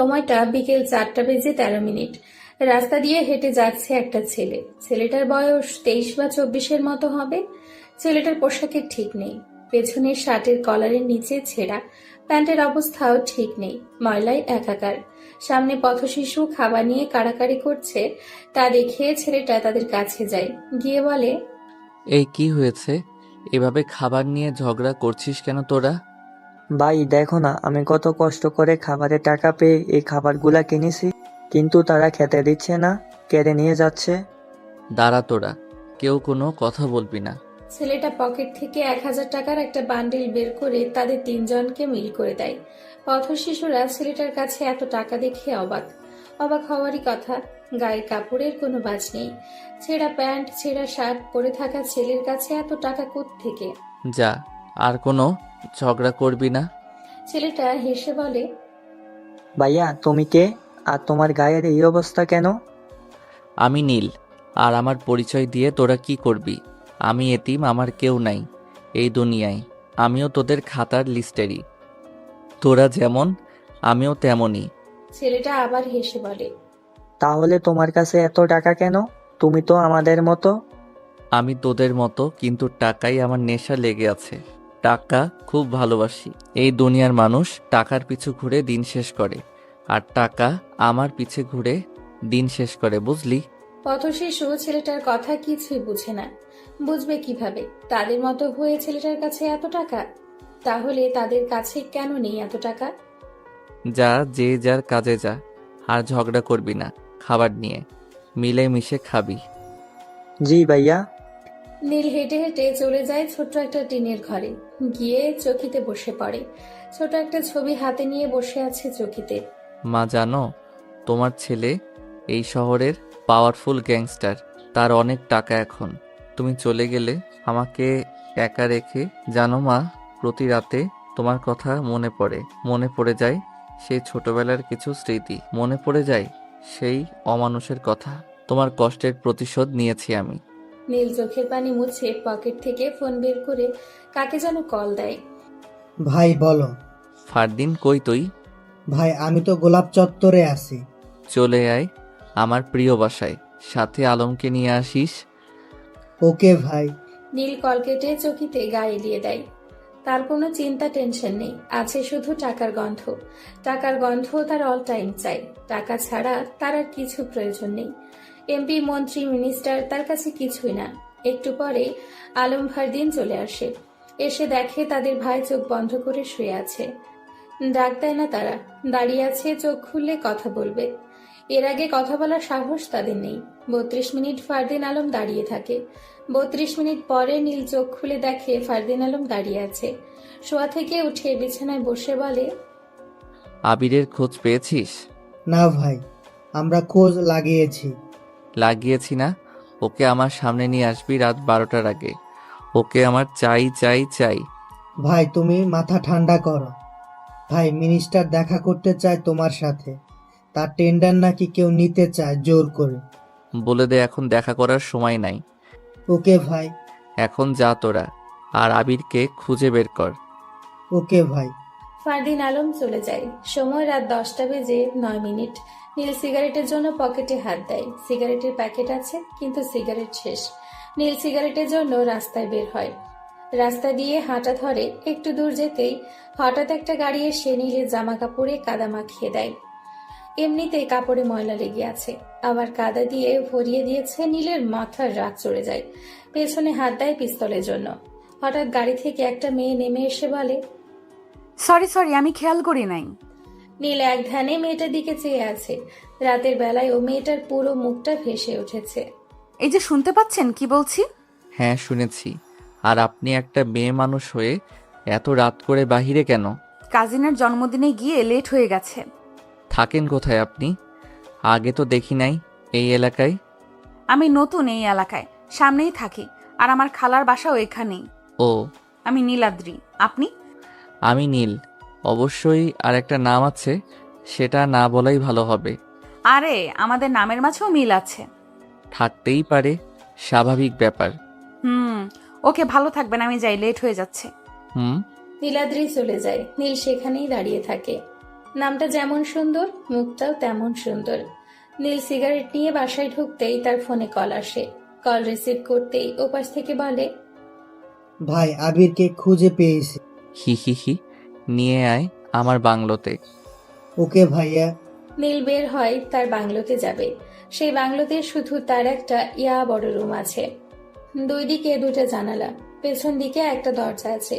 সময়টা বিকেল 4:13। রাস্তা দিয়ে হেঁটে যাচ্ছে একটা ছেলে। ছেলেটার বয়স 23 বা 24-এর মতো হবে। ছেলেটার পোশাকের ঠিক নেই। পেছনের শার্টের কলারের নিচে ছেঁড়া, প্যান্টের অবস্থাও ঠিক নেই, ময়লায় একাকার। সামনে পথশিশু খাবার নিয়ে কাড়াকাড়ি করছে। তা দেখে ছেলেটা তাদের কাছে যায়, গিয়ে বলে, এই কি হয়েছে? এভাবে খাবার নিয়ে ঝগড়া করছিস কেন তোরা? ভাই দেখো না, আমি কত কষ্ট করে খাবারের টাকা পেয়ে এই খাবারগুলা কিনেছি, কিন্তু তারা খেতে দিচ্ছে না, কেড়ে নিয়ে যাচ্ছে। দাঁড়া তোরা, কেউ কোনো কথা বলবি না। ছেলেটা পকেট থেকে 1000 টাকার একটা বান্ডিল বের করে তাদের তিনজনকে মিল করে দেয়। পথশিশুরা ছেলেটার কাছে এত টাকা দেখে অবাক। অবাক হওয়ারই কথা। গায়ের কাপড়ের কোনো বাজ নেই। ছেঁড়া প্যান্ট, ছেঁড়া শার্ট পরে থাকা ছেলের কাছে এত টাকা কোত্থেকে? যা, আর কোনো ঝগড়া করবি না। ছেলেটা হেসে বলে, ভাইয়া তুমি কে, আর তোমার গায়ের এই অবস্থা কেন? আমি নীল, আর আমার পরিচয় দিয়ে তোরা কি করবি? আমি এতিম, আমার কেউ নাই এই দুনিয়ায়। আমিও তোদের খাতার লিস্টেরই। তোরা যেমন আমিও তেমনই। ছেলেটা আবার হেসে বলে, তাহলে তোমার কাছে এত টাকা কেন? তুমি তো আমাদের মতো। আমি তোদের মতো, কিন্তু টাকাই আমার নেশা লেগে আছে। টাকা খুব ভালোবাসি। এই দুনিয়ার মানুষ টাকার পিছু ঘুরে দিন শেষ করে, আর টাকা আমার পিছে ঘুরে দিন শেষ করে, বুঝলি? পথশিশু ছেলেটার কথা কিছুই বুঝে না। বুঝবে কিভাবে? তাদের মতো হয়ে ছেলেটার কাছে এত টাকা। তাহলে তাদের কাছে কেন নেই এত টাকা? যা, যে যার কাজে যা, আর ঝগড়া করবি না। খাবার নিয়ে মিলে মিশে খাবি। জি ভাইয়া। নীল হেঁটে হেঁটে চলে যায় ছোট্ট একটা টিনের ঘরে। গিয়ে চকিতে বসে পড়ে। ছোট একটা ছবি হাতে নিয়ে বসে আছে চকিতে। মা জানো, তোমার ছেলে এই শহরের পাওয়ারফুল গ্যাংস্টার। তার অনেক টাকা এখন। তুমি চলে গেলে আমাকে একা রেখে, জানো মা, প্রতি রাতে তোমার কথা মনে পড়ে যায় সেই ছোটবেলার কিছু স্মৃতি, মনে পড়ে যায় সেই অমানুষের কথা। তোমার কষ্টের প্রতিশোধ নিয়েছি আমি। নীল চোখের পানি মুছে পকেট থেকে ফোন বের করে কাকে যেন কল দেয়। ভাই বলো। ফারদিন, কই তুই? ভাই আমি তো গোলাপ চত্বরে আছি। চলে আয় আমার প্রিয় বাসায়, সাথে আলমকে নিয়ে আসিস। ওকে ভাই। নীল কল কেটে চকিতে গায়ে দিয়ে দেয়। তার কোনো চিন্তা টেনশন নেই, আছে শুধু টাকার গন্ধ। টাকার গন্ধ তার অল টাইম চাই। টাকা ছাড়া তার আর কিছু প্রয়োজন নেই। এমপি, মন্ত্রী, মিনিস্টার তার কাছে কিছুই না। একটু পরে আলম ফারদিন চলে আসে। এসে দেখে তাদের ভাই চোখ বন্ধ করে শুয়ে আছে। ডাক দেয় না তারা, দাঁড়িয়ে আছে, চোখ খুললে কথা বলবে। এর আগে কথা বলার সাহস তাদের নেই। 32 মিনিট ফারদিন আলম দাঁড়িয়ে থাকে। 32 মিনিট পরে নীল চোখ খুলে দেখে ফারদিন আলম দাঁড়িয়ে আছে। শোয়া থেকে উঠে বিছানায় বসে বলে, আবিরের খোঁজ পেয়েছিস? না ভাই, আমরা খোঁজ লাগিয়েছি। লাগিয়েছি না? ওকে আমার সামনে নিয়ে আসবি রাত 12টার আগে। ওকে আমার চাই চাই চাই। ভাই তুমি মাথা ঠান্ডা করো। ভাই মিনিস্টার দেখা করতে চায় তোমার সাথে। তার টেন্ডার নাকি কেউ নিতে চায় জোর করে। বলে দে এখন দেখা করার সময় নাই। ওকে ভাই। এখন যা তোরা, আর আবিরকে খুঁজে বের কর। ওকে ভাই। ফারদিন আলম চলে যায়। সময় রাত 10:09। নীল সিগারেটের জন্য পকেটে হাত দেয়। সিগারেটের প্যাকেট আছে, কিন্তু সিগারেট শেষ। নীল সিগারেটের জন্য রাস্তায় বের হয়। রাস্তা দিয়ে হাঁটা ধরে। একটু দূর যেতেই হঠাৎ একটা গাড়ি এসে নীলের জামা কাপড়ে কাদা মাখিয়ে দেয়। এমনিতেই কাপড়ে ময়লা লেগে আছে, আবার কাদা দিয়ে ভরিয়ে দিয়েছে। নীলের মাথার রাগ চড়ে যায়। পেছনে হাত দেয় পিস্তলের জন্য। হঠাৎ গাড়ি থেকে একটা মেয়ে নেমে এসে বলে, সরি আমি খেয়াল করি নাই। নীল এক ধ্যানে মেয়েটার দিকে চেয়ে আছে। রাতের বেলায় ও মেয়েটার পুরো মুখটা ভেসে উঠেছে। এই যে শুনতে পাচ্ছেন কি বলছি? হ্যাঁ শুনেছি। আর আপনি একটা মেয়ে মানুষ হয়ে এত রাত করে বাহিরে কেন? কাজিনের জন্মদিনে গিয়ে লেট হয়ে গেছে। থাকেন কোথায় আপনি? আগে তো দেখি নাই এই এলাকায়। আমি নতুন এই এলাকায়, সামনেই থাকি, আর আমার খালার বাসাও এখানেই। ও, আমি নীলাদ্রি। আপনি? আমি নীল। অবশ্যই আর একটা নাম আছে, সেটা না বলাই ভালো হবে। আরে আমাদের নামের মাঝেও মিল আছে। থাকতেই পারে, স্বাভাবিক ব্যাপার। হুম। ওকে, ভালো থাকবেন, আমি যাই, লেট হয়ে যাচ্ছে। হুম। নীলাদ্রি চলে যায়। নীল সেখানেই দাঁড়িয়ে থাকে। নামটা যেমন সুন্দর, মুখটাও তেমন সুন্দর। নীল সিগারেট নিয়ে বাসায় ঢুকতেই তার ফোনে কল আসে। কল রিসিভ করতেই ওপাশ থেকে বলে, ভাই আবিরকে খুঁজে পেয়েছি। হি হি হি, নিয়ে আয় আমার বাংলোতে। ওকে ভাইয়া। নীল বের হয় তার বাংলোতে যাবে। সেই বাংলোতে শুধু তার একটা বড় রুম আছে। দুই দিকে দুটো জানালা, পেছন দিকে একটা দরজা আছে।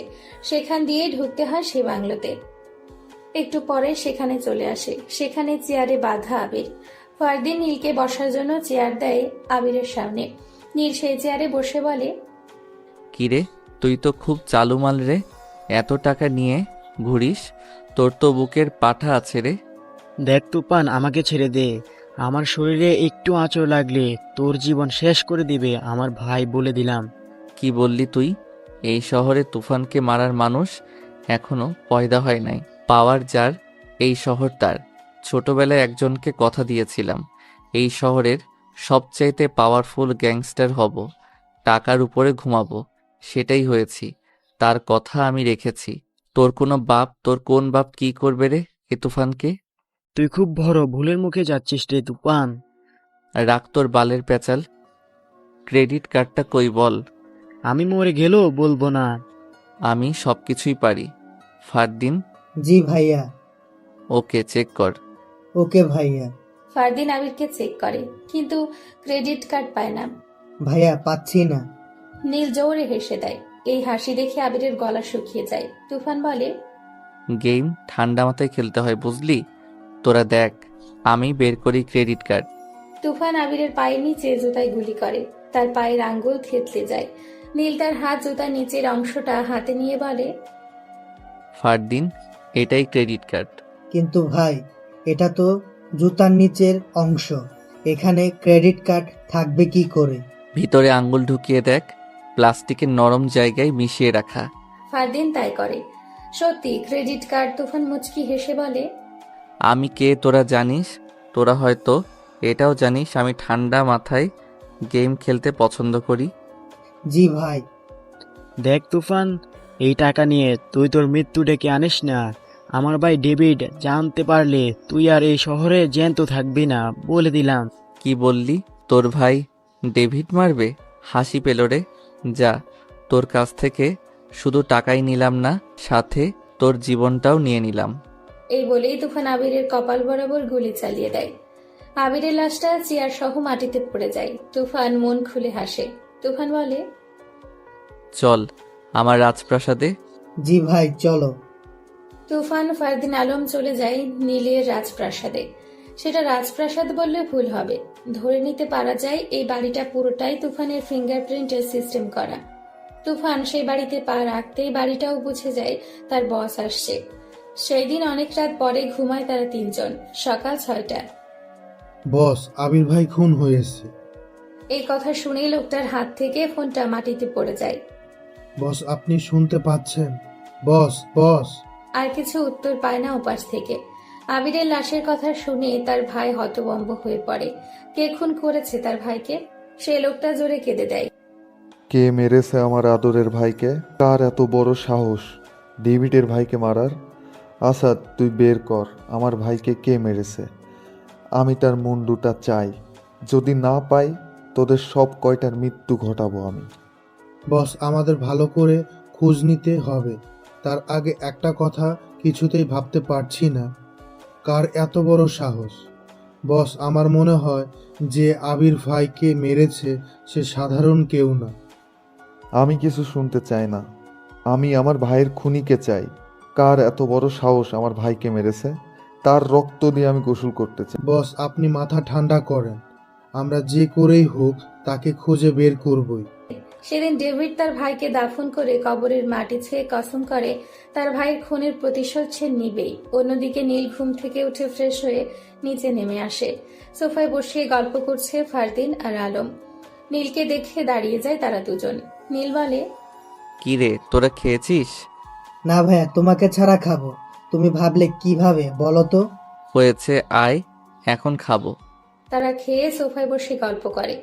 সেখান দিয়ে ঢুকতে হয় সেই বাংলোতে। একটু পরে সেখানে চলে আসে। সেখানে চেয়ারে বাঁধা আবির। ফারদিন নীলকে বসার জন্য চেয়ার দেয় আবিরের সামনে। নীল সেই চেয়ারে বসে বলে, কিরে, তুই তো খুব চালু মাল রে, এত টাকা নিয়ে ঘুরিস, তোর তো বুকের পাঠা আছে রে। দেখ তুফান, আমাকে ছেড়ে দে। আমার শরীরে একটু আঁচড় লাগলে তোর জীবন শেষ করে দিবে আমার ভাই, বলে দিলাম। কি বললি তুই? এই শহরে তুফানকে মারার মানুষ এখনো পয়দা হয় নাই। পাওয়ার যার, এই শহর তার। ছোটবেলায় একজনকে কথা দিয়েছিলাম, এই শহরের সবচাইতে পাওয়ারফুল গ্যাংস্টার হব, টাকার উপরে ঘুমাবো। সেটাই হয়েছি, তার কথা আমি রেখেছি। তোর কোনো বাপ, তোর কোন বাপ কি করবে রে এ তুফানকে? তুই খুব বড় ভুলের মুখে যাচ্ছিস রে তুফান। রাখ তোর বালের প্যাচাল। ক্রেডিট কার্ডটা কই বল। আমি মরে গেলেও বলবো না। আমি সবকিছুই পারি। ফারদিন, জি ভাইয়া। ওকে চেক কর। ওকে ভাইয়া। ফারদিন আবিরকে চেক করে, কিন্তু ক্রেডিট কার্ড পায় না। ভাইয়া পাচ্ছি না। নীল জোরে হেসে দেয়। এই হাসি দেখে আবিরের গলা শুকিয়ে যায়। তুফান বলে, গেম ঠান্ডা মাথায় খেলতে হয় বুঝলি। তোরা দেখ, আমি বের করি ক্রেডিট কার্ড। তুফান আবিরের পায়ের নিচে জুতায় গুলি করে। তার পায়ের আঙ্গুল থেতলে যায়। নীল তার হাত জুতার নিচের অংশটা হাতে নিয়ে বলে, ফারদিন, এটাই ক্রেডিট কার্ড। কিন্তু ভাই, এটা তো জুতার নিচের অংশ, এখানে ক্রেডিট কার্ড থাকবে কি করে? ভিতরে আঙ্গুল ঢুকিয়ে দেখ, প্লাস্টিকের নরম জায়গায় মিশিয়ে রাখা। ফারদিন তাই করে। সত্যি ক্রেডিট কার্ড। তুফান মুচকি হেসে বলে, আমি কে তোরা জানিস? তোরা হয়তো এটাও জানিস আমি ঠান্ডা মাথায় গেম খেলতে পছন্দ করি। জি ভাই। দেখ তুফান, এই টাকা নিয়ে তুই তোর মৃত্যু ডেকে আনিস না। আমার ভাই ডেভিড জানতে পারলে তুই আর এই শহরে জ্যান্ত থাকবি না, বলে দিলাম। কি বললি? তোর ভাই ডেভিড মারবে? হাসি পেল রে। যা, তোর কাছ থেকে শুধু টাকাই নিলাম না, সাথে তোর জীবনটাও নিয়ে নিলাম। এই বলেই তুফান আবিরের কপাল বরাবর গুলি চালিয়ে দেয়। আবিরের লাশটা চেয়ার সহ মাটিতে পড়ে যায়। তুফান মন খুলে হাসে। তুফান বলে, চল আমার রাজপ্রাসাদে। জি ভাই চলো। তুফান ফারদিন আলম চলে যায় নীলের রাজপ্রাসাদে। সেটা রাজপ্রাসাদ বললে ভুল হবে। ধরে নিতে পারা যায় এই বাড়িটা পুরোটাই তুফানের ফিঙ্গারপ্রিন্টের সিস্টেম করা। তুফান সেই বাড়িতে পা রাখতেই বাড়িটাও বুঝে যায় তার বস আসছে। সেই দিন অনেক রাত পরে ঘুমায় তারা তিনজন। সকাল 6টা। বস, আবির ভাই খুন হয়েছে। এই কথা শুনেই লোকটার হাত থেকে ফোনটা মাটিতে পড়ে যায়। বস, আপনি শুনতে পাচ্ছেন? বস, বস। আর কিছু উত্তর পায় না ওপাশ থেকে। আবিরের লাশের কথা শুনে তার ভাই হতভম্ব হয়ে পড়ে। কে খুন করেছে তার ভাইকে? সে লোকটা জোরে কেঁদে দেয়। কে মেরেছে আমার আদরের ভাইকে? কার এত বড় সাহস ডেভিডের ভাইকে মারার? আসাদ, তুই বের কর আমার ভাইকে কে মেরেছে। আমি তার মুন্ডুটা চাই। যদি না পাই, তোদের সব কয়টার মৃত্যু ঘটাবো আমি। বস, আমাদের ভালো করে খোঁজ নিতে হবে। তার আগে একটা কথা কিছুতেই ভাবতে পারছি না, কার এত বড় সাহস। বস, আমার মনে হয় যে আবির ভাইকে মেরেছে সে সাধারণ কেউ না। আমি কিছু শুনতে চাই না, আমি আমার ভাইয়ের খুনিকে চাই। কার এত বড় সাহস আমার ভাইকে মেরেছে, তার রক্ত দিয়ে আমি গোসল করতে চাই। বস, আপনি মাথা ঠান্ডা করেন। আমরা যে করেই হোক তাকে খুঁজে বের করবই। সেদিন ডেভিড তার ভাইকে দাফন করে কবরের মাটি ছুঁয়ে কসম করে তার ভাইয়ের খুনের প্রতিশোধ সে নিবেই। অন্যদিকে নীল ঘুম থেকে উঠে ফ্রেশ হয়ে নিচে নেমে আসে। সোফায় বসে গল্প করছে ফারদিন আর আলম। নীলকে দেখে দাঁড়িয়ে যায় তারা দুজন। নীল বলে, কি রে, তোরা খেয়েছিস? না ভাইয়া, তোমাকে ছাড়া খাবো। তুমি ভাবলে কিভাবে বলো তো? হয়েছে, আয় এখন খাবো। তারা খেয়ে সোফায় বসে গল্প করে।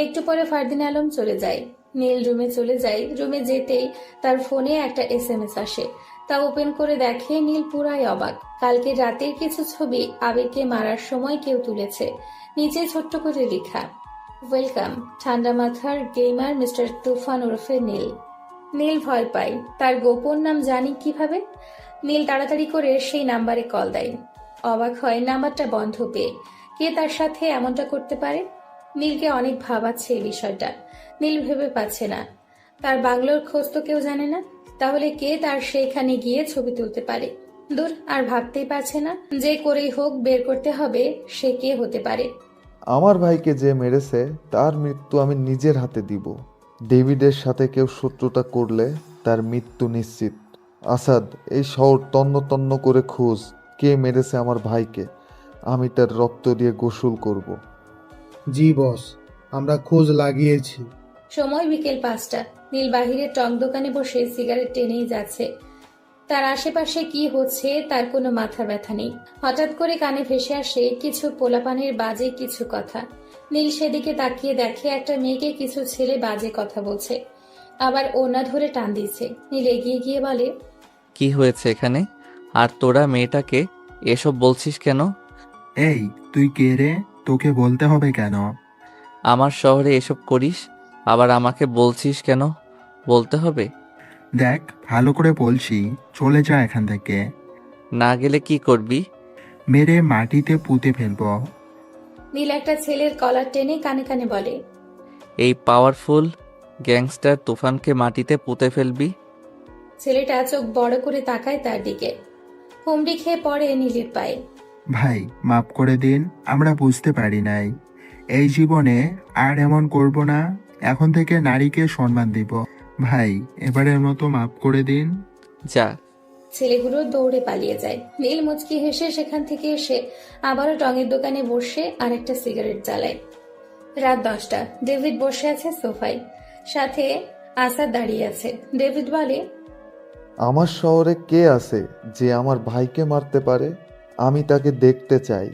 একটু পরে ফারদিন আলম চলে যায়। নীল রুমে চলে যায়। রুমে যেতেই তার ফোনে একটা SMS আসে। তা ওপেন করে দেখে নীল পুরাই অবাক। কালকে রাতের কিছু ছবি আবেগকে মারার সময় কেউ তুলেছে। নিচে ছোট্ট করে লেখা, ওয়েলকাম ঠান্ডা মাথার গেমার মিস্টার তুফান ওরফে নীল। নীল ভয় পায়, তার গোপন নাম জানি কিভাবে। নীল তাড়াতাড়ি করে সেই নাম্বারে কল দেয়। অবাক হয় নাম্বারটা বন্ধ পেয়ে। কে তার সাথে এমনটা করতে পারে? নীলকে অনেক ভাবাচ্ছে এই বিষয়টা। নীল ভেবে পাচ্ছে না, তার বাংলোর খোঁজ তো কেউ জানে না, তাহলে কে তার সেইখানে গিয়ে ছবি তুলতে পারে? দূর, আর ভাবতেই পারছে না। যে করেই হোক বের করতে হবে সে কে হতে পারে। আমার ভাইকে যে মেরেছে তার মৃত্যু আমি নিজের হাতে দিব। ডেভিডের সাথে কেউ শত্রুতা করলে তার মৃত্যু নিশ্চিত। আসাদ, এই শহর তন্ন তন্ন করে খোঁজ কে মেরেছে আমার ভাইকে। আমি তার রক্ত দিয়ে গোসল করব। জি বস, আমরা খোঁজ লাগিয়েছি। সময় বিকেল 5টা। নীল বাহিরের টং দোকানে বসে সিগারেট টেনেই যাচ্ছে। তার আশেপাশে কি হচ্ছে তার কোনো মাথা ব্যথা নেই। হঠাৎ করে কানে ভেসে আসে কিছু পোলাপানের বাজে কিছু কথা। নীল সেদিকে তাকিয়ে দেখে একটা মেয়েকে কিছু ছেলে বাজে কথা বলছে, আবার ওনা ধরে টান দিচ্ছে। নীল এগিয়ে গিয়ে বলে, কি হয়েছে এখানে? আর তোরা মেয়েটাকে এসব বলছিস কেন? এই, তুই কে রে? তোকে বলতে হবে কেন? আমার শহরে এসব করিস, আবার আমাকে বলছিস কেন? বলতে হবে? দেখ, ভালো করে বলছি, চলে যা এখান থেকে। না গেলে কি করবি? মেরে মাটিতে পুঁতে ফেলবো। নীল একটা ছেলের কলার টেনে কানে কানে বলে, এই পাওয়ারফুল গ্যাংস্টার তুফানকে মাটিতে পুঁতে ফেলবি? ছেলেটা চোখ বড় করে তাকায় তার দিকে। হুমড়ি খেয়ে পড়ে নীলের পায়ে। ভাই, মাফ করে দিন, আমরা বুঝতে পারি নাই। এই জীবনে আর এমন করব না। এখন থেকে নারীকে সম্মান দিব। ভাই, এবারের মতো মাফ করে দিন। যা। ছেলেগুলো দৌড়ে পালিয়ে যায়। নীল মুচকি হেসে সেখান থেকে এসে আবারও টঙের দোকানে বসে আরেকটা সিগারেট জ্বালায়। রাত 10টা। ডেভিড বসে আছে সোফায়, সাথে আসাদ দাঁড়িয়ে আছে। ডেভিড বলে, আমার শহরে কে আছে যে আমার ভাইকে মারতে পারে? আমি তাকে দেখতে চাই।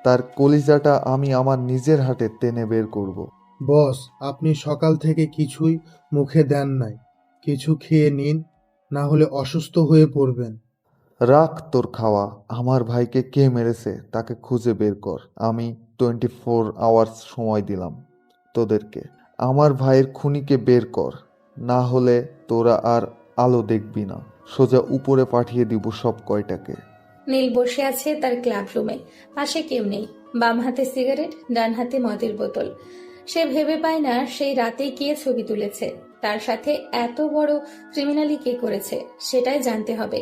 তার কলিজাটা আমি আমার নিজের হাতে টেনে বের করব। বস, আপনি সকাল থেকে কিছুই মুখে দেন নাই। কিছু খেয়ে নিন, না হলে অসুস্থ হয়ে পড়বেন। রাখ তোর খাওয়া। আমার ভাইকে কে মেরেছে তাকে খুঁজে বের কর। আমি 24 আওয়ার্স সময় দিলাম তোদেরকে। আমার ভাইয়ের খুনিকে বের কর, না হলে তোরা আর আলো দেখবি না। সোজা উপরে পাঠিয়ে দিব সব কয়টাকে। নীল বসে আছে তার ক্লাব রুমে। পাশে কেউ নেই। বাম হাতে সিগারেট, ডান হাতে মদের বোতল। সে ভেবে পায় না সেই রাতেই কে ছবি তুলেছে। তার সাথে এত বড় ক্রিমিনালি কে করেছে সেটাই জানতে হবে।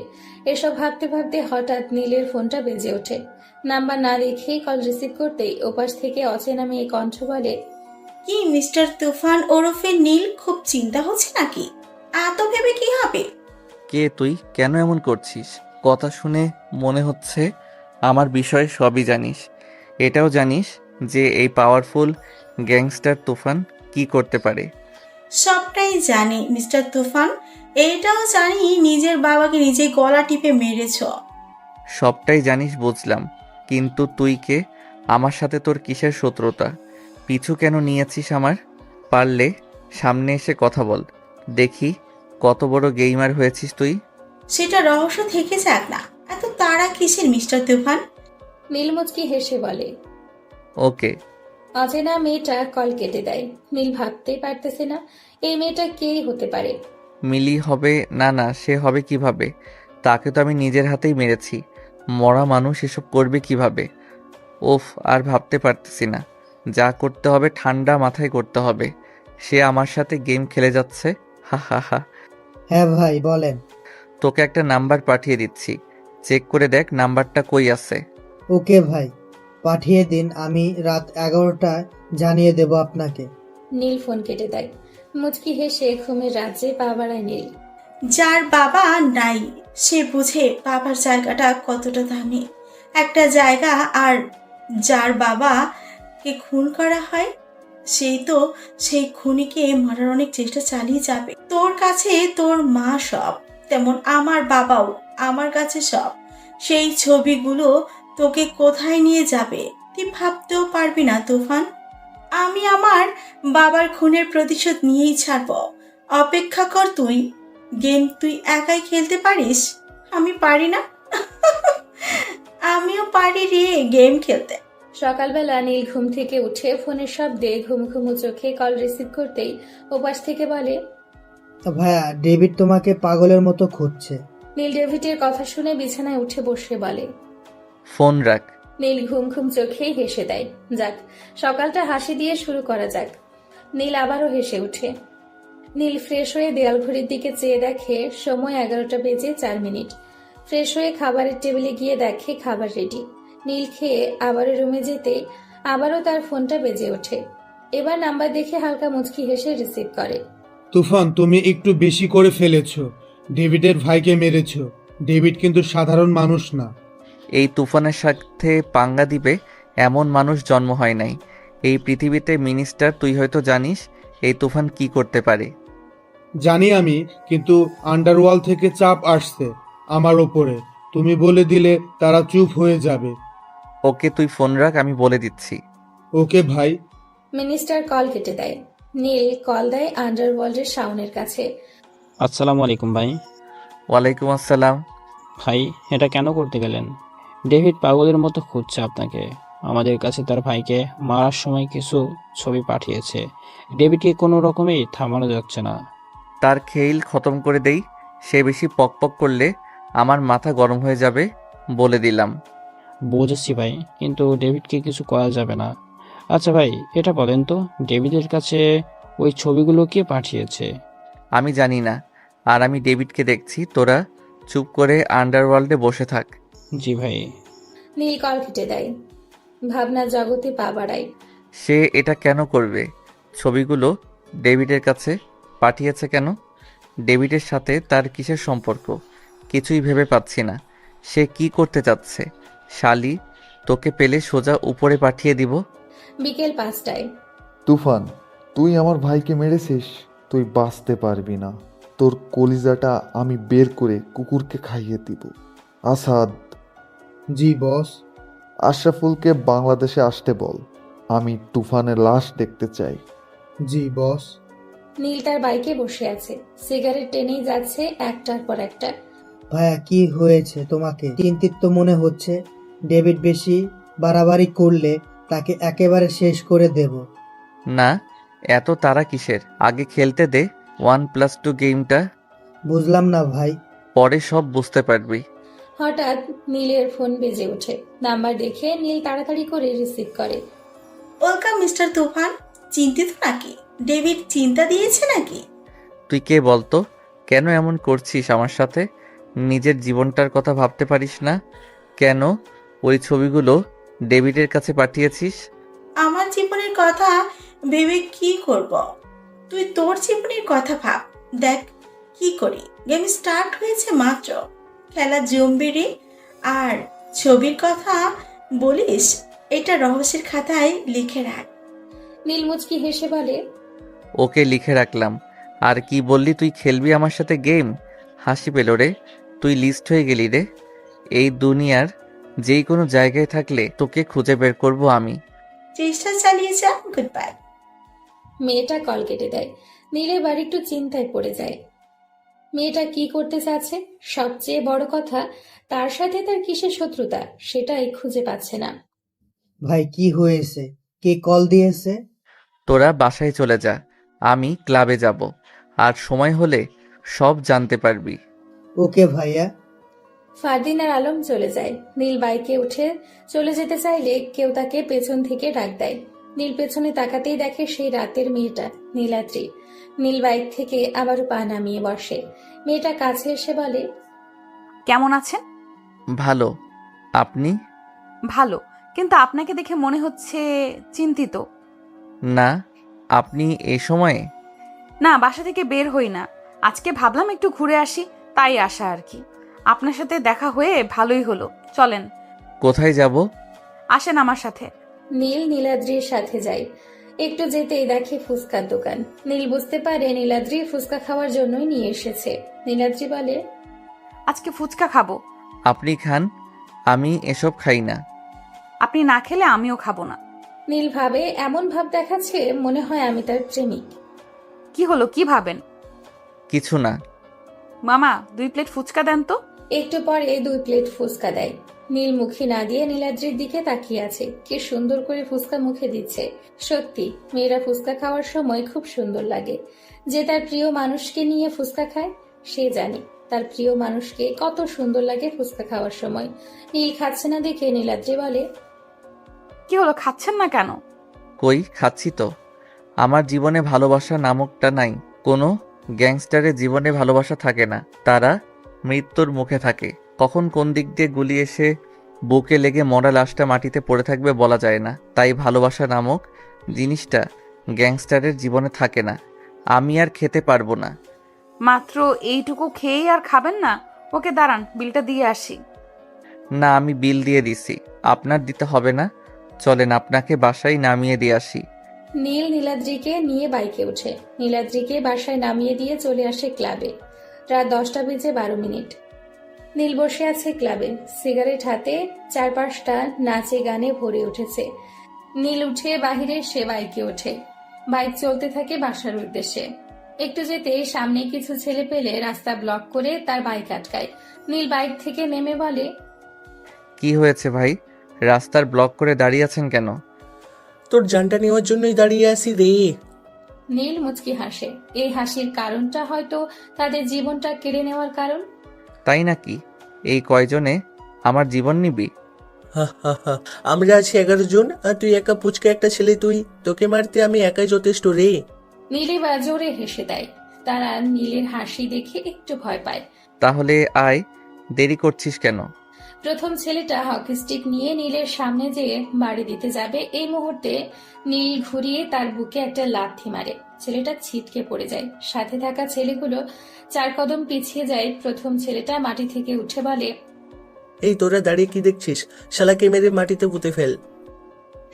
এসব ভাবতে ভাবতে হঠাৎ নীলের ফোনটা বেজে ওঠে। নাম্বার না দেখেই কল রিসিভ করতেই ওপাশ থেকে অচেনা মেয়ে কণ্ঠ বলে, কি মিস্টার তুফান ওরফে নীল, খুব চিন্তা হচ্ছে নাকি? এত ভেবে কি হবে? কে তুই? কেন এমন করছিস? কথা শুনে মনে হচ্ছে আমার বিষয়ে সবই জানিস। এটাও জানিস যে এই পাওয়ারফুল গ্যাংস্টার তুফান কি করতে পারে। সবটাই জানি মিস্টার তুফান। এটাও জানি নিজের বাবাকে নিজেই গলা টিপে মেরেছ। সবটাই জানিস বুঝলাম, কিন্তু তুই কে? আমার সাথে তোর কিসের শত্রুতা? পিছু কেন নিয়েছিস আমার? পারলে সামনে এসে কথা বল, দেখি কত বড় গেইমার হয়েছিস তুই। সেটা রহস্য থেকে যাক না। এত তাড়া কিসের মিস্টার তুফান? নীল মুচকি হেসে বলে। ওকে। অচেনা মেয়েটা কল কেটে দেয়। নীল ভাবতেই পারতেছে না এই মেয়েটা কেই হতে পারে। মিলি হবে? না না, সে হবে কিভাবে? তাকে তো আমি নিজের হাতেই মেরেছি। মরা মানুষ এসব করবে কিভাবে? ওফ, আর ভাবতে পারতেছি না। যা করতে হবে ঠান্ডা মাথায় করতে হবে। সে আমার সাথে গেম খেলে যাচ্ছে। হা হা হা। হ্যাঁ ভাই বলেন। তোকে একটা নাম্বার পাঠিয়ে দিচ্ছি, চেক করে দেখ নাম্বারটা কই আছে। ওকে ভাই, পাঠিয়ে দিন, আমি রাত 11টায় জানিয়ে দেব আপনাকে। নীল ফোন কেটে দেয়। মুচকি হেসে ঘুমের রাজ্যে পা বাড়ায় নীল। যার বাবা নাই সে বুঝে বাবার জায়গাটা কতটা দামি একটা জায়গা। আর যার বাবাকে খুন করা হয় সেই তো সেই খুনিকে মারার অনেক চেষ্টা চালিয়ে যাবে। তোর কাছে তোর মা সব, তেমন আমার বাবাও আমার কাছে সব। সেই ছবিগুলো তোকে কোথায় নিয়ে যাবে তুই ভাবতেও পারবি না তুফান। আমি আমার বাবার খুনের প্রতিশোধ নিয়েই ছাড়ব। অপেক্ষা কর তুই। গেম তুই একাই খেলতে পারিস। আমি পারি না? আমিও পারি রে গেম খেলতে। সকালবেলা নীল ঘুম থেকে উঠে ফোনের শব্দে ঘুম ঘুমু চোখে কল রিসিভ করতেই ওপাশ থেকে বলে, ভাইয়া ডেভিড তোমাকে পাগলের মতো খুঁজছে। নীল ডেভিডের কথা শুনে বিছানায় উঠে বসে বলে। ফোন রাখ। নীল ঘুম ঘুম চোখেই হেসে দেয়। যাক, সকালটা হাসি দিয়ে শুরু করা যাক। নীল আবারও হেসে উঠে। নীল ফ্রেশ হয়ে দেয়াল ঘড়ির দিকে চেয়ে দেখে সময় 11:04। ফ্রেশ হয়ে খাবারের টেবিলে গিয়ে দেখে খাবার রেডি। নীল খেয়ে আবারও রুমে যেতেই আবারও তার ফোনটা বেজে ওঠে। এবার নাম্বার দেখে হালকা মুচকি হেসে রিসিভ করে। তুফান, তুমি একটু বেশি করে ফেলেছো। ডেভিডের ভাইকে মেরেছো। ডেভিড কিন্তু সাধারণ মানুষ না। এই তুফানের সাথে পাঙ্গা দিবে এমন মানুষ জন্ম হয় নাই এই পৃথিবীতে। মিনিস্টার, তুই হয়তো জানিস এই তুফান কি করতে পারে। জানি আমি, কিন্তু আন্ডারওয়ার্ল্ড থেকে চাপ আসছে আমার ওপরে। তুমি বলে দিলে তারা চুপ হয়ে যাবে। ওকে, তুই ফোন রাখ, আমি বলে দিচ্ছি। ওকে ভাই। মিনিস্টার কল কেটে দেয়। নীল কল দেয় আন্ডারওয়ার্ল্ডের শাওনের কাছে। আসসালামু আলাইকুম ভাই। ওয়ালাইকুম আসসালাম। ভাই, এটা কেন করতে গেলেন? ডেভিড পাগলের মতো খুঁজছে আপনাকে। আমাদের কাছে তার ভাইকে মারার সময় কিছু ছবি পাঠিয়েছে। ডেভিডকে কোনো রকমেই থামানো যাচ্ছে না। তার খেইল খতম করে দেই। সে বেশি পকপক করলে আমার মাথা গরম হয়ে যাবে, বলে দিলাম। বুঝেছি ভাই, কিন্তু ডেভিডকে কিছু করা যাবে না। আচ্ছা ভাই, এটা বলেন তো, ডেভিডের কাছে ওই ছবিগুলো কে পাঠিয়েছে? আমি জানি না, আর আমি ডেভিডকে দেখছি। তোরা চুপ করে আন্ডারওয়ার্ল্ডে বসে থাক। জি ভাই। নীল কল কেটে দেয়। ভাবনা জগতে পা বাড়ায়। সে এটা কেন করবে? ছবিগুলো ডেভিডের কাছে পাঠিয়েছে কেন? ডেভিডের সাথে তার কিসের সম্পর্ক? কিছুই ভেবে পাচ্ছি না। সে কি করতে চাচ্ছে? শালি, তোকে পেলে সোজা উপরে পাঠিয়ে দিব। বিকেল 5টায়। তুফান, তুই আমার ভাইকে মেরেছিস। তুই বাঁচতে পারবি না। তোর কলিজাটা আমি বের করে কুকুরকে খাইয়ে দিব। আসাদ। জি বস। আশরাফুলকে বাংলাদেশে আসতে বল। আমি তুফানের লাশ দেখতে চাই। জি বস। নীল তার বাইকে বসে আছে। সিগারেট টেনেই যাচ্ছে একটার পর একটা। ভাইয়া কি হয়েছে তোমাকে? চিন্তিত তো মনে হচ্ছে। ডেভিড বেশি বাড়াবাড়ি করলে তাকে একেবারে শেষ করে দেব। না, এত তারা কিসের? আগে খেলতে দে 1+2 গেমটা। বুঝলাম না ভাই। পরে সব বুঝতে পারবি। হঠাৎ নীলের ফোন বেজে ওঠে। নাম্বার দেখে নীল তাড়াতাড়ি করে রিসিভ করে। ওয়েলকাম মিস্টার তুফান। চিন্তিত নাকি? ডেভিড চিন্তা দিয়েছে নাকি? তুই কে বলতো? কেন এমন করছিস আমার সাথে? নিজের জীবনটার কথা ভাবতে পারিস না? কেন ওই ছবিগুলো ডেভিডের কাছে পাঠিয়েছিস? আমার জীবনের কথা ভেবে কি করব? তুই তোর জীবনের কথা ভাব। দেখ কি করি। গেম স্টার্ট হয়েছে মাত্র। খেলা জমবে রে। আর ছবির কথা বলিস, এটা রহস্যের খাতায় লিখে রাখ। নীল মুচকি হেসে বলে, ওকে, লিখে রাখলাম। আর কি বললি তুই খেলবি আমার সাথে গেম? হাসি পেল রে। তুই লিস্ট হয়ে গেলি রে। এই দুনিয়ার যেই কোনো জায়গায় থাকলে তোকে খুঁজে বের করব আমি। চেষ্টা চালিয়ে যা। Good bye. মেয়েটা কল কেটে দেয়। নীল এবার একটু চিন্তায় পড়ে যায়। মেয়েটা কি করতে চাচ্ছে? সবচেয়ে বড় কথা, তার সাথে তার কিসের শত্রুতা সেটাই খুঁজে পাচ্ছে না। ভাই কি হয়েছে? কে কল দিয়েছে? তোরা বাসায় চলে যা, আমি ক্লাবে যাব। আর সময় হলে সব জানতে পারবি। ওকে ভাইয়া। ফারদিন আর আলম চলে যায়। নীল বাইকে উঠে চলে যেতে চাইলে কেউ তাকে পেছন থেকে ডাক দেয়। নীল পেছনে তাকাতেই দেখে সেই রাতের মেয়েটা, নীলাদ্রি। নীল বাইক থেকে আবারও পা নামিয়ে বসে। মেয়েটা কাছে এসে বলে, কেমন আছেন? ভালো। আপনি? ভালো, কিন্তু আপনাকে দেখে মনে হচ্ছে চিন্তিত। না, আপনি এই সময়ে? না, বাসা থেকে বের হই না। আজকে ভাবলাম একটু ঘুরে আসি, তাই আসা আর কি। আপনার সাথে দেখা হয়ে ভালোই হলো। চলেন। কোথায় যাব? আসেন আমার সাথে। নীল নীলাদ্রির সাথে যায়। একটু যেতেই দেখে ফুচকার দোকান। নীল বুঝতে পারে নীলাদ্রি ফুচকা খাওয়ার জন্যই নিয়ে এসেছে। নীলাদ্রি বলে, আজকে ফুচকা খাবো। আপনি খান, আমি এসব খাই না। আপনি না খেলে আমিও খাবো না। নীল ভাবে এমন ভাব দেখাচ্ছে মনে হয় আমি তার প্রেমিক। কি হলো, কি ভাবেন? কিছু না। মামা 2 প্লেট ফুচকা দেন তো। একটু পরে 2 প্লেট ফুচকা দেয়। নীল মুখে না দিয়ে নীলাদ্রির দিকে তাকিয়ে আছে। কি সুন্দর করে ফুচকা মুখে দিচ্ছে। সত্যি মেয়েরা ফুচকা খাওয়ার সময় খুব সুন্দর লাগে। যে তার প্রিয় মানুষকে নিয়ে ফুচকা খায় সে জানে তার প্রিয় মানুষকে কত সুন্দর লাগে ফুচকা খাওয়ার সময়। নীল খাচ্ছে না দেখে নীলাদ্রি বলে, কি হলো, খাচ্ছেন না কেন? কই খাচ্ছি তো। আমার জীবনে ভালোবাসা নামকটা নাই। কোনো গ্যাংস্টারের জীবনে ভালোবাসা থাকে না, তারা মৃত্যুর মুখে থাকে। কখন কোন দিক দিয়ে গুলি এসে বুকে লেগে মরা লাশটা মাটিতে পড়ে থাকবে বলা যায় না। তাই ভালোবাসা নামক জিনিসটা গ্যাংস্টারের জীবনে থাকে না। আমি আর খেতে পারবো না। মাত্র এইটুকু খেয়েই আর খাবেন না? ওকে দাঁড়ান, বিলটা দিয়ে আসি। না, আমি বিল দিয়ে দিছি, আপনার দিতে হবে না। চলেন আপনাকে বাসায় নামিয়ে দিয়ে আসি। নীল নীলাদ্রিকে নিয়ে বাইকে ওঠে। নীলাদ্রিকে বাসায় নামিয়ে দিয়ে চলে আসে ক্লাবে। রাত 10:12। নীল বসে আছে ক্লাবে, সিগারেট হাতে। চারপাশটা নাচে গানে ভরে উঠেছে। নীল উঠে বাহিরে সে বাইকে ওঠে। বাইক চলতে থাকে বাসার উদ্দেশ্যে। একটু যেতে সামনে কিছু ছেলে পেলে রাস্তা ব্লক করে তার বাইক আটকায়। নীল বাইক থেকে নেমে বলে, কি হয়েছে ভাই, রাস্তার ব্লক করে দাঁড়িয়ে আছেন কেন? তোর জানটা নেওয়ার জন্যই দাঁড়িয়ে আছি রে। নীল মুচকি হাসে। এই হাসির কারণটা হয়তো তাদের জীবনটা কেড়ে নেওয়ার কারণ। তাই নাকি? এই কয়জনে আমার জীবন নিবি? হা হা হা, আমরা আছি 11 জন আর তুই একা পুচকা একটা ছেলে। তোকে মারতে আমি একাই যথেষ্ট রে। নীলে বা জোরে হেসে দেয়। তারা নীলের হাসি দেখে একটু ভয় পায়। তাহলে আয়, দেরি করছিস কেন? প্রথম ছেলেটা হকি স্টিক নিয়ে নীলের সামনে যেয়ে বাড়ি দিতে যাবে। এই মুহূর্তে নীল ঘুরিয়ে তার বুকে একটা লাথি মারে। ছেলেটা ছিটকে পড়ে যায়। সাথে থাকা ছেলেগুলো 4 কদম পিছিয়ে যায়। প্রথম ছেলেটা মাটি থেকে উঠে বলে, এই তোরা দাঁড়িয়ে কি দেখছিস? শালাকে মেরে মাটিতে পুঁতে ফেল।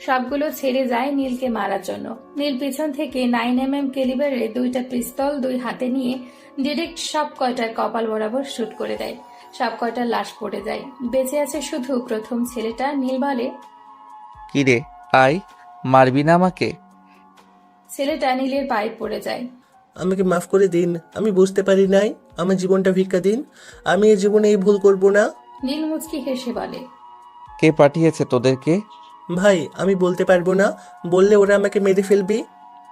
সবগুলো ছেড়ে যায় নীলকে মারার জন্য। নীল পিছন থেকে 9mm ক্যালিবারের 2টা পিস্তল 2 হাতে নিয়ে ডিরেক্ট সব কয়টার কপাল বরাবর শুট করে দেয়। সব কয়টা লাশ পড়ে যায়। বেঁচে আছে শুধু প্রথম ছেলেটা। নীল বলে, কিরে আয়, মারবি না আমাকে? ছেলেটা নীলের পায়ে পড়ে যায়। আমাকে মাফ করে দিন, আমি বুঝতে পারি নাই। আমার জীবনটা ভিক্ষা দিন, আমি এই জীবনে এই ভুল করব না। নীল মুচকি হেসে বলে, কে পাঠিয়েছে তোদেরকে? ভাই আমি বলতে পারবো না, বললে ওরা আমাকে মেরে ফেলবে।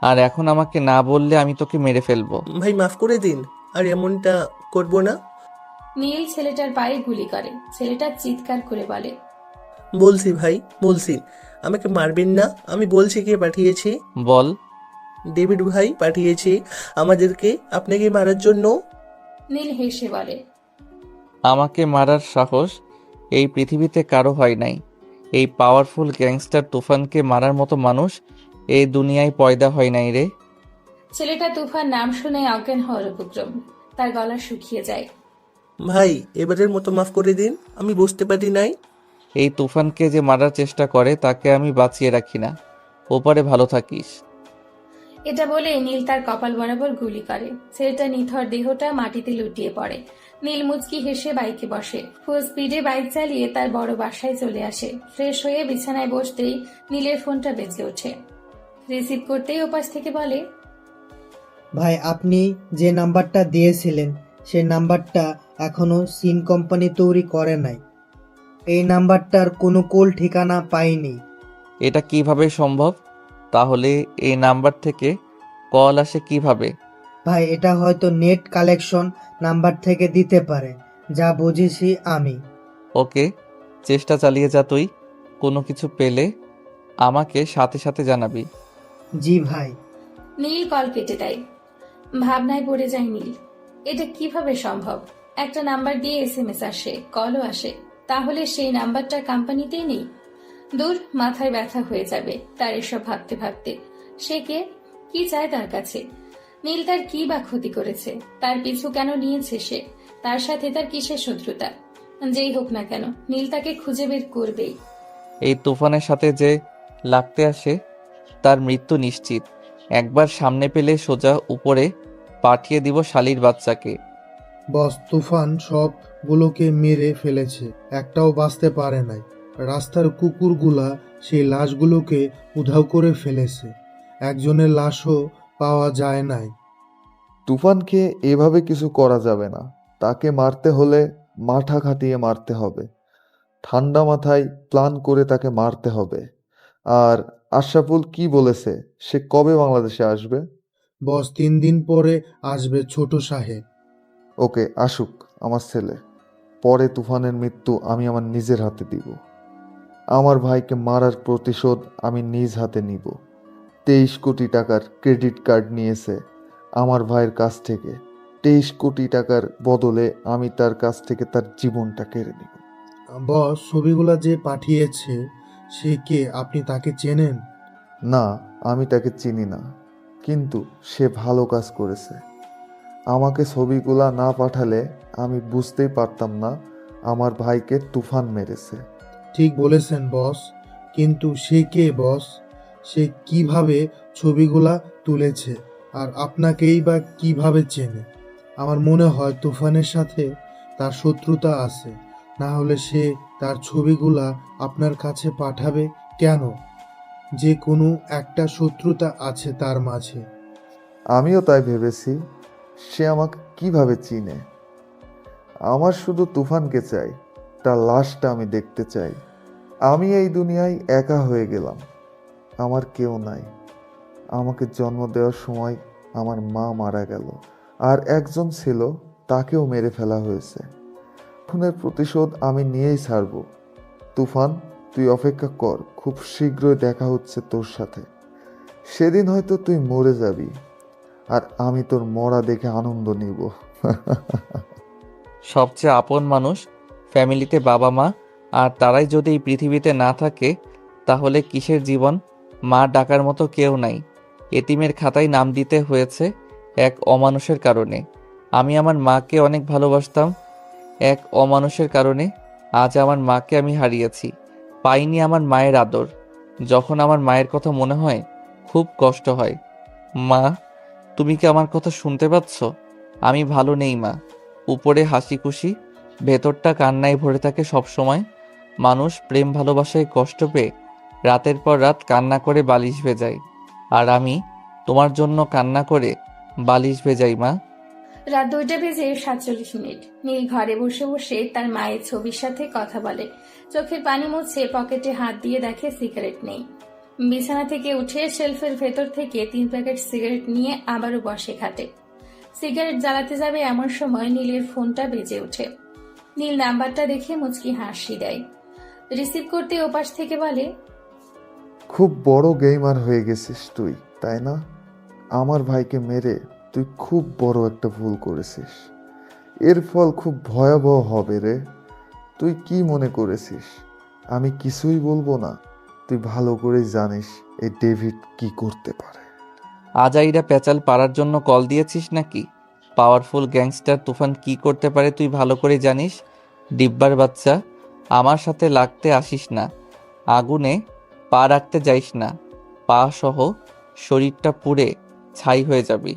আর এখন আমাকে না বললে আমি তোকে মেরে ফেলবো। ভাই মাফ করে দিন, আর এমনটা করব না। নীল ছেলেটার পায়ে গুলি করে। ছেলেটা চিৎকার করে বলে, বলছি ভাই, বলছি আমাকে মারবেন না। আমি বলছি কে পাঠিয়েছি। বল। ডেভিড ভাই পাঠিয়েছি আমাদেরকে আপনাকে মারার জন্য। নীল হেসে বলে, আমাকে মারার সাহস এই পৃথিবীতে কারো হয় নাই। এই পাওয়ারফুল গ্যাংস্টার তুফানকে মারার মতো মানুষ এই দুনিয়ায় পয়দা হয় নাই রে। ছেলেটা তুফান নাম শুনে অজ্ঞান হওয়ার উপক্রম। তার গলা শুকিয়ে যায়। ভাই এবারের মতো মাফ করে দিন, আমি বুঝতে পারি নাই। এই তুফানকে যে মারার চেষ্টা করে তাকে আমি বাঁচিয়ে রাখি না। ওপারে ভালো থাকিস। এটা বলে নীল তার কপাল বরাবর গুলি করে। ছেলেটা নিথর দেহটা মাটিতে লুটিয়ে পড়ে। নীল মুচকি হেসে বাইকে বসে। ফুল স্পিডে বাইক চালিয়ে তার বড় বাসায় চলে আসে। ফ্রেশ হয়ে বিছানায় বসতেই নীলের ফোনটা বেজে ওঠে। রিসিভ করতেই ওপাশ থেকে বলে, ভাই আপনি যে নাম্বারটা দিয়েছিলেন সেই নাম্বারটা এখনো সিম কোম্পানি তৈরি করে নাই। এই নাম্বারটার কোনো কল ঠিকানা পাইনি। এটা কিভাবে সম্ভব? তাহলে এই নাম্বার থেকে কল আসে কিভাবে? ভাই এটা হয়তো নেট কালেকশন নাম্বার থেকে দিতে পারে, যা বুঝেছি আমি। ওকে, চেষ্টা চালিয়ে যা তুই। কোনো কিছু পেলে আমাকে সাথে সাথে জানাবি। জি ভাই। নীল কল কেটে দেয়। ভাবনায় পড়ে যায় নীল। এটা কিভাবে সম্ভব? একটা নাম্বার দিয়ে SMS আসে, কলও আসে। তাহলে সেই নাম্বারটা কোম্পানিতেই নেই? দূর, মাথায় ব্যথা হয়ে যাবে তার এসব ভাবতে ভাবতে। সে কে? কি চায় তার কাছে? নীল তার কি বা ক্ষতি করেছে? তার পিছু কেন নিয়েছে সে? তার সাথে তার কিসের শত্রুতা? যেই হোক না কেন নীল তাকে খুঁজে বের করবেই। এই তুফানের সাথে যে লাগতে আসে তার মৃত্যু নিশ্চিত। একবার সামনে পেলে সোজা উপরে পাঠিয়ে দিব শালির বাচ্চাকে। বস, তুফান সবগুলোকে মেরে ফেলেছে, একটাও বাঁচতে পারে নাই। রাস্তার কুকুরগুলা সেই লাশগুলোকে উধাও করে ফেলেছে, একজনের লাশও পাওয়া যায় নাই। তুফানকে এভাবে কিছু করা যাবে না। তাকে মারতে হলে মাথা খাটিয়ে মারতে হবে, ঠান্ডা মাথায় প্ল্যান করে তাকে মারতে হবে। আর আশরাফুল কি বলেছে, সে কবে বাংলাদেশে আসবে? বস 3 দিন পরে আসবে ছোট সাহেব। ওকে, আসুক আমার ছেলে। পরে তুফানের মৃত্যু আমি আমার নিজের হাতে দিব। আমার ভাইকে মারার প্রতিশোধ আমি নিজ হাতে নিব। 23 কোটি টাকার ক্রেডিট কার্ড নিয়েছে আমার ভাইয়ের কাছ থেকে। 23 কোটি টাকার বদলে আমি তার কাছ থেকে তার জীবনটা কেড়ে নিব। বস, ছবিগুলা যে পাঠিয়েছে সে কে? আপনি তাকে চেনেন? না, আমি তাকে চিনি না, কিন্তু সে ভালো কাজ করেছে। আমাকে ছবিগুলা না পাঠালে আমি বুঝতেই পারতাম না আমার ভাইকে তুফান মেরেছে। ঠিক বলেছেন বস, কিন্তু সে কে বস? সে কিভাবে ছবিগুলা তুলেছে আর আপনাকেই বা কিভাবে চেনে? আমার মনে হয় তুফানের সাথে তার শত্রুতা আছে, না হলে সে তার ছবিগুলা আপনার কাছে পাঠাবে কেন? যে কোনো একটা শত্রুতা আছে তার মাঝে। আমিও তাই ভেবেছি। সে আমাকে কিভাবে চিনে? আমার শুধু তুফানকে চাই, তার লাশটা আমি দেখতে চাই। আমি এই দুনিয়ায় একা হয়ে গেলাম, আমার কেউ নাই। আমাকে জন্ম দেওয়ার সময় আমার মা মারা গেল, আর একজন ছিল, তাকেও মেরে ফেলা হয়েছে। খুনের প্রতিশোধ আমি নিয়েই ছাড়ব। তুফান, তুই অপেক্ষা কর, খুব শীঘ্রই দেখা হচ্ছে তোর সাথে। সেদিন হয়তো তুই মরে যাবি, আর আমি তোর মরা দেখে আনন্দ নিব। সবচেয়ে আপন মানুষ ফ্যামিলিতে বাবা মা, আর তারাই যদি এই পৃথিবীতে না থাকে তাহলে কিসের জীবন? মা ডাকার মতো কেউ নাই। এতিমের খাতায় নাম দিতে হয়েছে এক অমানুষের কারণে। আমি আমার মাকে অনেক ভালোবাসতাম, এক অমানুষের কারণে আজ আমার মাকে আমি হারিয়েছি। পাইনি আমার মায়ের আদর। যখন আমার মায়ের কথা মনে হয় খুব কষ্ট হয়। মা, তুমি কি আমার কথা শুনতে পাচ্ছ? আমি ভালো নেই মা। উপরে হাসি খুশি, ভেতরটা কান্নায় ভরে থাকে সব সময়। মানুষ প্রেম ভালোবাসায় কষ্ট পেয়ে রাতের পর রাত কান্না করে বালিশ ভেজায়, আর আমি তোমার জন্য কান্না করে বালিশ ভেজাই মা। রাত 2:47। নীল ঘরে বসে বসে তার মায়ের ছবির সাথে কথা বলে। চোখের পানি মুছে পকেটে হাত দিয়ে দেখে সিগারেট নেই। বিছানা থেকে উঠে শেলফের ভেতর থেকে 3 প্যাকেট সিগারেট নিয়ে আবারও বসে খাটে। সিগারেট জ্বালাতে যাবে এমন সময় নীলের ফোনটা বেজে ওঠে। নীল নাম্বারটা দেখে মুচকি হাসি দেয়। রিসিভ করতে ওপাশ থেকে বলে, খুব বড় গেমার হয়ে গেছিস তুই, তাই না? আমার ভাইকে মেরে তুই খুব বড় একটা ভুল করেছিস। এর ফল খুব ভয়াবহ হবে রে। তুই কি মনে করেছিস আমি কিছুই বলবো না? তুই ভালো করেই জানিস এই ডেভিড কি করতে পারে। আজাইরা পেঁচাল পাড়ার জন্য কল দিয়েছিস নাকি? পাওয়ারফুল গ্যাংস্টার তুফান কি করতে পারে তুই ভালো করে জানিস। ডিব্বার বাচ্চা, আমার সাথে লাগতে আসিস না। আগুনে পা রাখতে যাইস না, পা সহ শরীরটা পুড়ে ছাই হয়ে যাবি।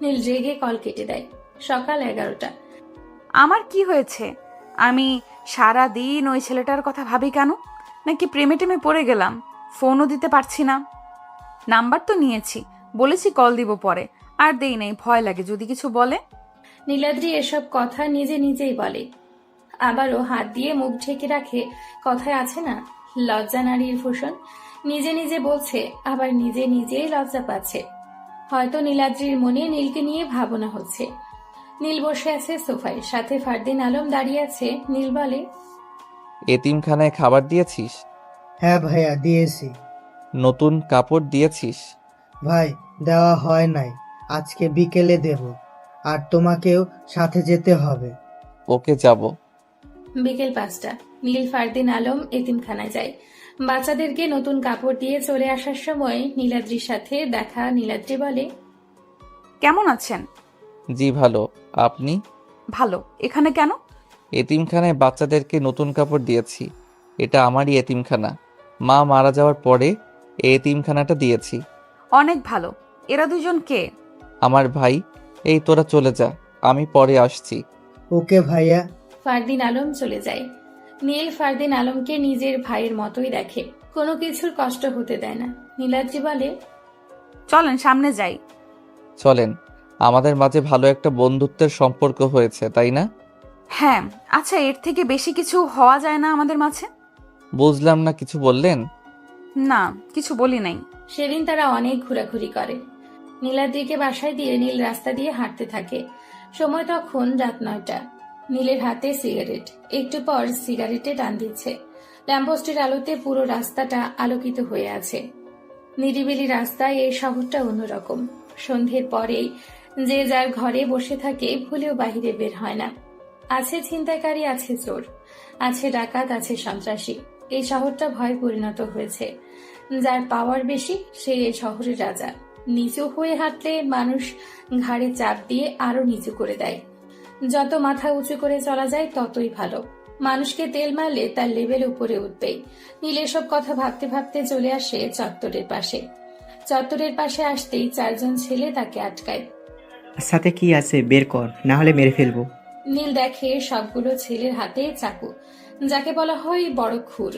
নীল রেগে কল কেটে দেয়। সকাল 11টা। আমার কি হয়েছে? আমি সারা দিন ওই ছেলেটার কথা ভাবি কেন? নাকি প্রেমে টেমে পড়ে গেলাম? ফোনও দিতে পারছি না। নাম্বার তো নিয়েছি, বলেছি কল দিব পরে, আর দেই নাই, ভয় লাগে যদি কিছু বলে। নীলাদ্রি এসব কথা নিজে নিজেই বলে, আবারও হাত দিয়ে মুখ ঢেকে রাখে। কথায় আছে না, লজ্জা নারীর ভূষণ। নিজে নিজে বলছে, আবার নিজে নিজেই লজ্জা পাচ্ছে। হয়তো নীলাদ্রির মনে নীলকে নিয়ে ভাবনা হচ্ছে। নীল বসে আছে সোফায়, সাথে ফারদিন আলম দাঁড়িয়ে আছে। নীল বলে, এতিমখানায় খাবার দিয়েছিস? হ্যাঁ ভাইয়া, দিয়েছি। নতুন কাপড় দিয়েছিস? ভাই, দেওয়া হয় নাই, আজকে বিকেলে দেব। আর তোমাকেও সাথে যেতে হবে। ওকে, যাব। বিকেল 5টা। নীল ফারদিন আলম এতিমখানায় যায়। বাচ্চাদেরকে নতুন কাপড় দিয়ে চলে আসার সময় নীলাদ্রির সাথে দেখা। নীলাদ্রি বলে, কেমন আছেন? জি ভালো, আপনি? ভালো। এখানে কেন? এতিমখানায় বাচ্চাদেরকে নতুন কাপড় দিয়েছি। এটা আমারই এতিমখানা। মা মারা যাওয়ার পরে এই এতিমখানাটা দিয়েছি। অনেক ভালো। এরা দুজন কে? আমার ভাই। এই তোরা চলে যা, আমি পরে আসছি। ওকে ভাইয়া। ফারদিন আলম চলে যায়। নীল ফারদিন আলমকে নিজের ভাইয়ের মতোই দেখে, কোনো কিছুর কষ্ট হতে দেয় না। নীলাদ্রি বলে, চলেন সামনে যাই। চলেন, আমাদের মাঝে ভালো একটা বন্ধুত্বের সম্পর্ক হয়েছে, তাই না? হ্যাঁ, আচ্ছা, এর থেকে বেশি কিছু হওয়া যায় না আমাদের মাঝে? বুঝলাম না, কিছু বললেন? না, কিছু বলি নাই। সেদিন তারা অনেক ঘোরাঘুরি করে। নীলাদ্রিকে বাসায় দিয়ে নীল রাস্তা দিয়ে হাঁটতে থাকে। সময় তখন রাত 9টা। নীলের হাতে সিগারেট, একটু পর সিগারেটে টান দিচ্ছে। ল্যাম্পপোস্টের আলোতে পুরো রাস্তাটা আলোকিত হয়ে আছে। নিরিবিলি রাস্তায় এই শহরটা অন্যরকম। সন্ধ্যের পরেই যে যার ঘরে বসে থাকে, ভুলেও বাহিরে বের হয় না। আছে ছিনতাইকারী, আছে চোর, আছে ডাকাত, আছে সন্ত্রাসী। এই শহরটা ভয়ে পরিণত হয়েছে। যার পাওয়ার বেশি সে এই শহরের রাজা। নিচু হয়ে হাঁটলে মানুষ ঘাড়ে চাপ দিয়ে আরো নিচু করে দেয়। যত মাথা উঁচু করে চলা যায় ততই ভালো। মানুষকে তেল মারলে তার লেভেল উপরে উঠবেই। নীল এসব কথা ভাবতে ভাবতে চলে আসে চত্বরের পাশে। চত্বরের পাশে আসতেই 4জন ছেলে তাকে আটকায়। সাথে কি আছে বের কর, না হলে মেরে ফেলবো। নীল দেখে সবগুলো ছেলের হাতে চাকু, যাকে বলা হয় বড় খুর।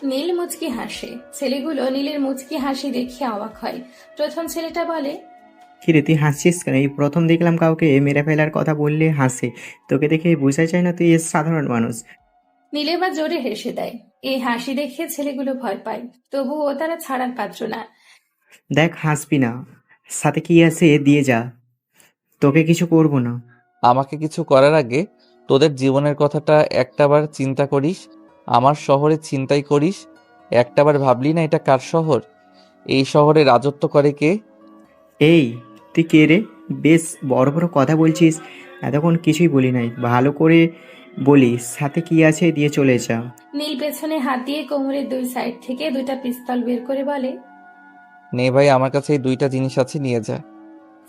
নীল মুচকি হাসে। ছেলেগুলো নীলের মুচকি হাসি দেখে অবাক হয়। প্রথম ছেলেটা বলে, কিরে তুই হাসছিস কেন? এই প্রথম দেখলাম কাউকে মেরে ফেলার কথা বললে হাসে। তোকে দেখে বোঝা যায় না তুই সাধারণ মানুষ। নীল এবার জোরে হেসে দেয়। এই হাসি দেখে ছেলেগুলো ভয় পায়, তবুও তারা ছাড়ার পাত্র না। দেখ, হাসবি না, সাথে কি আছে দিয়ে যা, তোকে কিছু করবো না। আমাকে কিছু করার আগে তোদের জীবনের কথাটা একটাবার চিন্তা করিস। আমার শহরে ছিনতাই করিস, একটাবার ভাবলি না এটা কার শহর? এই শহরে রাজত্ব করে কে? এই তুই কে রে? বেশ বড় বড় কথা বলছিস। এতক্ষণ কিছুই বলি নাই, ভালো করে বলি সাথে কি আছে দিয়ে চলে যা। নীল পেছনে হাত দিয়ে কোমরের দুই সাইড থেকে 2টা পিস্তল বের করে বলে, নে ভাই, আমার কাছে এই 2টা জিনিস আছে, নিয়ে যা।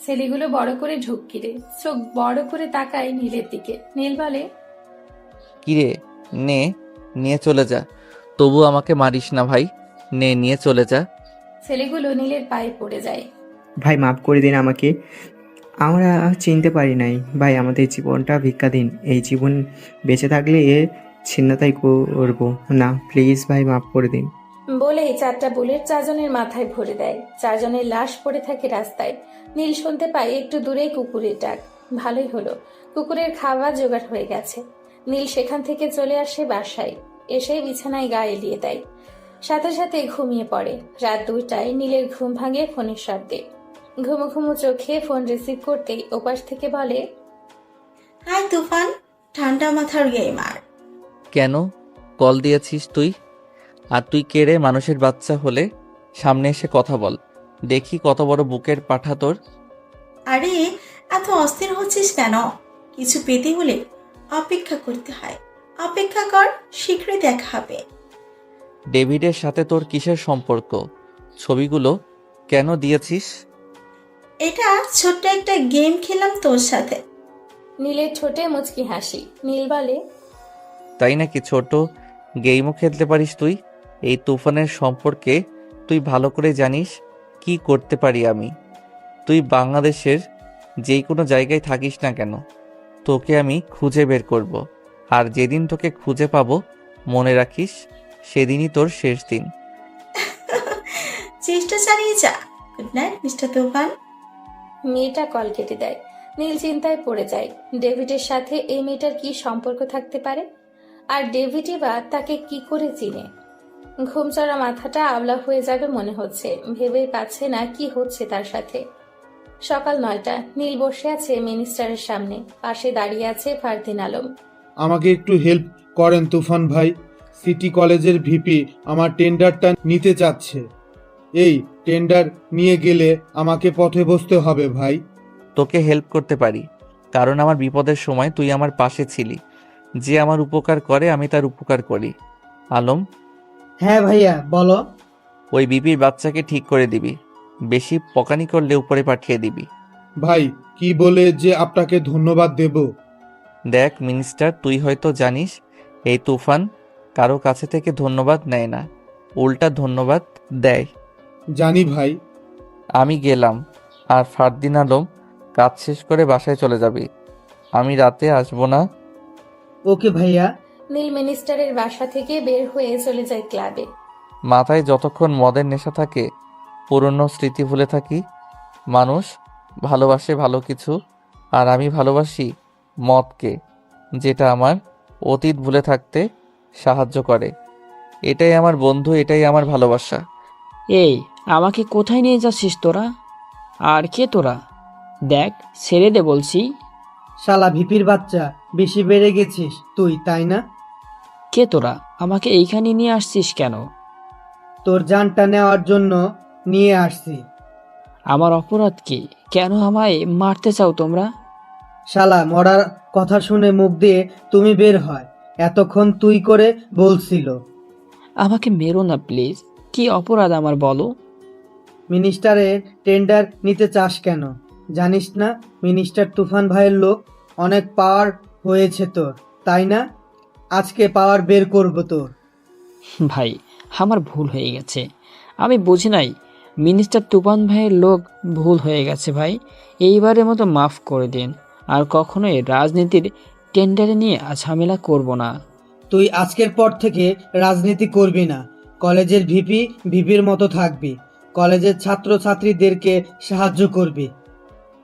ছেলেগুলো বড় করে ঢুকিরে চোখ বড় করে তাকায় নীলের দিকে। নীল বলে, কিরে, নে, নিয়ে চলে যা। তবু আমাকে মারিস না ভাই, নে, নিয়ে চলে যা। ছেলেগুলো নীলের পায়ে পড়ে যায়। ভাই মাফ করে দিন আমাকে, আমরা চিনতে পারি নাই। ভাই আমাদের জীবনটা ভিক্ষা দিন, এই জীবন বেঁচে থাকলে এ ছিন্নতাই করবো না, প্লিজ ভাই মাফ করে দিন। বলেই 4টা বুলেট 4জনের মাথায় ভরে দেয়। 4জনের লাশ পড়ে থাকে রাস্তায়। নীল শুনতে পায় একটু দূরেই কুকুরের ডাক। ভালোই হলো, কুকুরের খাবার জোগাড় হয়ে গেছে। নীল সেখান থেকে চলে আসে বাসায়। এসে বিছানায় গা এলিয়ে দেয়। সাথে সাথে ঘুমিয়ে পড়ে। রাত 2টায় নীলের ঘুম ভাঙে ফোনের শব্দে। ঘুমো ঘুমো চোখে ফোন রিসিভ করতেই ওপাশ থেকে বলে, হাই তুফান, ঠান্ডা মাথার গেমার। কেন কল দিয়েছিস তুই? আর তুই কে রে? মানুষের বাচ্চা হলে সামনে এসে কথা বল, দেখি কত বড় বুকের পাঠা তোর। আরে এত অস্থির হচ্ছিস কেন? কিছু পেতে হলে অপেক্ষা করতে হয়। অপেক্ষা কর, শীঘ্রই দেখা হবে। ডেভিডের সাথে তোর কিসের সম্পর্ক? ছবিগুলো কেন দিয়েছিস? এটা ছোট্ট একটা গেম খেলাম তোর সাথে। নীলের ঠোঁটে মুচকি হাসি। নীল বলে, তাই নাকি? ছোট গেমও খেলতে পারিস তুই? এই তুফানের সম্পর্কে তুই ভালো করে জানিস কি করতে পারি আমি। তুই বাংলাদেশের যেই কোনো জায়গায় থাকিস না কেন, তোকে আমি খুঁজে বের করব। আর যেদিন তোকে খুঁজে পাবো, মনে রাখিস সেদিনই তোর শেষ দিন। চেষ্টা চালিয়ে যা। গুড নাইট মিস্টার তুফান। মেয়েটা কল কেটে দেয়। নীল চিন্তায় পড়ে যায়, ডেভিডের সাথে এই মেয়েটার কি সম্পর্ক থাকতে পারে? আর ডেভিডই বা তাকে কি করে চিনে? ঘুমচড়া মাথাটা আবলা হয়ে যাবে মনে হচ্ছে। ভেবেই পাচ্ছে না কি হচ্ছে তার সাথে। সকাল 9টা। নীল বসে আছে মিনিস্টারের সামনে। পাশে দাঁড়িয়ে আছে ফারদিন আলম। আমাকে একটু হেল্প করেন তুফান ভাই। সিটি কলেজের ভিপি আমার টেন্ডারটা নিতে চাচ্ছে। এই টেন্ডার নিয়ে গেলে আমাকে পথে বসতে হবে ভাই। তোকে হেল্প করতে পারি, কারণ আমার বিপদের সময় তুই আমার পাশে ছিলি। যে আমার উপকার করে আমি তার উপকার করি। আলম, হ্যাঁ ভাইয়া বলো। ওই বিপির বাচ্চাকে ঠিক করে দিবি। বেশি পকানি করলে উপরে পাঠিয়ে দিবি। ভাই কি বলে যে আপনাকে ধন্যবাদ দেব? দেখ মিনিস্টার, তুই হয়তো জানিস এই তুফান কারো কাছে থেকে ধন্যবাদ নেয় না, উল্টা ধন্যবাদ দেয়। জানি ভাই। আমি গেলাম। আর ফারদিন আলম, কাজ শেষ করে বাসায় চলে যাবি। আমি রাতে আসবো না। ওকে ভাইয়া। নীল মিনিস্টারের বাসা থেকে বের হয়ে চলে যায় ক্লাবে। মাথায় যতক্ষণ মদের নেশা থাকে পুরনো স্মৃতি ভুলে থাকি। মানুষ ভালোবাসে ভালো কিছু, আর আমি ভালোবাসি মদকে। যেটা আমার অতীত ভুলে থাকতে সাহায্য করে। এটাই আমার বন্ধু, এটাই আমার ভালোবাসা। এই, আমাকে কোথায় নিয়ে যাচ্ছিস তোরা? আর কে তোরা? দেখ, ছেড়ে দে বলছি। শালা ভিপির বাচ্চা, বেশি বেড়ে গেছিস তুই, তাই না? কে তোরা? আমাকে এইখানে নিয়ে আসছিস কেন? তোর জানটা নেওয়ার জন্য নিয়ে আসছি। আমার অপরাধ কি? কেন আমায় মারতে চাও তোমরা? শালা মরার কথা শুনে মুখ দিয়ে তুমি বের হয়, এতক্ষণ তুই করে বলছিল। আমাকে মেরো না প্লিজ। কি অপরাধ আমার বলো? মিনিস্টারের টেন্ডার নিতে চাস কেন? জানিস না মিনিস্টার তুফান ভাইয়ের লোক? অনেক পাওয়ার হয়েছে তোর, তাই না? আজকে পাওয়ার বের করব তোর। ভাই, আমার ভুল হয়ে গেছে। আমি বুঝি নাই। মিনিস্টার তুফান ভাইয়ের লোক ভুল হয়ে গেছে ভাই। এইবারের মতো মাফ করে দিন। আর কখনোই রাজনীতির টেন্ডারে নিয়ে ঝামেলা করব না। তুই আজকের পর থেকে রাজনীতি করবি না। কলেজের ভিপি ভিপির মতো থাকবি, কলেজের ছাত্রছাত্রীদেরকে সাহায্য করবি।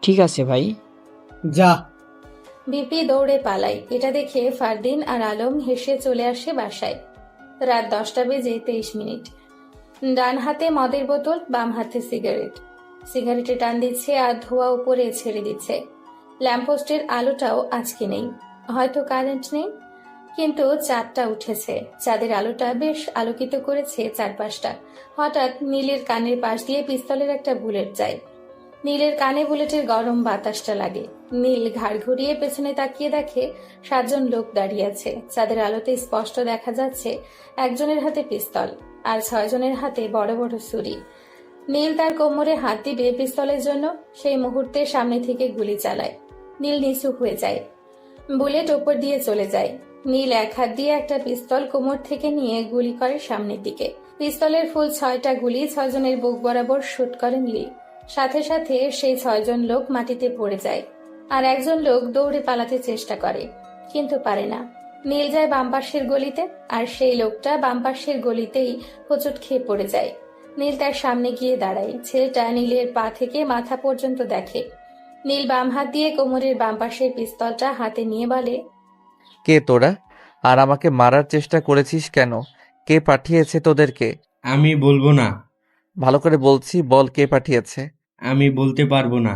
ঠিক আছে ভাই। যা। ভিপি দৌড়ে পালায়। এটা দেখে ফারদিন আর আলম হেসে চলে আসে বাসায়। রাত 10:23। ডান হাতে মদের বোতল, বাম হাতে সিগারেট। সিগারেটে টান দিচ্ছে আর ধোঁয়া উপরে ছেড়ে দিচ্ছে। ল্যাম্পপোস্টের আলোটাও আজকে নেই, হয়তো কারেন্ট নেই, কিন্তু চাঁদটা উঠেছে। চাঁদের আলোটা বেশ আলোকিত করেছে চারপাশটা। হঠাৎ নীলের কানের পাশ দিয়ে পিস্তলের একটা বুলেট যায়। নীলের কানে বুলেটের গরম বাতাসটা লাগে। নীল ঘাড় ঘুরিয়ে পেছনে তাকিয়ে দেখে 7 জন লোক দাঁড়িয়ে আছে। চাঁদের আলোতে স্পষ্ট দেখা যাচ্ছে একজনের হাতে পিস্তল আর 6 জনের হাতে বড় বড় ছুরি। নীল তার কোমরে হাত দিবে পিস্তলের জন্য, সেই মুহূর্তে সামনে থেকে গুলি চালায়। নীল নিচু হয়ে যায়, বুলেট ওপর দিয়ে চলে যায়। নীল এক হাত দিয়ে একটা পিস্তল কোমর থেকে নিয়ে গুলি করে সামনের দিকে। পিস্তলের ফুল 6টা গুলি 6 জনের বুক বরাবর শুট করে নীল। সাথে সাথে সেই 6 জন লোক মাটিতে পড়ে যায় আর একজন লোক দৌড়ে পালাতে চেষ্টা করে, কিন্তু পারে না। নীল যায় বাম পাশের গলিতে আর সেই লোকটা বাম পাশের গলিতেই হোঁচট খেয়ে পড়ে যায়। নীল তার সামনে গিয়ে দাঁড়ায়। ছেলেটা নীলের পা থেকে মাথা পর্যন্ত দেখে। নীল বাম হাত দিয়ে কোমরের বাম পাশের পিস্তলটা হাতে নিয়ে বলে, কে তোরা? আর আমাকে মারার চেষ্টা করেছিস কেন? কে পাঠিয়েছে তোদেরকে? আমি বলবো না। ভালো করে বলছি, বল কে পাঠিয়েছে? আমি বলতে পারবো না।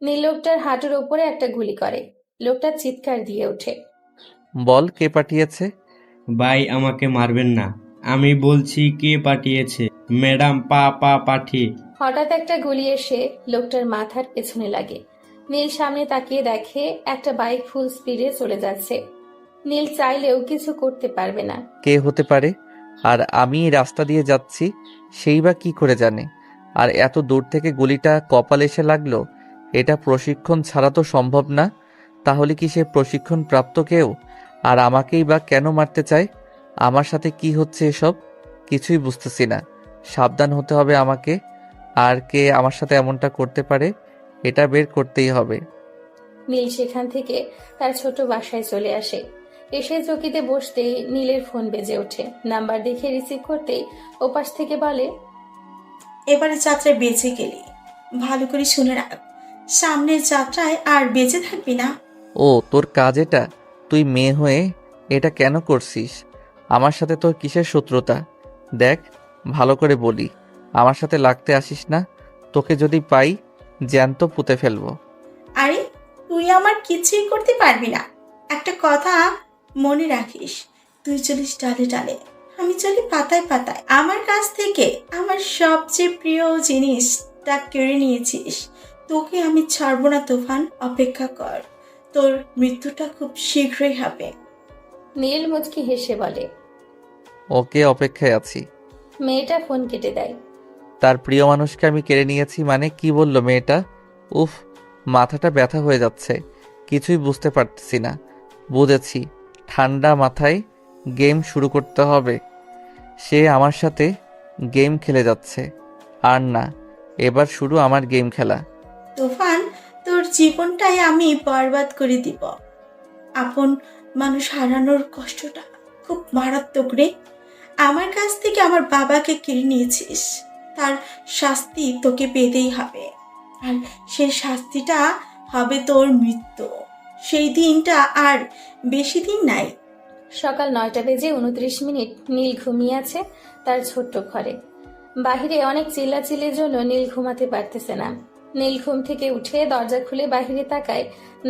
নীল লোকটার হাঁটুর ওপরে একটা গুলি করে। লোকটা চিৎকার দিয়ে ওঠে, বল কে পাঠিয়েছে? ভাই, আমাকে মারবেন না। আমি বলছি কে পাঠিয়েছে। ম্যাডাম, পাঠিয়ে। হঠাৎ একটা গুলি এসে লোকটার মাথার পেছনে লাগে। নীল সামনে তাকিয়ে দেখে একটা বাইক ফুল স্পিডে চলে যাচ্ছে। নীল চাইলেও কিছু করতে পারবে না। কে হতে পারে? আর আমি এই রাস্তা দিয়ে যাচ্ছি, সেই বা কি করে জানে? আর এত দূর থেকে গুলিটা কপালে এসে লাগলো, এটা প্রশিক্ষণ ছাড়া তো সম্ভব না। তাহলে কি সে প্রশিক্ষণ প্রাপ্ত কেউ? আর আমাকেই বা কেন মারতে চায়? আমার সাথে কি হচ্ছে এসব? কিছুই বুঝতেছি না। সাবধান হতে হবে আমাকে। আর কে আমার সাথে এমনটা করতে পারে, এটা বের করতেই হবে। নীল সেখান থেকে তার ছোট বাসায় চলে আসে। এসে চকিতে বসতেই নীলের ফোন বেজে ওঠে। নাম্বার দেখে রিসিভ করতেই ওপাশ থেকে বলে, এবারে যাত্রায় বেঁচে গেলি। ভালো করে শুনে রাখ, সামনের যাত্রায় আর বেঁচে থাকবি না। ও, তোর কাজ এটা? তুই মেয়ে হয়ে এটা কেন করছিস? আমার সাথে তোর কিসের শত্রুতা? দেখ, ভালো করে বলি, আমার সাথে লাগতে আসিস না। তোকে যদি পাই, জ্যান্ত পুঁতে ফেলবো। আরে, তুই আমার কিছুই করতে পারবি না। একটা কথা মনে রাখিস, তুই চলিস ডালে ডালে, আমি চলি পাতায় পাতায়। আমার কাছ থেকে আমার সবচেয়ে প্রিয় জিনিসটা কেড়ে নিয়েছিস। তোকে আমি ছাড়বো না তুফান, অপেক্ষা কর। তোর মৃত্যুটা খুব শীঘ্রই হবে। নীল মুচকি হেসে বলে, ওকে, অপেক্ষায় আছি। মেয়েটা ফোন কেটে দেয়। তার প্রিয় মানুষকে আমি কেড়ে নিয়েছি মানে কি বললো মেয়েটা? উফ, মাথাটা ব্যথা হয়ে যাচ্ছে, কিছুই বুঝতে পারতেছি না। বুঝেছি, ঠান্ডা মাথায় গেম শুরু করতে হবে। সে আমার সাথে গেম খেলে যাচ্ছে। আর না, এবার শুরু আমার গেম খেলা। তুফান, তোর জীবনটাই আমি বরবাদ করে দিব। আপন মানুষ হারানোর কষ্টটা খুব মারাত্মক রে। আমার কাছ থেকে আমার বাবাকে কেড়ে নিয়েছিস, তার শাস্তি তোকে পেতেই হবে। আর সেই শাস্তিটা হবে তোর মৃত্যু। সেই দিনটা আর বেশি দিন নাই। সকাল 9:29 নীল ঘুমিয়ে আছে তার ছোট্ট ঘরে। বাহিরে অনেক চিল্লাচিল্লির জন্য নীল ঘুমাতে পারতেছে না। নীল ঘুম থেকে উঠে দরজা খুলে বাহিরে তাকায়,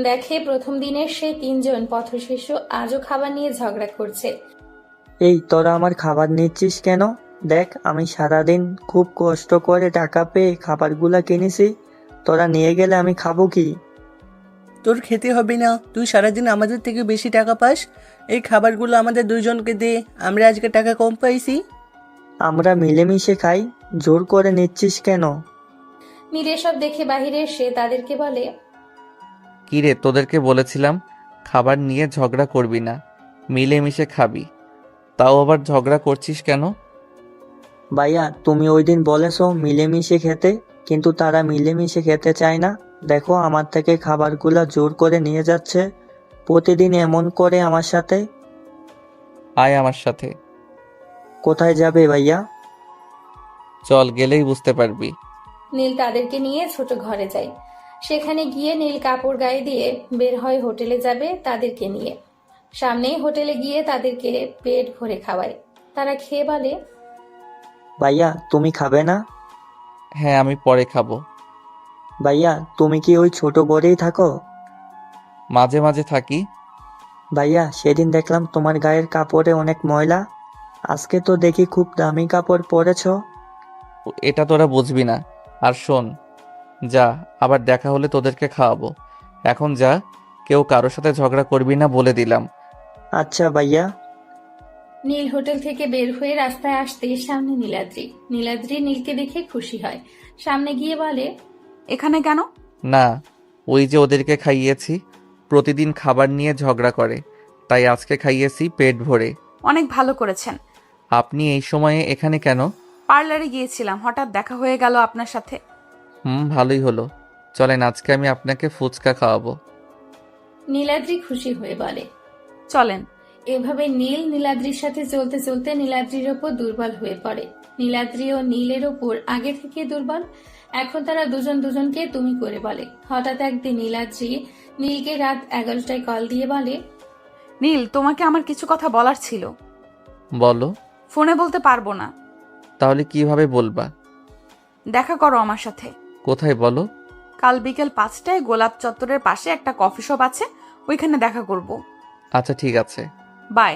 দেখে প্রথম দিনের সেই 3 জন পথশিশু আজও খাবার নিয়ে ঝগড়া করছে। এই তোরা আমার খাবার নিচ্ছিস কেন? দেখ আমি সারাদিন খুব কষ্ট করে টাকা পেয়ে খাবারগুলা কিনেছি, তোরা নিয়ে গেলে আমি খাবো কি? তোর খেতে হবে না, তুই সারাদিন আমাদের থেকে বেশি টাকা পাস। এই খাবারগুলো আমাদের দুইজনকে দে, আমরা আজকে টাকা কম পাইছি। আমরা মিলেমিশে খাই, জোর করে নিচ্ছিস কেন? নীল এসব দেখে বাহিরে এসে তাদেরকে বলে, কি রে, তোদেরকে বলেছিলাম খাবার নিয়ে ঝগড়া করবি না, মিলেমিশে খাবি, তাও আবার ঝগড়া করছিস কেন? ভাইয়া তুমি ওই দিন বলেছো মিলেমিশে খেতে, কিন্তু তারা মিলেমিশে খেতে চায় না। দেখো আমার থেকে খাবারগুলা জোর করে নিয়ে যাচ্ছে, প্রতিদিন এমন করে আমার সাথে। আয় আমার সাথে। কোথায় যাবে ভাইয়া? চল, গেলেই বুঝতে পারবি। নীল তাদেরকে নিয়ে ছোট ঘরে যায়। সেখানে গিয়ে নীল কাপড় গায়ে দিয়ে বের হয় হোটেলে যাবে তাদেরকে নিয়ে। সামনেই হোটেলে গিয়ে তাদেরকে পেট ভরে খাওয়ায়। তারা খেয়ে বলে, ভাইয়া তুমি খাবে না? হ্যাঁ, আমি পরে খাবো। ভাইয়া তুমি কি ওই ছোট ঘরেই থাকো? মাঝে মাঝে থাকি। ভাইয়া সেদিন দেখলাম তোমার গায়ের কাপড়ে অনেক ময়লা, আজকে তো দেখি খুব দামি কাপড় পরেছো। এটা তোরা বুঝবি না। আর শোন, যা, আবার দেখা হলে তোদেরকে খাওয়াবো। এখন যা, কেউ কারোর সাথে ঝগড়া করবি না বলে দিলাম। আচ্ছা ভাইয়া। নীল হোটেল থেকে বের হয়ে রাস্তায় আসতেই সামনে নীলাদ্রি। নীলাদ্রি নীলকে দেখে খুশি হয়, সামনে গিয়ে বলে, এখানে কেন? না, ওই যে ওদেরকে খাইয়েছি, প্রতিদিন খাবার নিয়ে ঝগড়া করে, তাই আজকে খাইয়েছি পেট ভরে। অনেক ভালো করেছেন। আপনি এই সময়ে এখানে কেন? পার্লারে গিয়েছিলাম, হঠাৎ দেখা হয়ে গেল আপনার সাথে। ভালোই হলো। চলেন, আজকে আমি আপনাকে ফুচকা খাওয়াবো। নীলাদ্রি খুশি হয়ে বলে, চলেন। এভাবে নীল নীলাদ্রির সাথে চলতে চলতে নীলাদ্রির ওপর দুর্বল হয়ে পড়ে। নীলাদ্রি ও নীলের ওপর আগে থেকে দুর্বল। এখন তারা দুজন দুজনকে তুমি করে বলে। হঠাৎ একদিন নীলাদ্রি নীলকে রাত 11টায় কল দিয়ে বলে, নীল, তোমাকে আমার কিছু কথা বলার ছিল। বলো। ফোনে বলতে পারবো না। তাহলে কিভাবে বলবা? দেখা করো আমার সাথে। কোথায় বলো? কাল বিকেল 5টায় গোলাপ চত্বরের পাশে একটা কফি শপ আছে, ওইখানে দেখা করব। আচ্ছা ঠিক আছে। বাই।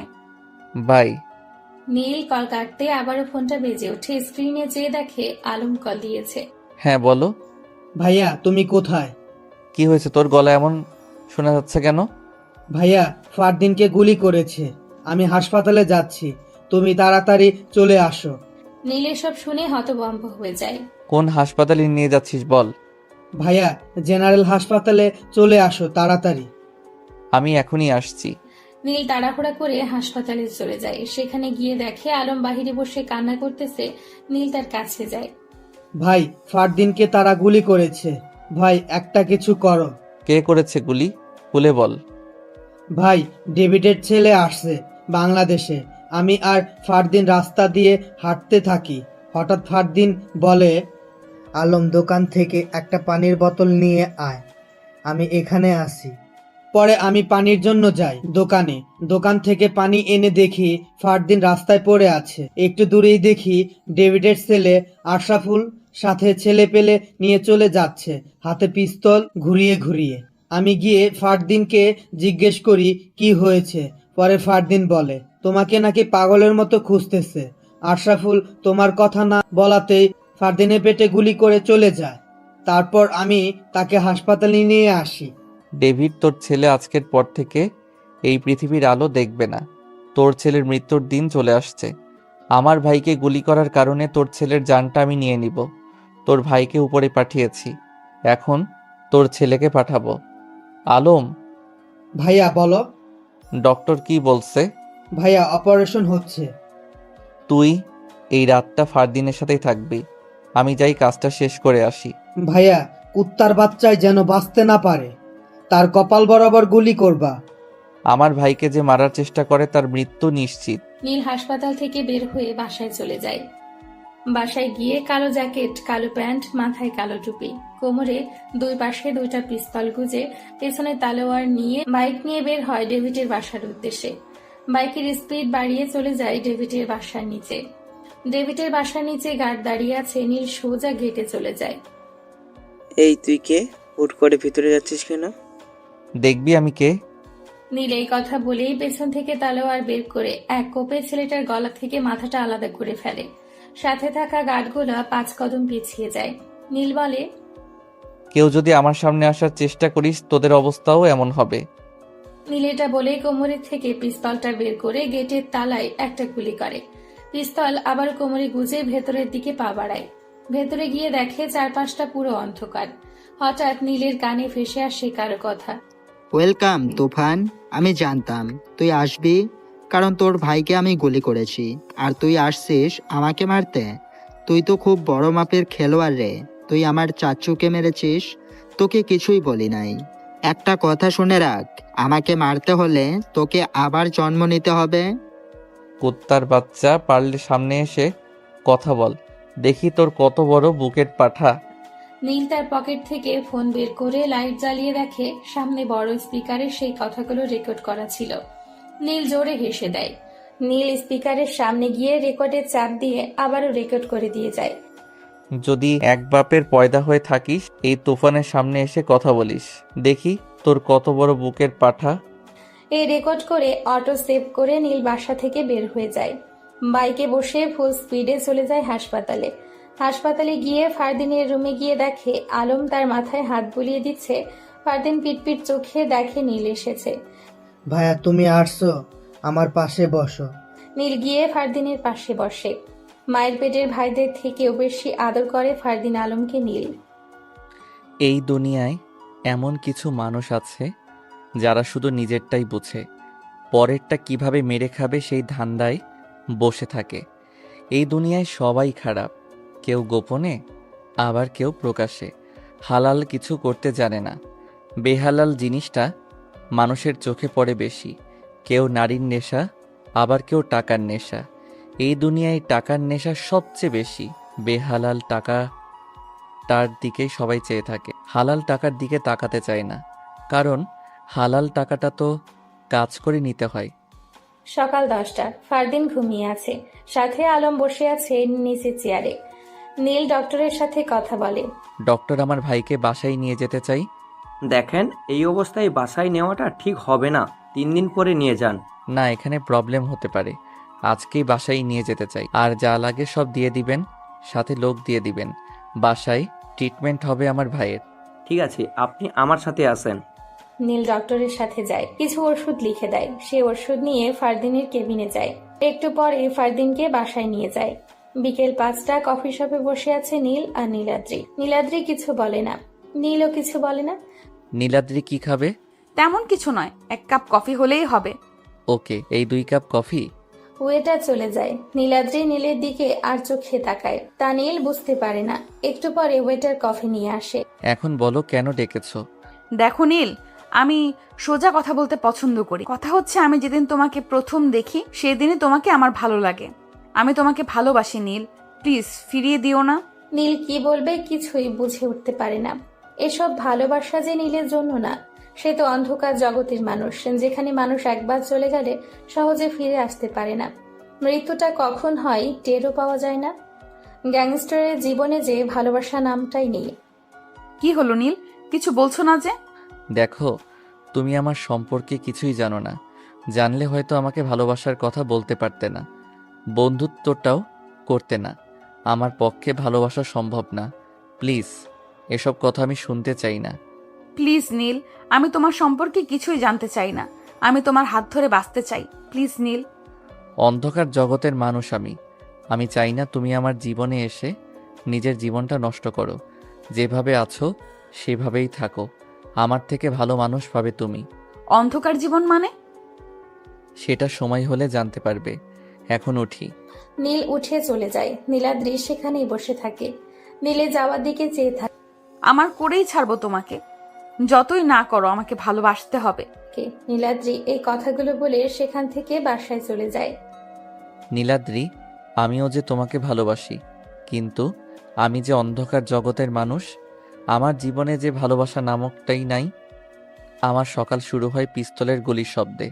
বাই। নীল কল কাটতে আবারও ফোনটা বেজে ওঠে। স্ক্রিনে চেয়ে দেখে আলম কল দিয়েছে। হ্যাঁ বলো। ভাইয়া তুমি কোথায়? কি হয়েছে, তোর গলা এমন শোনা যাচ্ছে কেন? ভাইয়া ফারদিনকে গুলি করেছে, আমি হাসপাতালে যাচ্ছি, তুমি তাড়াতাড়ি চলে আসো। নীল এসব শুনে হতভম্ব হয়ে যায়। কোন হাসপাতালে নিয়ে যাচ্ছিস বল? ভাইয়া জেনারেল হাসপাতালে চলে আসো তাড়াতাড়ি। আমি এখনই আসছি। নীল তাড়াহুড়া করে হাসপাতালে চলে যায়। সেখানে গিয়ে দেখে আলম বাহিরে বসে কান্না করতেছে। নীল তার কাছে যায়। ভাই ফারদিনকে তারা গুলি করেছে, ভাই একটা কিছু করো। কে করেছে গুলি? খুলে বল। ভাই ডেভিডের ছেলে আসছে বাংলাদেশে, আমি আর ফারদিন রাস্তা দিয়ে হাঁটতে থাকি, হঠাৎ ফারদিন বলে, আলম দোকান থেকে একটা পানির বোতল নিয়ে আয়, আমি এখানে আসি। পরে আমি পানির জন্য যাই দোকানে, দোকান থেকে পানি এনে দেখি ফারদিন রাস্তায় পড়ে আছে। একটু দূরেই দেখি ডেভিডের ছেলে আশরাফুল সাথে ছেলে পেলে নিয়ে চলে যাচ্ছে, হাতে পিস্তল ঘুরিয়ে ঘুরিয়ে। আমি গিয়ে ফারদিনকে জিজ্ঞেস করি কি হয়েছে। পরে ফারদিন বলে, তোমাকে নাকি পাগলের মতো খুঁজতেছে। আশরাফুল তোমার কথা না বলাতেই ফারদিনের পেটে গুলি করে চলে যায়। তারপর আমি তাকে হাসপাতালে নিয়ে আসি। ডেভিড, তোর ছেলে আজকের পর থেকে এই পৃথিবীর আলো দেখবে না। তোর ছেলের মৃত্যুর দিন চলে আসছে। আমার ভাইকে গুলি করার কারণে তোর ছেলের জানটা আমি নিয়ে নিব। তোর ভাইকে উপরে পাঠিয়েছি, এখন তোর ছেলেকে পাঠাবো। আলম। ভাইয়া বলো। ডক্টর কি বলছে? ভাইয়া অপারেশন হচ্ছে। তুই এই রাতটা ফারদিনের সাথেই থাকবি। আমি যাই কাজটা শেষ করে আসি। ভাইয়া কুত্তার বাচ্চায় যেন বাঁচতে না পারে, তার কপাল বরাবর গুলি করবা। আমার ভাইকে যে মারার চেষ্টা করে তার মৃত্যু নিশ্চিত। নীল হাসপাতাল থেকে বের হয়ে বাসায় চলে যায়। বাসায় গিয়ে কালো জ্যাকেট, কালো প্যান্ট, মাথায় কালো টুপি, কোমরে দুই পাশে দুইটা পিস্তল গুজে, পেছনে তালোয়ার নিয়ে বাইক নিয়ে বের হয় ডেভিডের বাসার উদ্দেশ্যে। বাইকের স্পিড বাড়িয়ে চলে যায় ডেভিডের বাসার নিচে। ডেভিডের বাসার নিচে গার্ড দাঁড়িয়ে আছে, নীল সোজা গেটে চলে যায়। এই তুই কে? হুট করে ভিতরে যাচ্ছিস কেন? দেখবি আমি কে? নীল এই কথা বলেই পেছন থেকে তালোয়ার বের করে এক কোপে ছেলেটার গলা থেকে মাথাটা আলাদা করে ফেলে। সাথে থাকা গার্ডগুলো 5 কদম পিছিয়ে যায়। নীল বলে, কেউ যদি আমার সামনে আসার চেষ্টা করিস তোদের অবস্থাও এমন হবে। নীল এটা বলেই কোমরের থেকে পিস্তলটা বের করে গেটের তালায় একটা গুলি করে। পিস্তল আবার কোমরে গুজে ভেতরের দিকে পা বাড়ায়। ভেতরে গিয়ে দেখে চারপাশটা পুরো অন্ধকার। হঠাৎ নীলের কানে ভেসে আসে কারো কথা। ওয়েলকাম তুফান, আমি জানতাম তুই আসবি, কারণ তোর ভাইকে আমি গুলি করেছি আর তুই আসছিস আমাকে মারতে। তুই তো খুব বড় মাপের খেলোয়াড় রে, তুই আমার চাচুকে মেরেছিস, তোকে কিছুই বলি নাই। একটা কথা শুনে রাখ, আমাকে মারতে হলে তোকে আবার জন্ম নিতে হবে। কুত্তার বাচ্চা, পারলে সামনে এসে কথা বল, দেখি তোর কত বড় বুকেট পাঠা। নীল তার পকেট থেকে ফোন বের করে লাইট জ্বালিয়ে দেখে সামনে বড় স্পিকারে সেই কথাগুলো রেকর্ড করা ছিল। নীল জোরে হেসে দেয়। নীল স্পিকারের সামনে গিয়ে রেকর্ডের চাপ দিয়ে আবারও রেকর্ড করে দিয়ে যায়। যদি এক বাপের পয়দা হয়ে থাকিস এই তুফানের সামনে এসে কথা বলিস, দেখি তোর কত বড় বুকের পাঠা। এই রেকর্ড করে অটো সেভ করে নীল বাসা থেকে বের হয়ে যায়। বাইকে বসে ফুল স্পিডে চলে যায় হাসপাতালে। হাসপাতালে গিয়ে ফারদিনের রুমে গিয়ে দেখে আলম তার মাথায় হাত বুলিয়ে দিচ্ছে। ফারদিন পিটপিট চোখে দেখে নীল এসেছে। ভাইয়া তুমি আসছো, আমার পাশে বসো। নীল গিয়ে ফারদিনের পাশে বসে। মায়ের পেটের ভাইদের থেকেও বেশি আদর করে ফারদিন আলমকে নীল। এই দুনিয়ায় এমন কিছু মানুষ আছে যারা শুধু নিজেরটাই বুঝে, পরেরটা কিভাবে মেরে খাবে সেই ধান্দায় বসে থাকে। এই দুনিয়ায় সবাই খারাপ, কেউ গোপনে আবার কেউ প্রকাশ্যে। হালাল কিছু করতে জানে না, বেহালাল জিনিসটা মানুষের চোখে পড়ে বেশি। কেউ নারীর নেশা, আবার কেউ টাকার নেশা। এই দুনিয়ায় টাকার নেশা সবচেয়ে বেশি। বেহালাল টাকাটার দিকেই সবাই চেয়ে থাকে, হালাল টাকার দিকে তাকাতে চায় না, কারণ হালাল টাকাটা তো কাজ করে নিতে হয়। সকাল 10টা। ফারদিন ঘুমিয়ে আছে, সাথে আলম বসে আছে নিচে চেয়ারে। নীল ডক্টরের সাথে কথা বলে। ডক্টর, আমার ভাইকে বাসায় নিয়ে যেতে চাই। দেখেন, এই অবস্থায় বাসায় নেওয়াটা ঠিক হবে না, 3 দিন পরে নিয়ে যান। না, এখানে প্রবলেম হতে পারে, আজকেই বাসায় নিয়ে যেতে চাই। আর যা লাগে সব দিয়ে দিবেন, সাথে লোক দিয়ে দিবেন। বাসায় ট্রিটমেন্ট হবে আমার ভাইয়ের। ঠিক আছে, আপনি আমার সাথে আসেন। নীল ডক্টরের সাথে যায়, কিছু ওষুধ লিখে দেয়। সে ওষুধ নিয়ে ফারদিনের কেবিনে যায়। একটু পরে ফারদিনকে বাসায় নিয়ে যায়। বিকেল 5টা। কফি শপে বসে আছে নীল আর নীলাদ্রি। নীলাদ্রি কিছু বলে না, নীলও কিছু বলে না। নীলাদ্রি কি খাবে? তেমন কিছু নয়, 1 কাপ কফি হলেই হবে। ওকে, এই 2 কাপ কফি। ওয়েটার চলে যায়। নীলাদ্রি নীলের দিকে আর চোখে তাকায়, তা নীল বুঝতে পারে না। একটু পরে ওয়েটার কফি নিয়ে আসে। এখন বলো কেন ডেকেছো? দেখো নীল, আমি সোজা কথা বলতে পছন্দ করি। কথা হচ্ছে, আমি যেদিন তোমাকে প্রথম দেখি সেদিনই তোমাকে আমার ভালো লাগে। আমি তোমাকে ভালোবাসি নীল, প্লিজ ফিরিয়ে দিও না। নীল কি বলবে কিছুই বুঝে উঠতে পারে না। এসব ভালোবাসা যে নীলের জন্য না, সে তো অন্ধকার জগতের মানুষ, যেখানে মানুষ একবার চলে গেলে সহজে ফিরে আসতে পারে না। মৃত্যুটা কখন হয় টেরও পাওয়া যায় না। গ্যাংস্টারের জীবনে যে ভালোবাসা নামটাই নেই। কি হলো নীল, কিছু বলছো না যে? দেখো, তুমি আমার সম্পর্কে কিছুই জানো না। জানলে হয়তো আমাকে ভালোবাসার কথা বলতে পারতে না, বন্ধুত্বটাও করতে না। আমার পক্ষে ভালোবাসা সম্ভব না। প্লিজ, এসব কথা আমি শুনতে চাই না। প্লিজ নীল, আমি তোমার সম্পর্কে কিছুই জানতে চাই না। আমি তোমার হাত ধরে বাঁচতে চাই, প্লিজ নীল। অন্ধকার জগতের মানুষ আমি চাই না তুমি আমার জীবনে এসে নিজের জীবনটা নষ্ট করো। যেভাবে আছো সেভাবেই থাকো, আমার থেকে ভালো মানুষ পাবে তুমি। অন্ধকার জীবন মানে? সেটা সময় হলে জানতে পারবে। এখন উঠি। নীল উঠে চলে যায়। নীলাদ্রি সেখানেই বসে থাকে। নীলে যাওয়ার দিকে চেয়ে থাকে। আমার করেই ছাড়বো তোমাকে, যতই না করো আমাকে ভালোবাসতে হবে। নীলাদ্রি এই কথাগুলো বলে সেখান থেকে বাসায় চলে যায়। নীলাদ্রি, আমিও যে তোমাকে ভালোবাসি। কিন্তু আমি যে অন্ধকার জগতের মানুষ, আমার জীবনে যে ভালোবাসা নামকটাই নাই। আমার সকাল শুরু হয় পিস্তলের গুলির শব্দে।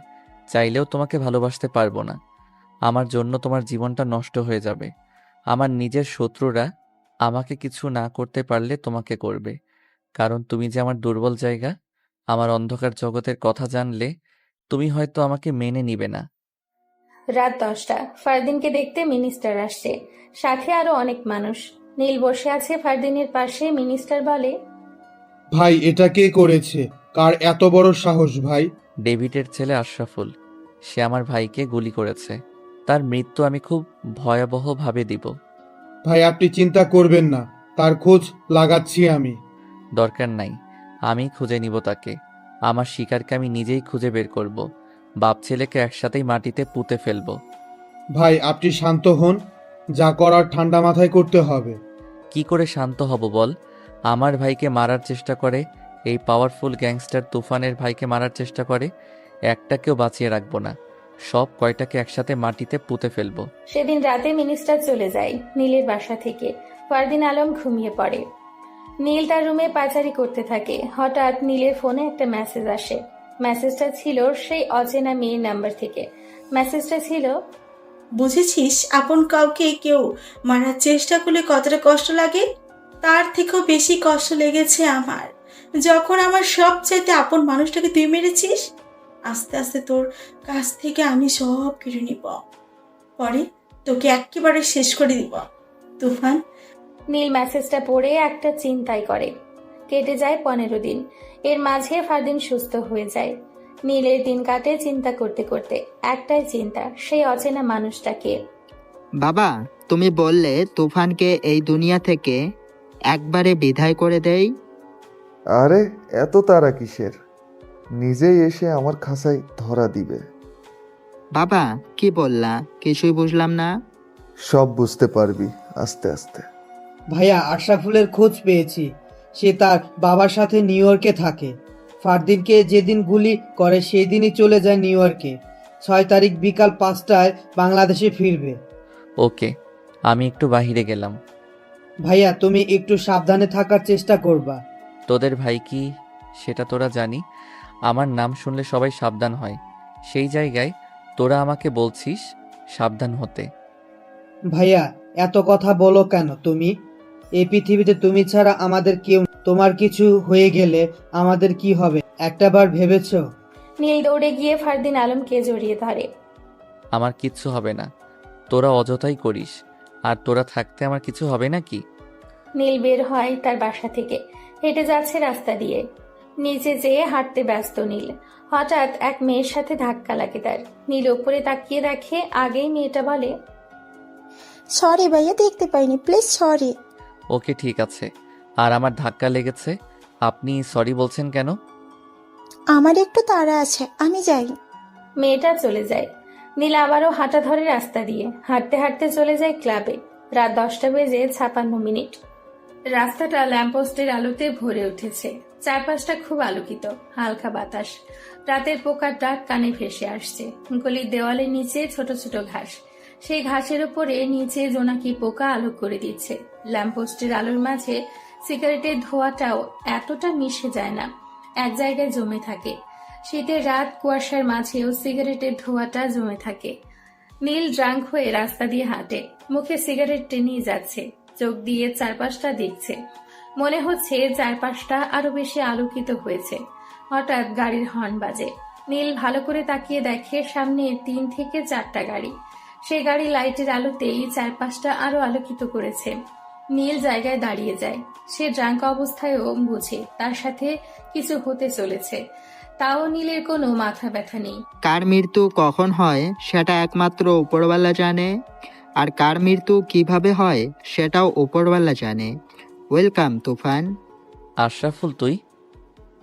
চাইলেও তোমাকে ভালোবাসতে পারবো না। আমার জন্য তোমার জীবনটা নষ্ট হয়ে যাবে। আমার নিজের শত্রুরা আমাকে কিছু না করতে পারলে তোমাকে করবে, কারণ তুমি যে আমার দুর্বল জায়গা। আমার অন্ধকার জগতের কথা জানলে তুমি হয়তো আমাকে মেনে নিবে না। রাত 10টা। ফারদিনকে দেখতে মিনিস্টার আসছে, সাথে আরো অনেক মানুষ। নীল বসে আছে ফারদিনের পাশে। মিনিস্টার বলে, ভাই এটা কে করেছে? কার এত বড় সাহস ভাই? ডেভিডের ছেলে আশরাফুল। সে আমার ভাইকে গুলি করেছে। তার মৃত্যু আমি খুব ভয়াবহভাবে দিব। ভাই আপনি চিন্তা করবেন না, তার খোঁজ লাগাচ্ছি আমি। দরকার নাই, আমি খুঁজে নিব তাকে। আমার শিকারকে আমি নিজেই খুঁজে বের করব। বাপ ছেলেকে একসাথেই মাটিতে পুঁতে ফেলব। ভাই আপনি শান্ত হন, যা করার ঠান্ডা মাথায় করতে হবে। কি করে শান্ত হব বল? আমার ভাইকে মারার চেষ্টা করে, এই পাওয়ারফুল গ্যাংস্টার তুফানের ভাইকে মারার চেষ্টা করে। একটাকেও বাঁচিয়ে রাখবো না, সব কয়টাকে একসাথে মাটিতে পুঁতে ফেলবো। সেদিন রাতে মিনিস্টার চলে যায় নীলের বাসা থেকে। ফারদিন আলম ঘুমিয়ে পড়ে। নীল তার রুমে পায়চারি করতে থাকে। হঠাৎ নীলের ফোনে একটা মেসেজ আসে। মেসেজটা ছিল সেই অচেনা মেয়ের নাম্বার থেকে। মেসেজটা ছিল, বুঝেছিস আপন কাউকে কেউ মারার চেষ্টা করলে কতটা কষ্ট লাগে? তার থেকেও বেশি কষ্ট লেগেছে আমার, যখন আমার সবচাইতে আপন মানুষটাকে তুই মেরেছিস। আস্তে আস্তে তোর কাছ থেকে আমি সব কেড়ে নিব, পরে তোকে একেবারে শেষ করে দিব তুফান। নীল মেসেজটা পড়ে একটা চিন্তাই করে। কেটে যায় 15 দিন। এর মাঝে ফারদিন সুস্থ হয়ে যায়। নীলের দিন কাটে চিন্তা করতে করতে। একটাই চিন্তা, সেই অচেনা মানুষটাকে। বাবা, তুমি বললে তুফানকে এই দুনিয়া থেকে একবারে বিদায় করে দেই। আরে এত তারা কিসের? নিজেই এসে আমার খাঁচায় ধরা দিবে। বাবা কি বললা? কিছুই বুঝলাম না। সব বুঝতে পারবি আস্তে আস্তে। ভাইয়া, আশরাফুলের খোঁজ পেয়েছি। সে তার বাবার সাথে নিউ ইয়র্কে থাকে। ফারদিনকে যেদিন গুলি করে সেই দিনই চলে যায় নিউ ইয়র্কে। 6 তারিখ বিকাল 5টায় বাংলাদেশে ফিরবে। ওকে, আমি একটু বাহিরে গেলাম। ভাইয়া, তুমি একটু সাবধানে থাকার চেষ্টা করবা। তোদের ভাই কি সেটা তোরা জানি? আমার নাম শুনলে সবাই সাবধান হয়, সেই জায়গায় তোরা আমাকে বলছিস সাবধান হতে। ভাইয়া, এত কথা বলো কেন তুমি? এই পৃথিবীতে তুমি ছাড়া আমাদের কেউ। তোমার কিছু হয়ে গেলে আমাদের কি হবে একটাবার ভেবেছো? নীল দৌড়ে গিয়ে ফারদিন আলমকে জড়িয়ে ধরে। আমার কিচ্ছু হবে না, তোরা অযথাই করিস। আর তোরা থাকতে আমার কিছু হবে নাকি? নীল বের হয় তার বাসা থেকে। হেঁটে যাচ্ছে রাস্তা দিয়ে। নিচে যেয়ে হাঁটতে ব্যস্ত নীল। হঠাৎ এক মেয়ের সাথে ধাক্কা লাগে তার। নীল উপরে তাকিয়ে দেখে আগেই মেয়েটা বলে, সরি ভাইয়া, দেখতে পাইনি, প্লিজ সরি। ওকে ঠিক আছে। আর আমার ধাক্কা লেগেছে, আপনি সরি বলছেন কেন? আমার একটু তাড়া আছে, আমি যাই। মেয়েটা চলে যায়। নীল আবারও হাঁটা ধরে রাস্তা দিয়ে। হাঁটতে হাঁটতে চলে যায় ক্লাবে। রাত 10:56। রাস্তাটা ল্যাম্পপোস্টের আলোতে ভরে উঠেছে। চারপাশটা খুব আলোকিত। হালকা বাতাস, রাতের পোকার ডাক কানে ভেসে আসছে। গলির দেওয়ালের নিচে ছোট ছোট ঘাস। সেই ঘাসের উপরে নিচে জোনাকি পোকা আলো করে দিচ্ছে। ল্যাম্পপোস্টের আলোর মাঝে সিগারেটের ধোঁয়াটাও এতটা মিশে যায় না, এক জায়গায় জমে থাকে। শীতের রাত, কুয়াশার মাঝেও সিগারেটের ধোঁয়াটা জমে থাকে। নীল ড্রাঙ্ক হয়ে রাস্তা দিয়ে হাঁটে। মুখে সিগারেট টেনেই যাচ্ছে, চোখ দিয়ে চারপাশটা দেখছে। মনে হচ্ছে চারপাশটা আরো বেশি আলোকিত হয়েছে। হঠাৎ গাড়ির হর্ন বাজে। নীল ভালো করে তাকিয়ে দেখে সামনে 3 থেকে 4টা গাড়ি। সেই গাড়ি লাইটের আলোতেই চারপাশটা আরো আলোকিত করেছে। নীল জায়গায় দাঁড়িয়ে যায়। সে ড্রাঙ্ক অবস্থায়ও বুঝে তার সাথে কিছু হতে চলেছে। তাও নীলের কোনো মাথা ব্যথা নেই। কার মৃত্যু কখন হয় সেটা একমাত্র উপরওয়ালা জানে, আর কার মৃত্যু কিভাবে হয় সেটাও উপরওয়ালা জানে। ওয়েলকাম তুফান। আশরাফুল তুই?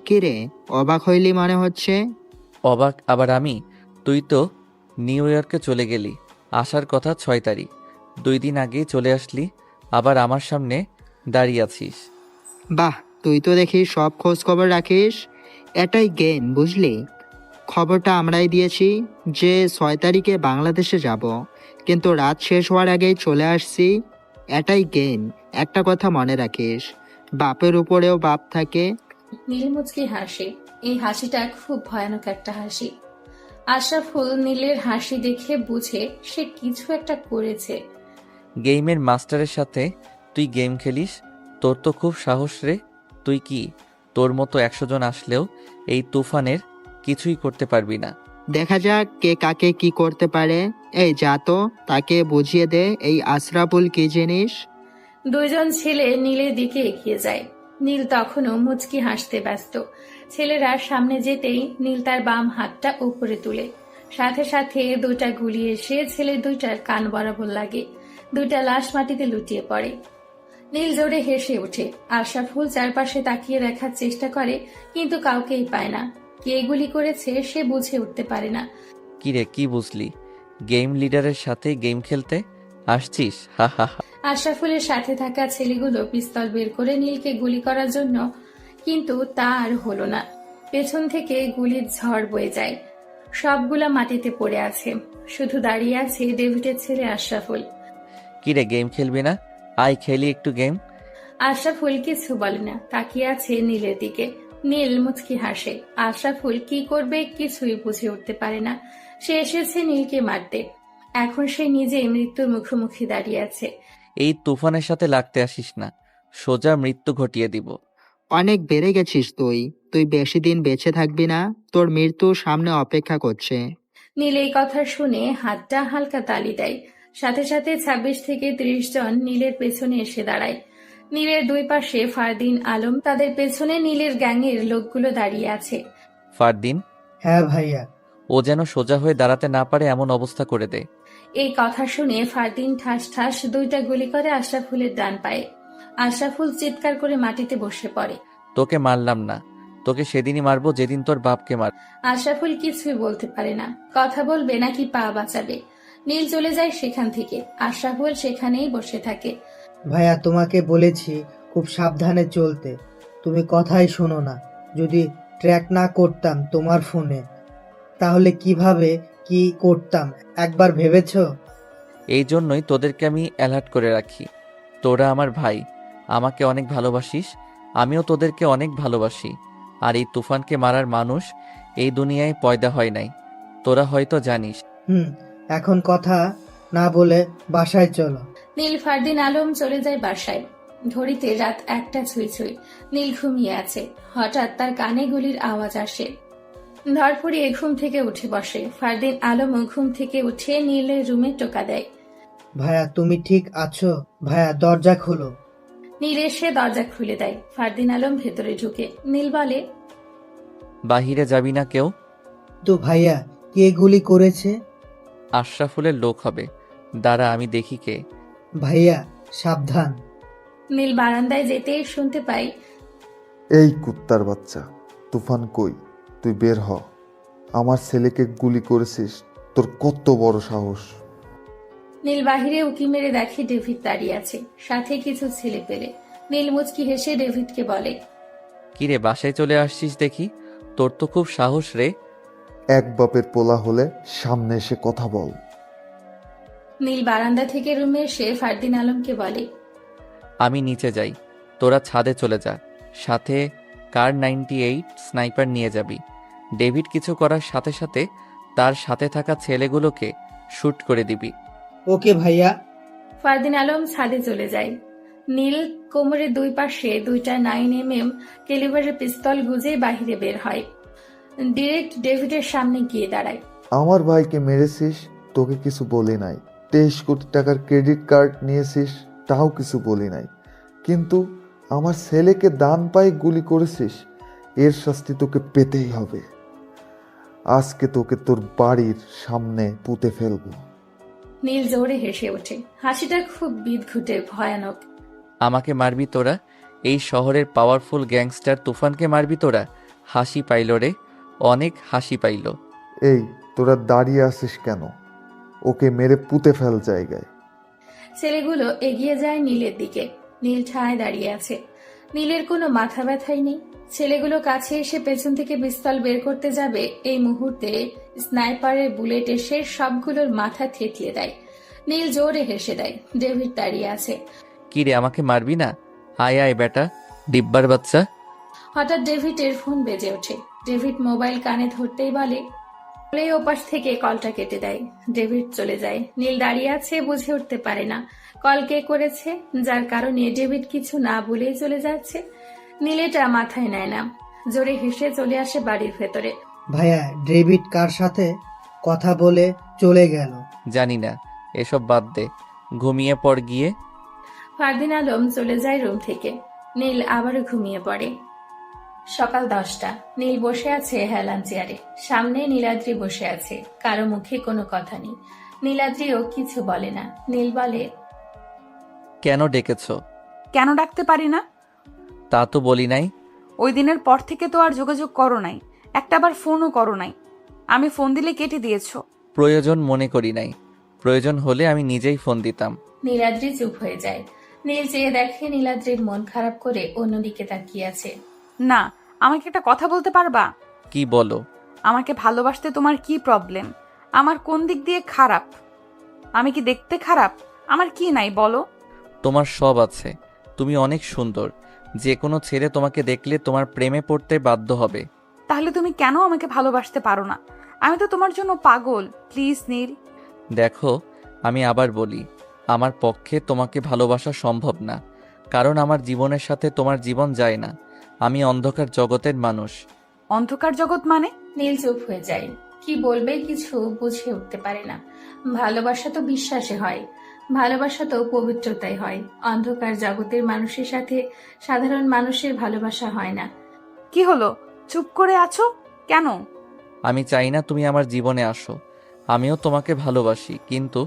কিরে, অবাক হইলি মনে হচ্ছে? অবাক আবার আমি? তুই তো নিউ ইয়র্কে চলে গেলি, আসার কথা 6 তারিখ। 2 দিন আগেই চলে আসলি, আবার আমার সামনে দাঁড়িয়ে আছিস। বাহ, তুই তো দেখি সব খোঁজ খবর রাখিস। এটাই জ্ঞান, বুঝলি? খবরটা আমরাই দিয়েছি যে 6 তারিখে বাংলাদেশে যাব, কিন্তু রাত শেষ হওয়ার আগেই চলে আসছি। এটাই গেম। একটা কথা মনে রাখিস, বাপের উপরেও বাপ থাকে। নীল মুচকি হাসে। এই হাসিটা খুব ভয়ানক একটা হাসি। আশরাফুল নীলের হাসি দেখে বুঝে সে কিছু একটা করেছে। গেমের মাস্টারের সাথে তুই গেম খেলিস? তোর তো খুব সাহস রে। তুই কি তোর মতো 100 জন আসলেও এই তুফানের কিছুই করতে পারবি না? দেখা যাক কে কাকে কি করতে পারে। এই যা তো, তাকে বুঝিয়ে দে এই আশরাফুল কি জিনিস। দুইজন ছেলে নীলের দিকে এগিয়ে যায়। নীল তখনও মুচকি হাসতে ব্যস্ত। ছেলেরা সামনে যেতেই নীল তার বাম হাতটা উপরে তুলে, সাথে সাথে দুইটা গুলি এসে ছেলে দুইটার কান বরাবর লাগে। দুইটা লাশ মাটিতে লুটিয়ে পড়ে। নীল জোরে হেসে ওঠে। আশরাফুল চারপাশে তাকিয়ে দেখার চেষ্টা করে, কিন্তু কাউকেই পায় না। কে গুলি করেছে সে বুঝে উঠতে পারে না। কিরে, কি বুঝলি? গেম লিডারের সাথে গেম খেলতে আসছিস? হা হা হা। আশরাফুলের সাথে থাকা ছেলেগুলো পিস্তল বের করে নীলকে গুলি করার জন্য, কিন্তু তা আর হলো না। পেছন থেকে গুলির ঝড় বয়ে যায়। সবগুলা মাটিতে পড়ে আছে। শুধু দাঁড়িয়ে আছে ডেভিডের ছেলে আশরাফুল। কিরে, গেম খেলবি না? আয় খেলি একটু গেম। আশরাফুল কিছু বলে না, তাকিয়ে আছে নীলের দিকে। নীল মুচকি হাসে। আশরাফুল কি করবে কিছুই বুঝে উঠতে পারে না। সে এসেছে নীলকে মারতে, এখন সে নিজেই মৃত্যুর মুখোমুখি দাঁড়িয়ে আছে। এই তুফানের সাথে লাগতে আসিস না, সোজা মৃত্যু ঘটিয়ে দিব। অনেক বেড়ে গেছিস তুই। তুই বেশি দিন বেঁচে থাকবি না, তোর মৃত্যু সামনে অপেক্ষা করছে। নীল এই কথা শুনে হাতটা হালকা তালি দেয়। সাথে সাথে 26 থেকে 30 জন নীলের পেছনে এসে দাঁড়ায়। নীলের দুই পাশে ফারদিন আলম, তাদের পেছনে নীলের গ্যাংয়ের লোকগুলো দাঁড়িয়ে আছে। ফারদিন, হ্যাঁ ভাইয়া। ও যেন সোজা হয়ে দাঁড়াতে না পারে এমন অবস্থা করে দে। এই কথা শুনে ফারদিন ঠাস ঠাস দুইটা গুলি করে আশরাফুলের ডান পায়ে। আশরাফুল চিৎকার করে মাটিতে বসে পড়ে। তোকে মারলাম না, তোকে সেদিনই মারবো যেদিন তোর বাপকে মার। আশরাফুল কিছুই বলতে পারে না, কথা বলবে নাকি পা বাঁচাবে। নীল চলে যায় সেখান থেকে। আশরাফুল সেখানেই বসে থাকে। ভাইয়া, তোমাকে বলেছি খুব সাবধানে চলতে, তুমি কথাই শোনো না। যদি ট্র্যাক না করতাম তোমার ফোনে, তাহলে কিভাবে কি করতাম একবার ভেবেছো? এই জন্যই তোদেরকে আমি অ্যালার্ট করে রাখি। তোরা আমার ভাই, আমাকে অনেক ভালোবাসিস, আমিও তোদেরকে অনেক ভালোবাসি। আর এই তুফানকে মারার মানুষ এই দুনিয়ায় পয়দা হয় নাই, তোরা হয়তো জানিস। এখন কথা না বলে বাসায় চলো। নীল ফারদিন আলম চলে যায় বাসায়। ঘড়িতে রাত 1টা ছুঁই ছুঁই। নীল ঘুমিয়ে আছে। হঠাৎ তার কানে গুলির আওয়াজ আসে। ধরফড়িয়ে ঘুম থেকে উঠে বসে। ফারদিন আলমও ঘুম থেকে উঠে নীলের রুমে টোকা দেয়। ভাইয়া, তুমি ঠিক আছো? ভাইয়া, দরজা খোলো। নীল এসে দরজা খুলে দেয়। ফারদিন আলম ভেতরে ঢুকে। নীল বলে, বাহিরে যাবি না কেউ? তো ভাইয়া, কে গুলি করেছে? আশরাফুলের লোক হবে, দাঁড়া আমি দেখি কে। ভাইয়া সাবধান। নীল বারান্দায় যেতেই শুনতে পাই, এই কুত্তার বাচ্চা, তুফান কই? তুই বের হ। আমার ছেলেকে গুলি করেছিস, তোর কত বড় সাহস! নীল বাহিরে উকি মেরে দেখে ডেভিড দাঁড়িয়ে আছে, সাথে কিছু ছেলে পেলে। নীল মুচকি হেসে ডেভিডকে বলে, কিরে, বাসায় চলে আসছিস দেখি, তোর তো খুব সাহস রে। এক বাপের পোলা হলে সামনে এসে কথা বল। নীল বারান্দা থেকে রুমে এসে ফারদিন আলমকে বলে, আমি নিচে যাই, তোরা ছাদে চলে যা, সাথে কার 98 স্নাইপার নিয়ে যাবি। ডেভিড কিছু করার সাথে সাথে তার সাথে থাকা ছেলেগুলোকে শুট করে দিবি। ওকে ভাইয়া। ফারদিন আলম ছাদে চলে যায়। নীল কোমরের দুই পাশে দুইটা 9mm ক্যালিবারের পিস্তল গুজে বাহিরে বের হয়। ডিরেক্ট ডেভিডের সামনে গিয়ে দাঁড়ায়। আমার ভাইকে মেরেছিস, তোকে কিছু বলি নাই। 23 কোটি টাকার ক্রেডিট কার্ড নিয়েছিস, তাও কিছু বলি নাই। কিন্তু আমার ছেলেকে ডান পায়ে গুলি করেছিস, এর শাস্তি তোকে পেতেই হবে। আজকে তোকে তোর বাড়ির সামনে পুঁতে ফেলবো। নীল জোরে হেসে ওঠে। হাসিটা খুব বিদঘুটে, ভয়ানক। আমাকে মারবি তোরা? এই শহরের পাওয়ারফুল গ্যাংস্টার তুফানকে মারবি তোরা? হাসি পাইল রে, অনেক হাসি পাইল। এই তোরা দাঁড়িয়ে আছিস কেন? ওকে মেরে পুঁতে ফেল জায়গায়। ছেলেগুলো এগিয়ে যায় নীলের দিকে। নীল ঠায় দাঁড়িয়ে আছে। নীলের কোনো মাথা ব্যথাই নেই। ছেলেগুলো কাছে এসে পেছন থেকে পিস্তল বের করতে যাবে, এই মুহূর্তে স্নাইপারের বুলেট এসে সবগুলোর মাথা থেতলে দেয়। নীল জোরে হেসে দেয়। ডেভিড দাঁড়িয়ে আছে। কি রে, আমাকে মারবি না? আয় আয় বেটা, ডিব্বার বাচ্চা। হঠাৎ ডেভিডের ফোন বেজে ওঠে। ডেভিড মোবাইল কানে ধরতেই বলে ওপাশ থেকে কলটা কেটে দেয়। ডেভিড চলে যায়। নীল দাঁড়িয়ে আছে, বুঝে উঠতে পারে না কল কে করেছে, যার কারণে ডেভিড কিছু না বলেই চলে যাচ্ছে। নীল এটা মাথায় নেয় না, জোরে হেসে চলে আসে বাড়ির ভেতরে। ভাইয়া, ডেভিড কার সাথে কথা বলে চলে গেল? জানি না, এসব বাদ দে, ঘুমিয়ে পড় গিয়ে। ফারদিন আলম চলে যায় রুম থেকে। নীল আবারও ঘুমিয়ে পড়ে। সকাল 10টা। নীল বসে আছে হেলান চেয়ারে। সামনে নীলাদ্রি বসে আছে, কারো মুখে কোনো কথা নেই। নীলাদ্রিও কিছু বলে না। নীল বলে, কেন ডেকেছো? কেন ডাকতে পারি না? তা তো বলি নাই। ওই দিনের পর থেকে তো আর যোগাযোগ করো নাই, একটাবার ফোনও করো নাই। আমি ফোন দিলে কেটে দিয়েছো। প্রয়োজন মনে করি নাই, প্রয়োজন হলে আমি নিজেই ফোন দিতাম। নীলাদ্রি চুপ হয়ে যায়। নীল চেয়ে দেখে নীলাদ্রির মন খারাপ করে অন্যদিকে তাকিয়ে আছে। না, আমাকে একটা কথা বলতে পারবা? কি বলো? আমাকে ভালোবাসতে তোমার কি প্রবলেম? আমার কোন দিক দিয়ে খারাপ? আমি কি দেখতে খারাপ? আমার কি নাই বলো? তোমার সব আছে, তুমি অনেক সুন্দর। যে কোনো ছেলে তোমাকে দেখলে তোমার প্রেমে পড়তে বাধ্য হবে। তাহলে তুমি কেন আমাকে ভালোবাসতে পারো না? আমি তো তোমার জন্য পাগল। প্লিজ নীল। দেখো, আমি আবার বলি, আমার পক্ষে তোমাকে ভালোবাসা সম্ভব না, কারণ আমার জীবনের সাথে তোমার জীবন যায় না। আমি অন্ধকার জগতের মানুষ। অন্ধকার জগৎ মানে? নীল চুপ হয়ে যায়। কি বলবে কিছু বুঝে উঠতে পারে না। ভালোবাসা তো বিশ্বাসে হয়, ভালোবাসা তো পবিত্রতাই হয়। অন্ধকার জগতের মানুষের সাথে সাধারণ মানুষের ভালোবাসা হয় না। কি হলো, চুপ করে আছো কেন? আমি চাই না তুমি আমার জীবনে আসো। আমিও তোমাকে ভালোবাসি, কিন্তু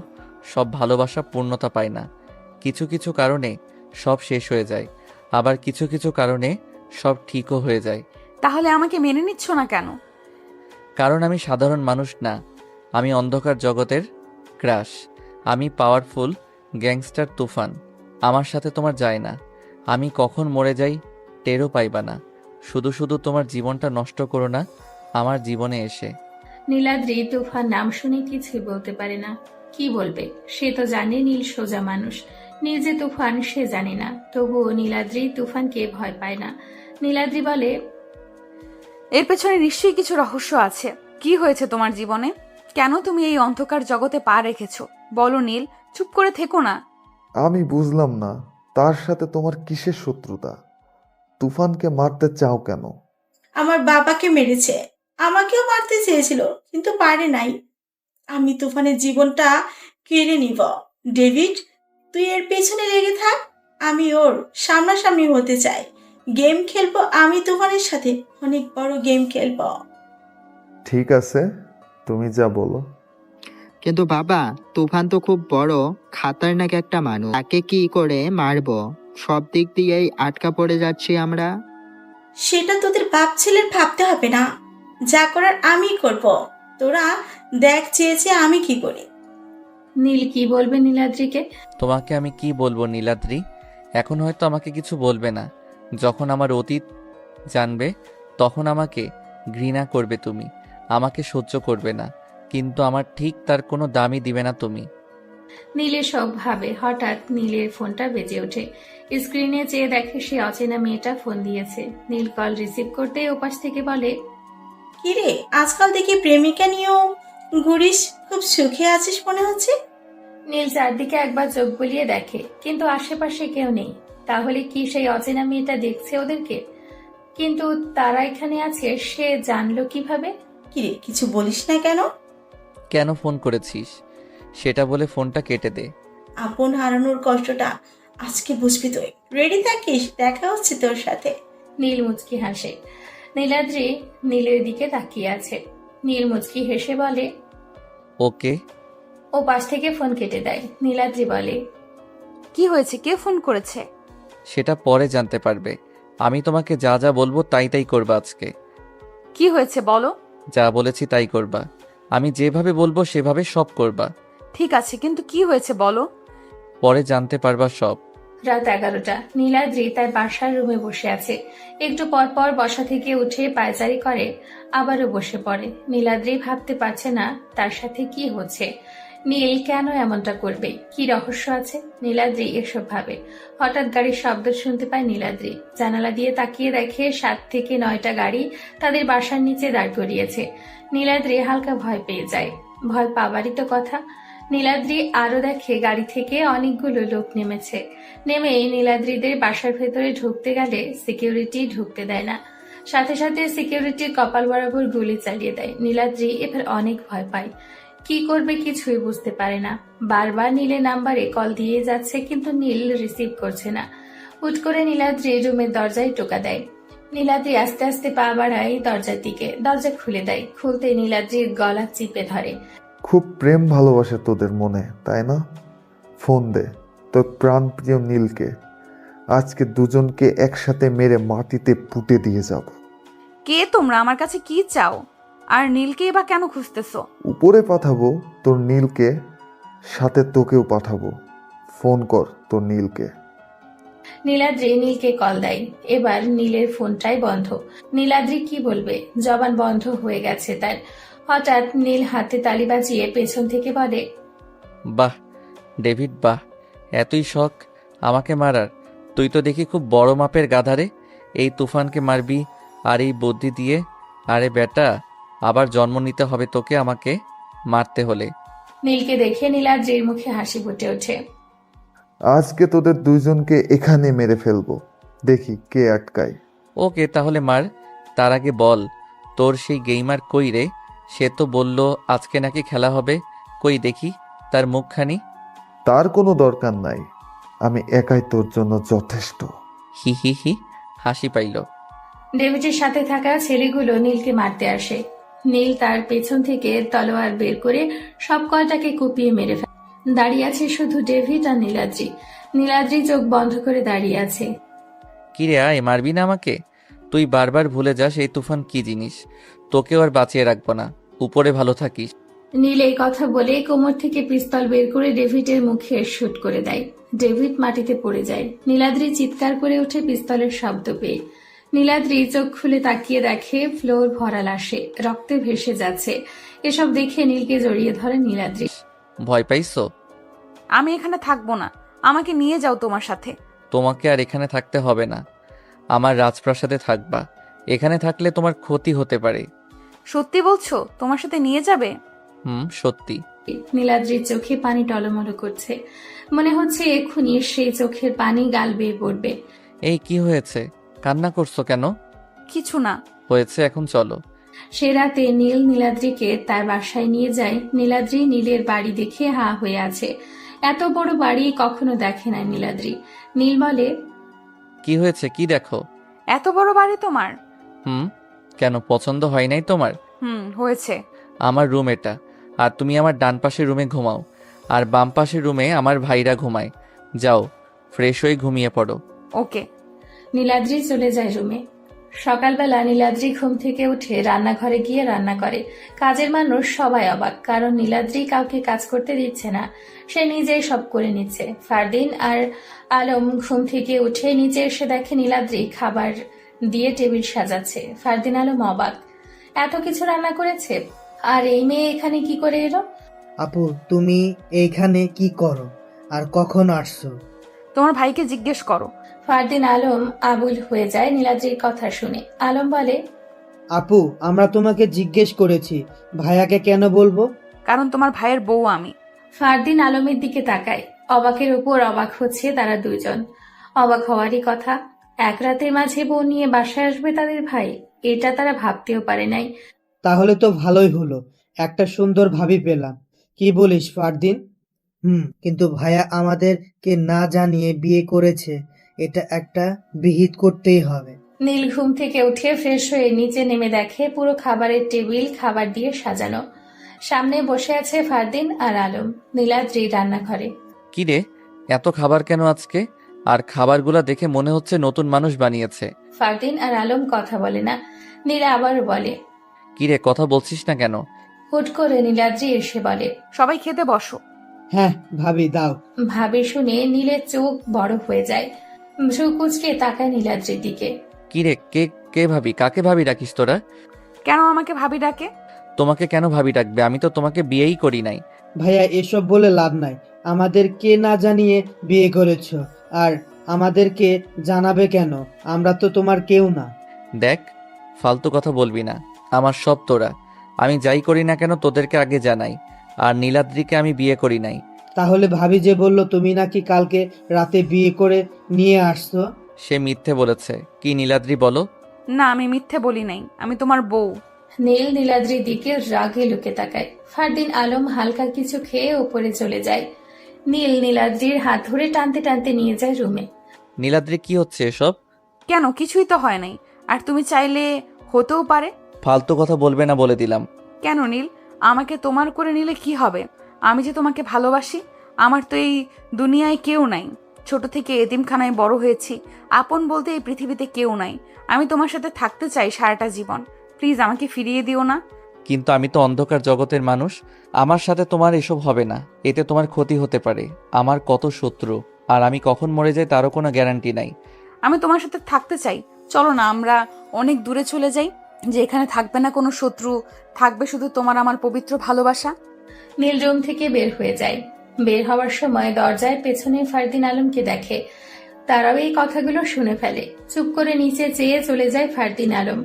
সব ভালোবাসা পূর্ণতা পায় না। কিছু কিছু কারণে সব শেষ হয়ে যায়, আবার কিছু কিছু কারণে সব ঠিকও হয়ে যায়। তাহলে আমাকে মেনে নিচ্ছ না কেন? কারণ আমি সাধারণ মানুষ না, আমি অন্ধকার জগতের ক্রাশ। আমি পাওয়ারফুল গ্যাংস্টার তুফান। আমার সাথে তোমার যায় না। আমি কখন মরে যাই টেরও পাইবা না। শুধু শুধু তোমার জীবনটা নষ্ট করো না আমার জীবনে এসে। নীলাদ্রি তুফান নাম শুনে কিছুই বলতে পারে না। কি বলবে? সে তো জানে নীল সোজা মানুষ। নীল যে তুফান সে জানে না, তবুও নীলাদ্রি তুফানকে ভয় পায় না। নীলাদ্রি বলে, এর পেছনে নিশ্চয়ই কিছু রহস্য আছে। কি হয়েছে তোমার জীবনে? কেন তুমি এই অন্ধকার জগতে পা রেখেছো? বলো নীল, চুপ করে থেকো না। আমি বুঝলাম না, তার সাথে তোমার কিসের শত্রুতা? তুফানকে মারতে চাও কেন? আমার বাবাকে মেরেছে, আমাকেও মারতে চেয়েছিল কিন্তু পারে নাই। আমি তুফানের জীবনটা কেড়ে নিব। ডেভিড, তুই এর পেছনে লেগে থাক। আমি ওর সামনাসামনি হতে চাই। গেম খেলবো আমি তুফানের সাথে, অনেক বড় গেম খেলবো। ঠিক আছে, তুমি যা বলো। কিন্তু বাবা, তুফান তো খুব বড় খাতারনাক একটা মানুষ, তাকে কি করে মারবো? সব দিক দিয়েই আটকা পড়ে যাচ্ছি আমরা। সেটা তোদের বাপ ছেলের ভাবতে হবে না, যা করার আমি করব। তোরা দেখ চেয়েছে আমি কি করি। নীল কি বলবে নীলাদ্রিকে? তোমাকে আমি কি বলবো নীলাদ্রি? এখন হয়তো আমাকে কিছু বলবে না। যখন আমার অতীত জানবে তখন আমাকে ঘৃণা করবে তুমি, আমাকে সহ্য করবে না, কিন্তু আমার ঠিক তার কোনো দামই দিবে না তুমি। নীলের সব ভাবে। হঠাৎ নীলের ফোনটা বেজে ওঠে। স্ক্রিনে চেয়ে দেখে সে অচেনা মেয়েটা ফোন দিয়েছে। নীল কল রিসিভ করতেই ওপাশ থেকে বলে, কিরে, আজকাল দেখি প্রেমিকা নিয়েও ঘুরিস, খুব সুখে আছিস মনে হচ্ছে। নীল চারদিকে একবার চোখ বুলিয়ে দেখে, কিন্তু আশেপাশে কেউ নেই। তাহলে কি সেই অচেনা মেয়েটা দেখছে ওদেরকে? কিন্তু তারা এখানে আছে সে জানলো কিভাবে? কিরে, কিছু বলিস না কেন? কেন ফোন করেছিস সেটা বলে ফোনটা কেটে দে। আপন হারানোর কষ্টটা আজকে বুঝবি তুই। রেডি থাকিস, দেখা হচ্ছে তোর সাথে। নীল মুচকি হাসে। নীলাদ্রি নীলের দিকে তাকিয়ে আছে। নীল মুচকি হেসে বলে, ওকে। ও পাশ থেকে ফোন কেটে দেয়। নীলাদ্রি বলে, কি হয়েছে? কে ফোন করেছে? সেটা পরে জানতে পারবে। আমি তোমাকে যা যা বলবো তাই তাই করবা আজকে। কি হয়েছে বলো? যা বলেছি তাই করবা। আমি যেভাবে বলবো সেভাবে সব করবা। ঠিক আছে, কিন্তু কি হয়েছে বলো? পরে জানতে পারবা সব। রাত 11টা। নীলাদ্রি তার বাসার রুমে বসে আছে। একটু পর পর বসা থেকে উঠে পায়চারি করে, আবারও বসে পড়ে। নীলাদ্রি ভাবতে পারছে না তার সাথে কি হচ্ছে। নীল কেন এমনটা করবে? কি রহস্য আছে? নীলাদ্রি এসব ভাবে। হঠাৎ গাড়ির শব্দ শুনতে পায় নীলাদ্রি। জানালা দিয়ে তাকিয়ে দেখে 7 থেকে 9টা গাড়ি তাদের বাসার নিচে দাঁড় করিয়েছে। নীলাদ্রি হালকা ভয় পেয়ে যায়। ভয় পাবারই তো কথা। নীলাদ্রি আরো দেখে গাড়ি থেকে অনেকগুলো লোক নেমেছে। নেমে নীলাদ্রিদের বাসার ভেতরে ঢুকতে গেলে সিকিউরিটি ঢুকতে দেয় না। সাথে সাথে সিকিউরিটির কপাল বরাবর গুলি চালিয়ে দেয়। নীলাদ্রি এবার অনেক ভয় পায়। কি করবে কিছুই বুঝতে পারে না। বারবার নীলের নাম্বারে কল দিয়ে যাচ্ছে, কিন্তু নীল রিসিভ করছে না। হুট করে নীলাদ্রি রুমের দরজায় টোকা দেয়। নীলাদ্রি আস্তে আস্তে পা বাড়ায় দরজার দিকে। দরজা খুলে দেয়। খুলতে নীলাদ্রির গলা চিপে ধরে। খুব প্রেম ভালোবাসে তোদের মনে, তাই না? ফোন দে তোর প্রাণপ্রিয় নীলকে। আজকে দুজনকে একসাথে মেরে মাটিতে পুঁতে দিয়ে যাব। কে তোমরা? আমার কাছে কি চাও? আর নীলকেই বা কেন খুঁজতেছো? উপরে পাঠাবো তোর নীলকে, সাথে তোকেও পাঠাবো। ফোন কর তোর নীলকে। নীলাদ্রি নীলকে কল দেয়। এবার নীলের ফোনটাই বন্ধ। নীলাদ্রি কি বলবে? জবান বন্ধ হয়ে গেছে তার। হঠাৎ নীল হাতে তালি বাজিয়ে পেছন থেকে বলে, বাহ ডেভিড বাহ, এতই শখ আমাকে মারার? তুই তো দেখি খুব বড় মাপের গাধারে। এই তুফানকে মারবি আর এই বুদ্ধি দিয়ে? আরে বেটা, আবার জন্ম নিতে হবে তোকে আমাকে মারতে হলে। নীলকে দেখে নীলাদ্রির মুখে হাসি ফুটে ওঠে। আজকে তোদের দুইজনকে এখানে মেরে ফেলবো, দেখি কে আটকায়। ওকে তাহলে মার। তার আগে বল, তোর সেই গেইমার কই রে? সে তো বলল আজকে নাকি খেলা হবে। কই দেখি তার মুখখানি। তার কোনো দরকার নাই, আমি একাই তোর জন্য যথেষ্ট। হি হি হি, হাসি পাইল। ডেভিডের সাথে থাকা ছেলেগুলো নীলকে মারতে আসে। নীল তার পেছন থেকে তলোয়ার বের করে সব কয়টাকে কুপিয়ে মেরে ফেলে। দাঁড়িয়ে আছে শুধু ডেভিড আর নীলাদ্রি। নীলাদ্রি চোখ বন্ধ করে দাঁড়িয়ে আছে। কিরে আয়, মারবি না আমাকে? তুই বারবার ভুলে যাস এই তুফান কি জিনিস। তোকেও আর বাঁচিয়ে রাখবো না, উপরে ভালো থাকিস। নীল এই কথা বলে কোমর থেকে পিস্তল বের করে ডেভিডের মুখে শুট করে দেয়। ডেভিড মাটিতে পড়ে যায়। নীলাদ্রি চিৎকার করে ওঠে পিস্তলের শব্দ পেয়ে। নীলাদ্রি চোখ খুলে তাকিয়ে দেখে ফ্লোর ভরা লাশে, রক্তে ভেসে যাচ্ছে। এসব দেখে নীলকে জড়িয়ে ধরে নীলাদ্রি। ভয় পাইছো? আমি এখানে থাকবো না, আমাকে নিয়ে যাও তোমার সাথে। তোমাকে আর এখানে থাকতে হবে না, আমার রাজপ্রাসাদে থাকবা। এখানে থাকলে তোমার ক্ষতি হতে পারে। সত্যি বলছো? তোমার সাথে নিয়ে যাবে? সত্যি। নীলাদ্রির চোখে পানি টলমলো করছে। মনে হচ্ছে এক্ষুনি সেই চোখের পানি গাল বেয়ে পড়বে। এই কি হয়েছে? কান্না করছো কেন? কিছু না। হয়েছে, এখন চলো। সে রাতে নীল নীলাদ্রিকে তার বাসায় নিয়ে যায়। নীলাদ্রি নীলের বাড়ি দেখে হা হয়ে আছে। এত বড় বাড়ি কখনো দেখে না নীলাদ্রি। নীল বলে, কি হয়েছে, কি দেখো? এত বড় বাড়ি তোমার? কেন, পছন্দ হয় নাই তোমার? হয়েছে। আমার রুম এটা, আর তুমি আমার ডান পাশের রুমে ঘুমাও, আর বাম পাশের রুমে আমার ভাইরা ঘুমায়। যাও, ফ্রেশ হয়ে ঘুমিয়ে পড়ো। ওকে। নীলাদ্রি চলে যায় রুমে। সকালবেলা নীলাদ্রি ঘুম থেকে উঠে রান্নাঘরে গিয়ে রান্না করে। কাজের মানুষ সবাই অবাক, কারণ নীলাদ্রি কাউকে কাজ করতে দিচ্ছে না, সে নিজেই সব করে নিচ্ছে। ফারদিন আর আলম ঘুম থেকে উঠে নিচে এসে দেখে নীলাদ্রি খাবার দিয়ে টেবিল সাজাচ্ছে। ফারদিন আলম অবাক, এত কিছু রান্না করেছে, আর এই মেয়ে এখানে কি করে এলো? আপু, তুমি এইখানে কি করো আর কখন আসছো? তোমার ভাইকে জিজ্ঞেস করো। ফারদিন আলম আবুল হয়ে যায় নীলাদ্রির কথা শুনে। আলম বলে, আপু, আমরা তোমাকে জিজ্ঞেস করেছি, ভাইয়াকে কেন বলবো? কারণ তোমার ভাইয়ের বউ আমি। ফারদিন আলমের দিকে তাকায়। অবাকের উপর অবাক হচ্ছে তারা দুইজন। অবাক হওয়ারই কথা, এক রাতের মাঝে বউ নিয়ে বাসায় আসবে তাদের ভাই, এটা তারা ভাবতেও পারে নাই। তাহলে তো ভালোই হলো, একটা সুন্দর ভাবি পেলাম। কি বলিস ফারদিন? কিন্তু ভাইয়া আমাদেরকে না জানিয়ে বিয়ে করেছে, এটা একটা বিহিত করতেই হবে। নীল ঘুম থেকে উঠে ফ্রেশ হয়ে নিচে নেমে দেখে পুরো খাবারের টেবিল খাবার দিয়ে সাজানো। সামনে বসে আছে ফারদিন আর আলম। নীলাদ্রি রান্নাঘরে। কি রে, এত খাবার কেন আজকে? আর খাবারগুলা দেখে মনে হচ্ছে নতুন মানুষ বানিয়েছে। ফারদিন আর আলম কথা বলে না। নীলা আবারও বলে, কি রে, কথা বলছিস না কেন? হুট করে নীলাদ্রি এসে বলে, সবাই খেতে বসো। হ্যাঁ ভাবি, দাও। ভাবি শুনে নীলের চোখ বড় হয়ে যায়। ভ্রু কুঁচকে তাকায় নীলাদ্রির দিকে। কি রে, কে ভাবি? কাকে ভাবি ডাকিস তোরা? কেন আমাকে ভাবি ডাকে? তোমাকে কেন ভাবি ডাকবে? আমি তো তোমাকে বিয়েই করি নাই। ভাইয়া এসব বলে লাভ নাই। আমাদেরকে না জানিয়ে বিয়ে করেছো, আর আমাদেরকে জানাবে কেন? আমরা তো তোমার কেউ না। দেখ, ফালতু কথা বলবি না। আমার সব তোরা। আমি যাই করি না কেন তোদেরকে আগে জানাই। আর নীলাদ্রিকে আমি বিয়ে করি নাই। তাহলে ভাবি যে বললো তুমি নাকি কালকে রাতে বিয়ে করে নিয়ে আসছো? সে মিথ্যে বলেছে। কি নীলাদ্রি বলো? না, আমি মিথ্যে বলি নাই, আমি তোমার বউ। নীল নীলাদ্রির দিকে রাগে লুকে তাকায়। ফারদিন আলম হালকা কিছু খেয়ে উপরে চলে যায়। নীল নীলাদ্রির হাত ধরে টানতে টানতে নিয়ে যায় রুমে। নীলাদ্রি কি হচ্ছে এসব? কেন, কিছুই তো হয় নাই। আর তুমি চাইলে হতেও পারে। ফালতু কথা বলবে না বলে দিলাম। কেন নীল, আমাকে তোমার করে নিলে কি হবে? আমি যে তোমাকে ভালোবাসি। আমার তো এই দুনিয়ায় কেউ নাই। ছোট থেকে এতিমখানায় বড় হয়েছি। আপন বলতে এই পৃথিবীতে কেউ নাই। আমি তোমার সাথে থাকতে চাই সারাটা জীবন। প্লিজ আমাকে ফিরিয়ে দিও না। কিন্তু আমি তো অন্ধকার জগতের মানুষ। আমার সাথে তোমার এসব হবে না। এতে তোমার ক্ষতি হতে পারে। আমার কত শত্রু, আর আমি কখন মরে যাই তারও কোনো গ্যারান্টি নাই। আমি তোমার সাথে থাকতে চাই। চলো না আমরা অনেক দূরে চলে যাই, যে এখানে থাকবে না কোনো শত্রু, থাকবে শুধু তোমার আমার পবিত্র ভালোবাসা। নীল রুম থেকে বের হয়ে যায়। বের হওয়ার সময় দরজায় পেছনে ফারদিন আলমকে দেখে। তারাও এই কথাগুলো শুনে ফেলে। চুপ করে নিচে চেয়ে চলে যায় ফারদিন আলম।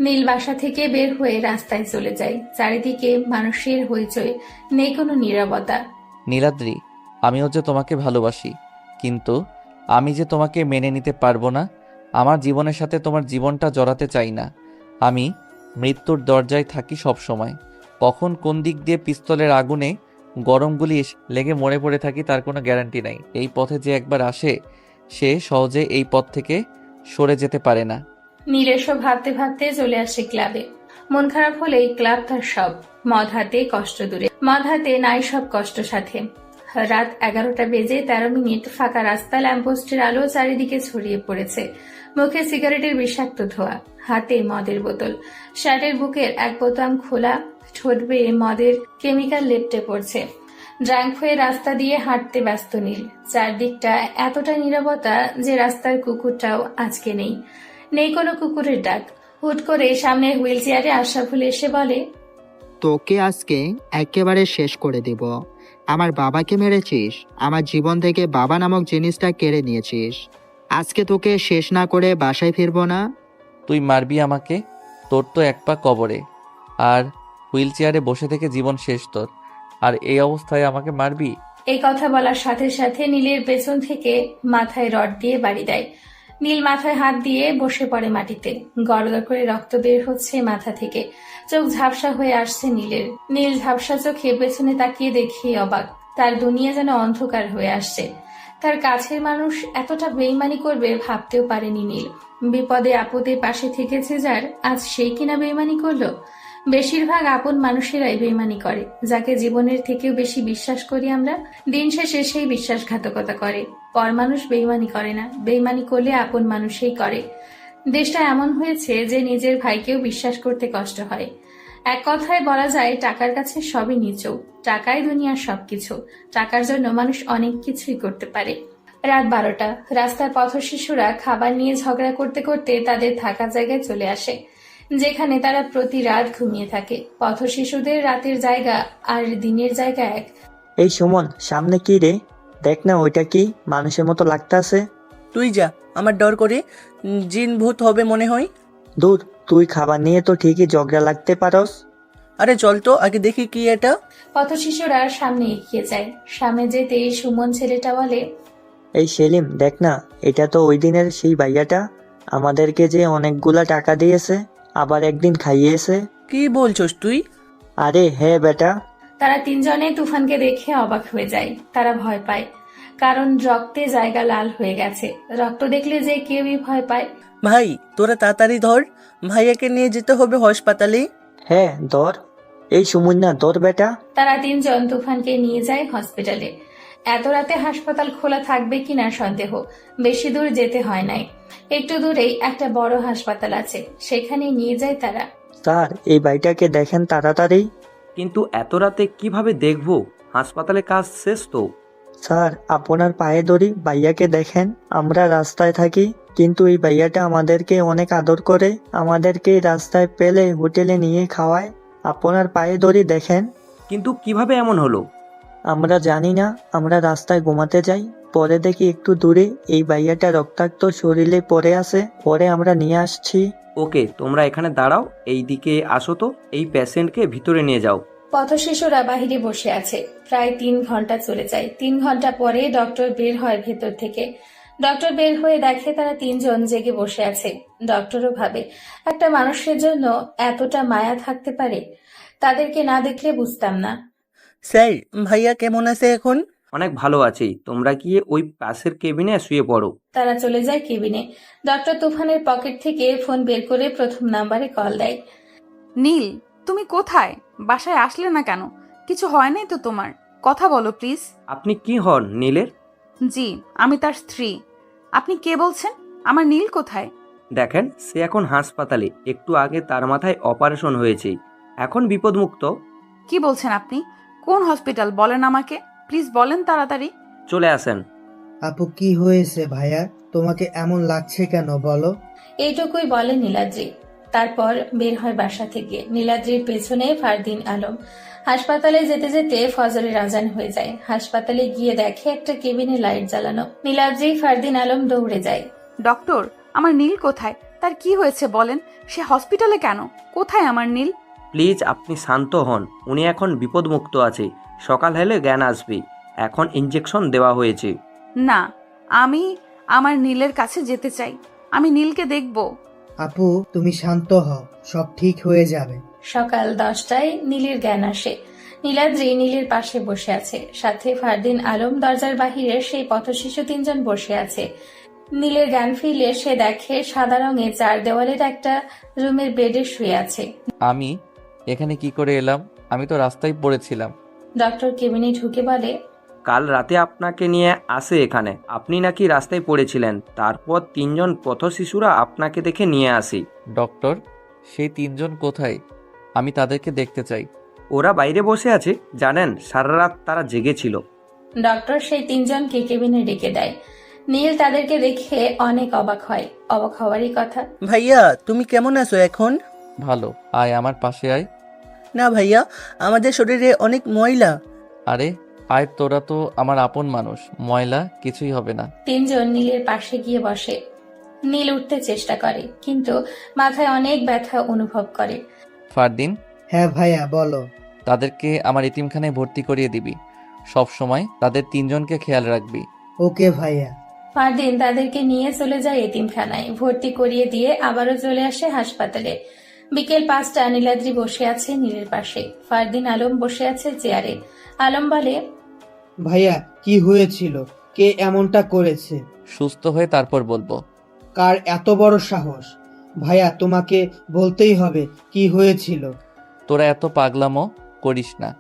নীল বাসা থেকে বের হয়ে রাস্তায় চলে যায়। চারিদিকে মানুষের হইচই, নেই কোনো নীরবতা। নীলাদ্রি, আমিও যে তোমাকে ভালোবাসি, কিন্তু আমি যে তোমাকে মেনে নিতে পারবো না। আমার জীবনের সাথে তোমার জীবনটা জড়াতে চাই না। আমি মৃত্যুর দরজায় থাকি সব সময়। কখন কোন দিক দিয়ে পিস্তলের আগুনে গরম গুলি লেগে মরে পড়ে থাকি তার কোনো গ্যারান্টি নাই। এই পথে যে একবার আসে সে সহজে এই পথ থেকে সরে যেতে পারে না। নীল এসব ভাবতে ভাবতে চলে আসে ক্লাবে। মন খারাপ হলেই ক্লাব তার সব। মদ হাতে কষ্ট দূরে, মদ হাতে নাই সব কষ্ট সাথে। রাত 11টা বেজে 13 মিনিট। ফাঁকা রাস্তা, ল্যাম্পপোস্টের আলো চারিদিকে ছড়িয়ে পড়েছে। মুখে সিগারেটের বিষাক্ত ধোঁয়া, হাতে মদের বোতল। শার্টের বুকের এক বোতাম খোলা, ঠোঁট বেয়ে মদের কেমিক্যাল লেপটে পড়ছে। ড্রাঙ্ক হয়ে রাস্তা দিয়ে হাঁটতে ব্যস্ত নীল। চারদিকটা এতটা নীরবতা যে রাস্তার কুকুরটাও আজকে নেই। নেই কোনো কুকুরের ডাক। হুট করে সামনের হুইল চেয়ারে আশরাফুল এসে বলে, তোকে আজকে একেবারে শেষ করে দিব। আমার বাবাকে মেরেছিস, আমার জীবন থেকে বাবা নামক জিনিসটা কেড়ে নিয়েছিস। আজকে তোকে শেষ না করে বাসায় ফিরবো না। তুই মারবি আমাকে? তোর তো এক পা কবরে, আর হুইল চেয়ারে বসে থেকে জীবন শেষ তোর। আর এই অবস্থায় আমাকে মারবি? এই কথা বলার সাথে সাথে নীলের পেছন থেকে মাথায় রড দিয়ে বাড়ি দেয়। নীল মাথায় হাত দিয়ে বসে পড়ে মাটিতে। গড়গড় করে রক্ত বের হচ্ছে মাথা থেকে। চোখ ঝাপসা হয়ে আসছে নীলের। নীল ঝাপসা চোখে পেছনে তাকিয়ে দেখে অবাক। তার দুনিয়া যেন অন্ধকার হয়ে আসছে। তার কাছের মানুষ এতটা বেইমানি করবে ভাবতেও পারেনি নীল। বিপদে আপদে পাশে থেকেছে যার, আজ সেই কিনা বেইমানি করলো। বেশিরভাগ আপন মানুষেরাই বেইমানি করে, যাকে জীবনের থেকেও বেশি বিশ্বাস করি আমরা। দিন শেষে সেই বিশ্বাসঘাতকতা করে। পর মানুষ বেইমানি করে না, বেইমানি করলে আপন মানুষই করে। দেশটা এমন হয়েছে যে নিজের ভাইকেও বিশ্বাস করতে কষ্ট হয়। এক কথায় বলা যায়, টাকার কাছে সবই নিচু। টাকাই দুনিয়ার সবকিছু। টাকার জন্য মানুষ অনেক কিছুই করতে পারে। রাত 12টা। রাস্তার পথশিশুরা খাবার নিয়ে ঝগড়া করতে করতে তাদের থাকার জায়গায় চলে আসে, যেখানে তারা প্রতি রাত ঘুমিয়ে থাকে। পথশিশুদের রাতের জায়গা আর দিনের জায়গা এক। এই সুমন, সামনে কি রে? দেখ না, ওইটা কি মানুষের মতো লাগতাছে। তুই যা, আমার ডর করে। জিন ভূত হবে মনে হয়। দূর, তুই খাবার নিয়ে তো ঠিকই ঝগড়া লাগতে পারস। আরে চল তো আগে দেখি কি এটা। পথশিশুরা সামনে এগিয়ে যায়। সামনে যেতেই সুমন ছেলেটা বলে, এই সেলিম, দেখ না, এটা তো ওই দিনের সেই ভাইয়াটা, আমাদেরকে যে অনেকগুলা টাকা দিয়েছে, আবার একদিন খাইয়েছে। কি বলছস তুই? আরে হ্যাঁ বেটা। তারা তিনজনে তুফানকে দেখে অবাক হয়ে যায়। তারা ভয় পায়, কারণ রক্তে জায়গা লাল হয়ে গেছে। রক্ত দেখলে যে কেউই ভয় পায়। ভাই তোরা তাড়াতাড়ি ধর, ভাইয়াকে নিয়ে যেতে হবে হাসপাতালে। হ্যাঁ ধর। এই সুমন না, ধর বেটা। তারা তিনজন তুফানকে নিয়ে যায় হসপিটালে। এত রাতে হাসপাতাল খোলা থাকবে কিনা সন্দেহ। বেশি দূর যেতে হয় নাই। একটু দূরেই একটা বড় হাসপাতাল আছে, সেখানে নিয়ে যায় তারা। স্যার, এই ভাইটাকে দেখেন তাড়াতাড়ি। কিন্তু এত রাতে কিভাবে দেখবো? হাসপাতালে কাজ শেষ তো। স্যার, আপনার পায়ে ধরি, ভাইয়াকে দেখেন। আমরা রাস্তায় থাকি, কিন্তু এই ভাইয়াটা আমাদেরকে অনেক আদর করে, আমাদেরকে রাস্তায় পেলে হোটেলে নিয়ে খাওয়ায়। আপনার পায়ে ধরি, দেখেন। কিন্তু কিভাবে এমন হলো? আমরা জানি না আমরা রাস্তায় ঘুমাতে যাই, পরে দেখি একটু দূরে এই ভাইয়াটা রক্তাক্ত শরীরে পড়ে আছে, পরে আমরা নিয়ে আসছি। ওকে, তোমরা এখানে দাঁড়াও, এই দিকে আসো তো, এই পেশেন্টকে ভিতরে নিয়ে যাও। পথশিশুরা বাহিরে বসে আছে। প্রায় 3 ঘন্টা চলে যায়। 3 ঘন্টা পরে ডক্টর বের হয় ভেতর থেকে। ডক্টর বের হয়ে দেখে তারা 3 জন জেগে বসে আছে। ডক্টরও ভাবে একটা মানুষের জন্য এতটা মায়া থাকতে পারে, তাদেরকে না দেখলে বুঝতাম না। স্যার, ভাইয়া কেমন আছে এখন? অনেক ভালো আছি, তোমরা গিয়ে ওই পাশের কেবিনে শুয়ে পড়ো। তারা চলে যায় কেবিনে। ডক্টর তুফানের পকেট থেকে ফোন বের করে প্রথম নাম্বারে কল দেয়। নীল, তুমি কোথায়? বাসায় আসলে না কেন? কিছু হয় নাই তো তোমার? কথা বলো প্লিজ। আপনি কি হন নীলের? জি, আমি তার স্ত্রী। আপনি কে বলছেন? আমার নীল কোথায়? দেখেন, সে এখন হাসপাতালে, একটু আগে তার মাথায় অপারেশন হয়েছে, এখন বিপদমুক্ত। কি বলছেন আপনি? কোন হসপিটাল বলেন আমাকে, প্লিজ বলেন তাড়াতাড়ি। চলে আসেন। আপু কি হয়েছে ভাইয়া? তোমাকে এমন লাগছে কেন বলো? এইটুকুই বলে নীলাদ্রি। তারপর বের হয় বাসা থেকে। নীলাদ্রির পেছনে ফারদিন আলম। হাসপাতালে যেতে যেতে ফজরের আজান হয়ে যায়। হাসপাতালে গিয়ে দেখে একটা কেবিনে লাইট জ্বালানো। নীলাদ্রি, ফারদিন আলম দৌড়ে যায়। ডক্টর, আমার নীল কোথায়? তার কি হয়েছে বলেন? সে হসপিটালে কেন? কোথায় আমার নীল? প্লিজ আপনি শান্ত হন, উনি এখন বিপদমুক্ত আছে, সকাল হলে জ্ঞান আসবে, এখন ইঞ্জেকশন দেওয়া হয়েছে। না, আমি আমার নীলের কাছে যেতে চাই। আমি নীলকে দেখব। আপু তুমি শান্ত হও, সব ঠিক হয়ে যাবে। সকাল 10টায় নীলের জ্ঞান আসে। নীলাদ্রি নীলের পাশে বসে আছে, সাথে ফারদিন আলম। দরজার বাহিরে সেই পথশিশু 3 জন বসে আছে। নীলের জ্ঞান ফিরলে সে দেখে সাদা রঙে 4 দেওয়ালের একটা রুমের বেডে শুয়ে আছে। আমি এখানে কি করে এলাম? আমি তো রাস্তায় পড়েছিলাম। ডক্টর কেবিনে ঢুকে বলে, কাল রাতে আপনাকে নিয়ে আসে এখানে, আপনি নাকি রাস্তায় পড়েছিলেন, তারপর 3 জন পথশিশুরা আপনাকে দেখে নিয়ে আসি। ডক্টর, সেই 3 জন কোথায়? আমি তাদেরকে দেখতে চাই। ওরা বাইরে বসে আছে, জানেন সারা রাত তারা জেগেছিল। ডক্টর সেই 3 জনকে কেবিনে ডেকে দেয়। নীল তাদেরকে দেখে অনেক অবাক হয়। অবাক হওয়ারই কথা। ভাইয়া তুমি কেমন আছো এখন? ভালো, আয় আমার পাশে আয়। না ভাইয়া, আমাদের শরীরে অনেক ময়লা। আরে আয়, তোরা তো আমার আপন মানুষ, ময়লা কিছুই হবে না। 3 জন নীলের পাশে গিয়ে বসে। নীল উঠতে চেষ্টা করে, কিন্তু মাথায় অনেক ব্যথা অনুভব করে। ফারদিন, হ্যাঁ ভাইয়া বলো। তাদেরকে আমার এতিমখানায় ভর্তি করিয়ে দিবি, সব সময় তাদের 3 জনকে খেয়াল রাখবি। ওকে ভাইয়া। ফারদিন তাদেরকে নিয়ে চলে যায় এতিমখানায়, ভর্তি করিয়ে দিয়ে আবারও চলে আসে হাসপাতালে। বিকেল 5টা, নীলাদ্রি বসে আছে নীলের পাশে। ফারদিন আলম বসে আছে চেয়ারে। আলম বলে, ভাইয়া কি হয়েছিল? কে এমনটা করেছে? সুস্থ হয়ে তারপর বলবো। কার এত বড় সাহস? ভাইয়া তোমাকে বলতেই হবে কি হয়েছিল। তোরা এত পাগলামো করিস না,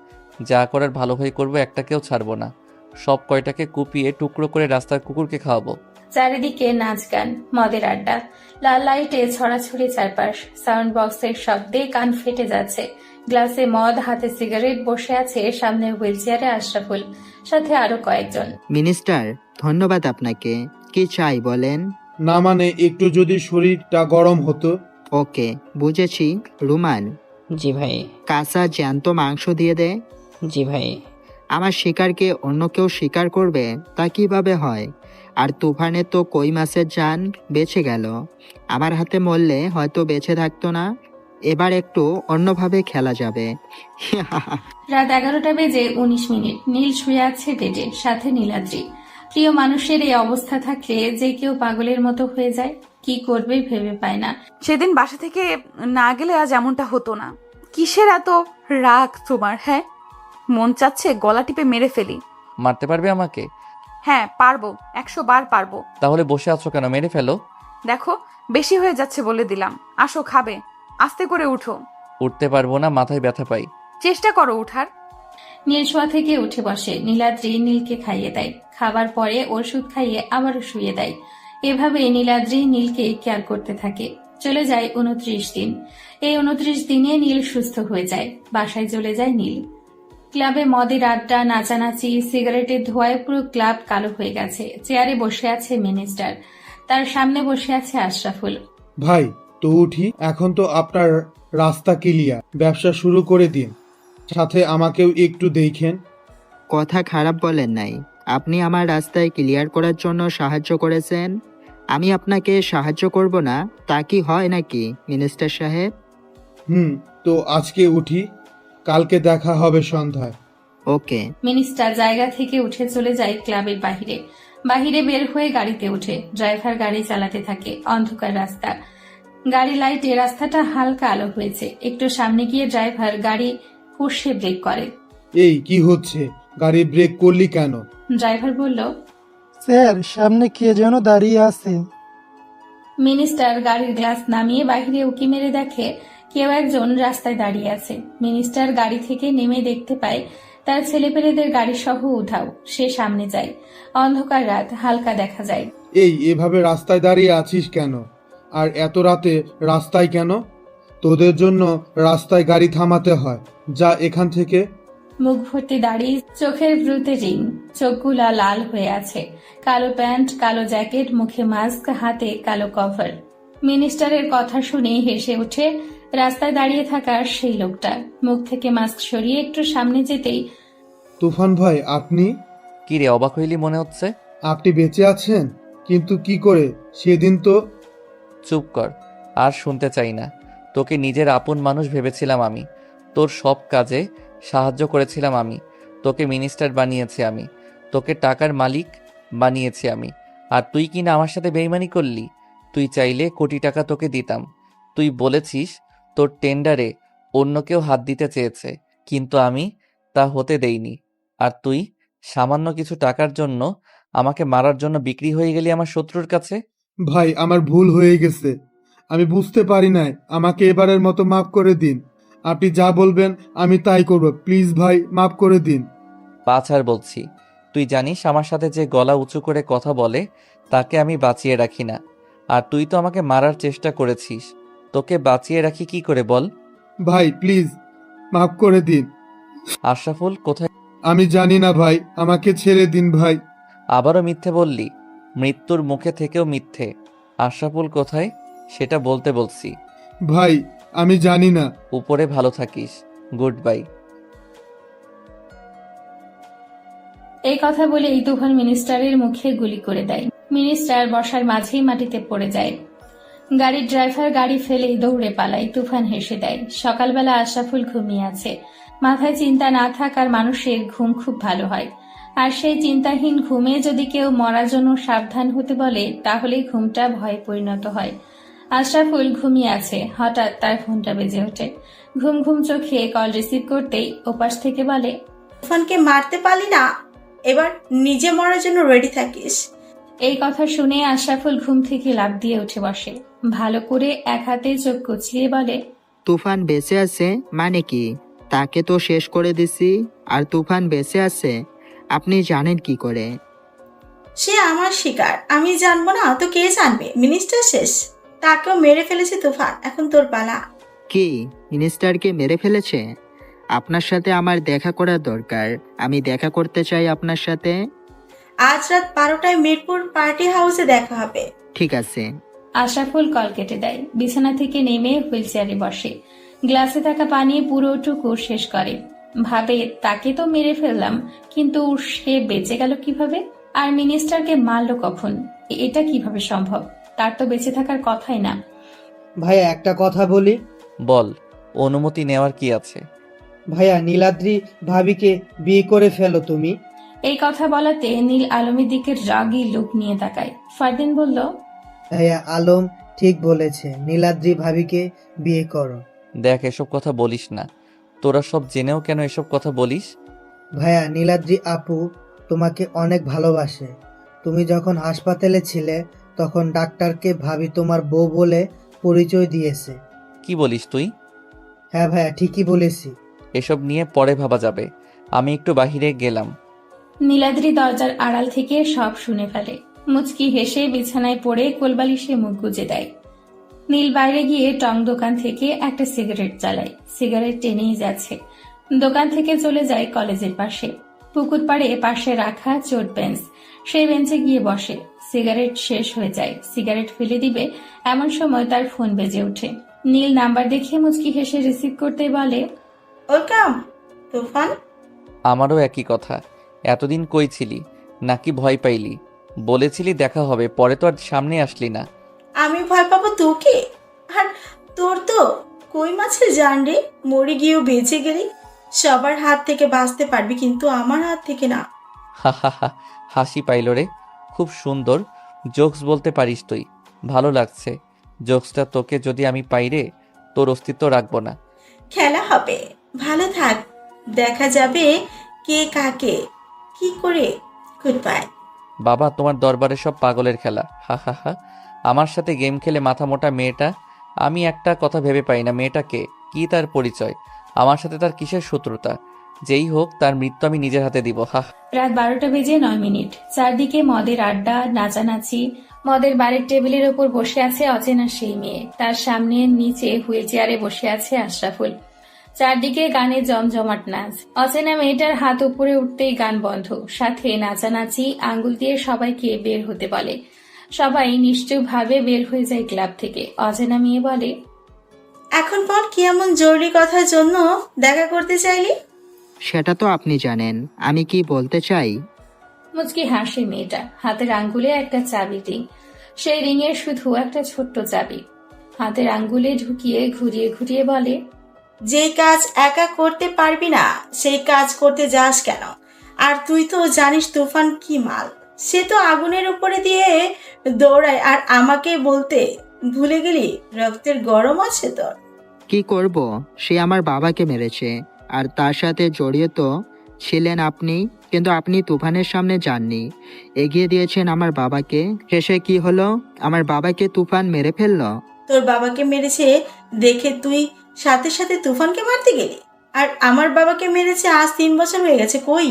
যা করার ভালোভাবে করবো, একটাকেও ছাড়বো না। সব কয়টাকে কুপিয়ে টুকরো করে রাস্তার কুকুরকে খাওয়াবো। চারিদিকে নাচ গান, মদের আড্ডা, লাল লাইটে ছড়াছড়ি চারপাশ। সাউন্ড বক্সের শব্দে কান ফেটে যাচ্ছে। গ্লাসে মদ, হাতে সিগারেট, বসে আছে সামনে হুইল চেয়ারে আশরাফুল, সাথে আরো কয়েকজন। মিনিস্টার, ধন্যবাদ আপনাকে। কি চাই বলেন? না মানে একটু যদি শরীরটা গরম হতো। ওকে, বুঝেছি। রুমান। জি ভাই। কাঁচা জ্যান্ত মাংস দিয়ে দে। জি ভাই। আমার শিকারকে অন্য কেউ শিকার করবে তা কিভাবে হয়? আর তুফানে তো কই মাছের জান বেঁচে গেল, আমার হাতে মরলে হয়তো বেঁচে থাকতো না। এবার একটু অন্যভাবে খেলা যাবে। রাত 11টা বেজে 19 মিনিট। নীল শুয়ে আছে বেডে, সাথে নীলাদ্রি। প্রিয় মানুষের এই অবস্থা থাকলে যে কেউ পাগলের মতো হয়ে যায়, কি করবে ভেবে পায় না। সেদিন বাসা থেকে না গেলে আজ এমনটা হতো না। কিসের এত রাগ তোমার? হ্যাঁ, মন চাচ্ছে গলা টিপে মেরে ফেলি। মারতে পারবে আমাকে? হ্যাঁ পারবো, 100 বার পারবো। তাহলে বসে আছো কেন? মেরে ফেলো। দেখো বেশি হয়ে যাচ্ছে বলে দিলাম। আসো, খাবে? আস্তে করে উঠো। উঠতে পারবো না, মাথায় ব্যথা পাই। চেষ্টা করো উঠার। নীল শোয়া থেকে উঠে বসে। নীলাদ্রি নীলকে খাইয়ে দেয়। খাবার পরে ওষুধ খাইয়ে আবারও শুয়ে দেয়। এভাবে নীলাদ্রি নীলকে কেয়ার করতে থাকে। চলে যায় 29 দিন। এই 29 দিনে নীল সুস্থ হয়ে যায়। বাসায় চলে যায় নীল। ক্লাবে মদের আড্ডা, নাচানাচি, সিগারেটের ধোঁয়ায় পুরো ক্লাব কালো হয়ে গেছে। চেয়ারে বসে আছে মিনিস্টার, তার সামনে বসে আছে আশরাফুল। ভাই তো উঠি, এখন তো আপনার রাস্তা ক্লিয়ার, ব্যবসা শুরু করে দিন, সাথে আমাকেও একটু দেখেন। কথা খারাপ বলেন নাই। আপনি আমার রাস্তায় ক্লিয়ার করার জন্য সাহায্য করেছেন। আমি আপনাকে সাহায্য করব না তা কি হয় নাকি মিনিস্টার সাহেব? তো আজকে উঠি, কালকে দেখা হবে সন্ধ্যায়। ওকে। মিনিস্টার জায়গা থেকে উঠে চলে যায় ক্লাবের বাহিরে। বাহিরে বের হয়ে গাড়িতে ওঠে। ড্রাইভার গাড়ি চালাতে থাকে। অন্ধকার রাস্তা, গাড়ি লাইটে রাস্তাটা হালকা আলো হয়েছে। একটু সামনে গিয়ে ড্রাইভার গাড়ি কষে ব্রেক করে। এই কি হচ্ছে, গাড়ি ব্রেক করলি কেন? ড্রাইভার বলল, স্যার সামনে কে যেন দাঁড়িয়ে আছে। মিনিস্টার গাড়ির গ্লাস নামিয়ে বাহিরে উকি মেরে দেখে কেউ একজন রাস্তায় দাঁড়িয়ে আছে। মিনিস্টার গাড়ি থেকে নেমে দেখতে পায় তার ছেলেপেলেদের গাড়ি সহ উধাও। সে সামনে যায়। অন্ধকার রাত, হালকা দেখা যায়। এভাবে রাস্তায় দাঁড়িয়ে আছিস কেন? আর এত রাতে রাস্তায় কেন? তোদের জন্য রাস্তায় গাড়ি থামাতে হয়। যা এখান থেকে। মুখ ভর্তি দাড়ি, চোখের ভ্রুতে রিং, চোখগুলা লাল হয়ে আছে। কালো প্যান্ট, কালো জ্যাকেট, মুখে মাস্ক, হাতে কালো কভার। মিনিস্টারের কথা শুনে হেসে উঠে রাস্তায় দাঁড়িয়ে থাকা সেই লোকটা। মুখ থেকে মাস্ক সরিয়ে একটু সামনে যেতেই, তুফান ভাই, আপনি? কি রে, অবাক হইলি মনে হচ্ছে? আপনি বেঁচে আছেন? কিন্তু কি করে? সেদিন তো। চুপ কর, আর শুনতে চাই না। তোকে নিজের আপন মানুষ ভেবেছিলাম আমি। তোর সব কাজে সাহায্য করেছিলাম আমি। তোকে মিনিস্টার বানিয়েছি আমি। তোকে টাকার মালিক বানিয়েছি আমি। আর তুই কি না আমার সাথে বেইমানি করলি? তুই চাইলে কোটি টাকা তোকে দিতাম। তুই বলেছিস তোর টেন্ডারে অন্য কেউ হাত দিতে চেয়েছে, কিন্তু আমি তা হতে দেইনি। আর তুই সামান্য কিছু টাকার জন্য আমাকে মারার জন্য বিক্রি হয়ে গেলি আমার শত্রুর কাছে। ভাই, আমার ভুল হয়ে গেছে। আমি বুঝতে পারি নাই। আমাকে এবারের মতো মাফ করে দিন। আপনি যা বলবেন আমি তাই করব। প্লিজ ভাই, মাফ করে দিন। পাছাড় বলছি। তুই জানিস আমার সাথে যে গলা উঁচু করে কথা বলে তাকে আমি বাঁচিয়ে রাখি না। আর তুই তো আমাকে মারার চেষ্টা করেছিস। তোকে বাঁচিয়ে রাখি কি করে বল? ভাই প্লিজ, মাফ করে দিন। আশরাফুল কোথায়? আমি জানি না ভাই, আমাকে ছেড়ে দিন ভাই। আবারও মিথ্যে বললি। মৃত্যুর মুখে থেকেও মিথ্যে। আশরাফুল কোথায় সেটা বলতে বলছি। ভাই আমি জানি না। উপরে ভালো থাকিস। Good bye. এই কথা বলে তুফান মিনিস্টারের মুখে গুলি করে দেয়। মিনিস্টার বসার মাঝেই মাটিতে পড়ে যায়। গাড়ির ড্রাইভার গাড়ি ফেলেই দৌড়ে পালায়। তুফান হেসে দেয়। সকালবেলা আশরাফুল ঘুমিয়ে আছে। মাথায় চিন্তা না থাকার মানুষের ঘুম খুব ভালো হয়। আর সেই চিন্তাহীন ঘুমে যদি কেউ মরার জন্য সাবধান হতে বলে, তাহলে ঘুমটা ভয়ে পরিণত হয়। আশরাফুল ঘুমিয়ে আছে। হঠাৎ তার ফোনটা বেজে ওঠে। ঘুম ঘুম চোখে কল রিসিভ করতেই ওপাশ থেকে বলে, তুফানকে মারতে পারলি না, এবার নিজে মরার জন্য রেডি থাকিস। এই কথা শুনে আশরাফুল ঘুম থেকে লাফ দিয়ে উঠে বসে। ভালো করে এক হাতে চোখ কুচলিয়ে বলে, তুফান বেঁচে আছে মানে কি? তাকে তো শেষ করে দিছি। আর তুফান বেঁচে আছে আপনি জানেন কি করে? সে আমার শিকার, আমি জানবো না তো কে জানবে? মিনিস্টার শেষ, তাকেও মেরে ফেলেছে তুফান। এখন তোর পালা। কি মিনিস্টারকে মেরে ফেলেছে? আপনার সাথে আমার দেখা করার দরকার। আমি দেখা করতে চাই আপনার সাথে। আজ রাত 12টায় মিরপুর পার্টি হাউসে দেখা হবে। ঠিক আছে। আশরাফুল কল কেটে দেয়। বিছানা থেকে নেমে হুইল চেয়ারে বসে। গ্লাসে থাকা পানি পুরোটুকু শেষ করে। ভাবে তাকে তো মেরে ফেললাম, কিন্তু সে বেঁচে গেল কিভাবে? আর মিনিস্টারকে মারলো কখন? এটা কিভাবে সম্ভব? তার তো বেঁচে থাকার কথাই না। ভাইয়া একটা কথা বলি। বল। অনুমতি নেওয়ার কি আছে? ভাইয়া নীলাদ্রি ভাবিকে বিয়ে করে ফেলো তুমি। এই কথা বলাতে নীল আলমের দিকে রাগী লুক নিয়ে তাকায়। ফারদিন বলল, ভাইয়া আলম ঠিক বলেছে, নীলাদ্রি ভাবিকে বিয়ে করো। দেখ, এসব কথা বলিস না। তোরা সব জেনেও কেন এসব কথা বলিস? ভাইয়া নীলাদ্রি আপু তোমাকে অনেক ভালোবাসে। তুমি যখন হাসপাতালে ছিলে তখন ডাক্তারকে ভাবি তোমার বউ বলে পরিচয় দিয়েছে। কি বলিস তুই? হ্যাঁ ভাইয়া ঠিকই বলেছি। এসব নিয়ে পরে ভাবা যাবে। আমি একটু বাহিরে গেলাম। নীলাদ্রি দরজার আড়াল থেকে সব শুনে ফেলে। মুচকি হেসে বিছানায় পড়ে কোলবালিশে মুখ গুজে দেয়। নীল বাইরে গিয়ে টং দোকান থেকে একটা সিগারেট জ্বালায়। সিগারেট টেনেই যাচ্ছে। দোকান থেকে চলে যায় কলেজের পাশে। পুকুর পাড়ে পাশে রাখা চোট বেঞ্চ। সেই বেঞ্চে গিয়ে বসে। সিগারেট শেষ হয়ে যায়। সিগারেট ফেলে দিবে এমন সময় তার ফোন বেজে ওঠে। নীল নাম্বার দেখে মুচকি হেসে রিসিভ করতে বলে, ওয়েলকাম তুফান। আমারও একই কথা। এতদিন কই ছিলি? নাকি ভয় পাইলি? বলেছিলি দেখা হবে, পরে তো আর সামনে আসলি না। আমি ভয় পাবো তোকে? আর তোর তো কই মাছের জান রে, মরে গিয়েও বেঁচে গেলি। সবার হাত থেকে বাঁচতে পারবি, কিন্তু আমার হাত থেকে না। হা হা হা, হাসি পাইল রে। খুব সুন্দর জোকস বলতে পারিস তুই, ভালো লাগছে। জোকসটা তোকে যদি আমি পাই রে, তোর অস্তিত্ব রাখবো না। খেলা হবে, ভালো থাক, দেখা যাবে কে কাকে কি করে। Good bye. বাবা, তোমার দরবারে সব পাগলের খেলা। হা হা হা। আমার সাথে গেম খেলে মাথা মোটা মেয়েটা, আমি একটা কথা ভেবে পাই না, মেয়েটা কে, কি তার পরিচয়, আমার সাথে তার কিসের শত্রুতা? যেই হোক, তার মৃত্যু আমি নিজের হাতে দিব। হা। রাত 12:09। চারদিকে মদের আড্ডা, নাচানাচি। মদের বাড়ির টেবিলের ওপর বসে আছে অচেনা সেই মেয়ে, তার সামনে নিচে হুইল চেয়ারে বসে আছে আশরাফুল। চারদিকে গানের জমজমাট নাচ। অচেনা মেয়েটার হাত উপরে উঠতেই গান বন্ধ, সাথে নাচানাচি। আঙ্গুল দিয়ে সবাইকে বের হতে বলে। সবাই নিশ্চয়ভাবে বের হয়ে যায় ক্লাব থেকে। অচেনা মেয়ে বলে, এখন বল, কি এমন জরুরি কথার জন্য দেখা করতে চাইলি? সেটা তো আপনি জানেন, আমি কি বলতে চাই। মুচকি হাসে মেয়েটা। হাতের আঙ্গুলে একটা চাবি রিং, সেই রিংয়ের শুধু একটা ছোট্ট চাবি। হাতের আঙ্গুলে ঢুকিয়ে ঘুরিয়ে ঘুরিয়ে বলে, যেই কাজ একা করতে পারবি না সেই কাজ করতে যাস কেন? আর তুই তো জানিস তুফান কি মাল, সে তো আগুনের উপরে দিয়ে দৌড়ায়, আর আমাকে বলতে ভুলে গেলি রক্তের গরম আছে তোর। কি করব, সে আমার বাবাকে মেরেছে, আর তার সাথে জড়িত ছিলেন আপনি। কিন্তু আপনি তুফানের সামনে যাননি, এগিয়ে দিয়েছেন আমার বাবাকে। শেষে কি হলো, আমার বাবাকে তুফান মেরে ফেললো। তোর বাবাকে মেরেছে দেখে তুই সাথে সাথে তুফানকে মারতে গেলি, আর আমার বাবাকে মেরেছে আজ 3 বছর হয়ে গেছে। কই,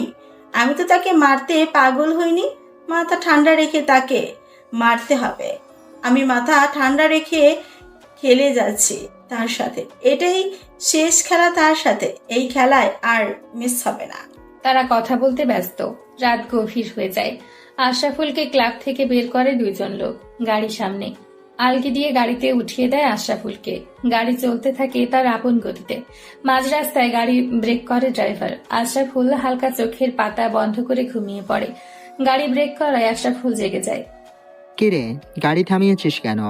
আমি তো তাকে মারতে পাগল হইনি। মাথা ঠান্ডা রেখে তাকে মারতে হবে। আমি মাথা ঠান্ডা রেখে খেলে যাচ্ছি তার সাথে, এটাই শেষ খেলা তার সাথে। এই খেলায় আর মিস হবে না। তারা কথা বলতে ব্যস্ত। রাত গভীর হয়ে যায়। আশরাফুলকে ক্লাব থেকে বের করে 2 জন লোক। গাড়ি সামনে, আলগি দিয়ে গাড়িতে উঠিয়ে দেয় আশরাফুলকে। গাড়ি চলতে থাকে তার আপন গতিতে। মাঝ রাস্তায় গাড়ি ব্রেক করে ড্রাইভার। আশরাফুল হালকা চোখের পাতা বন্ধ করে ঘুমিয়ে পড়ে। গাড়ি ব্রেক করায় আশরাফুল জেগে যায়। কিরে, গাড়ি থামিয়েছিস কেন?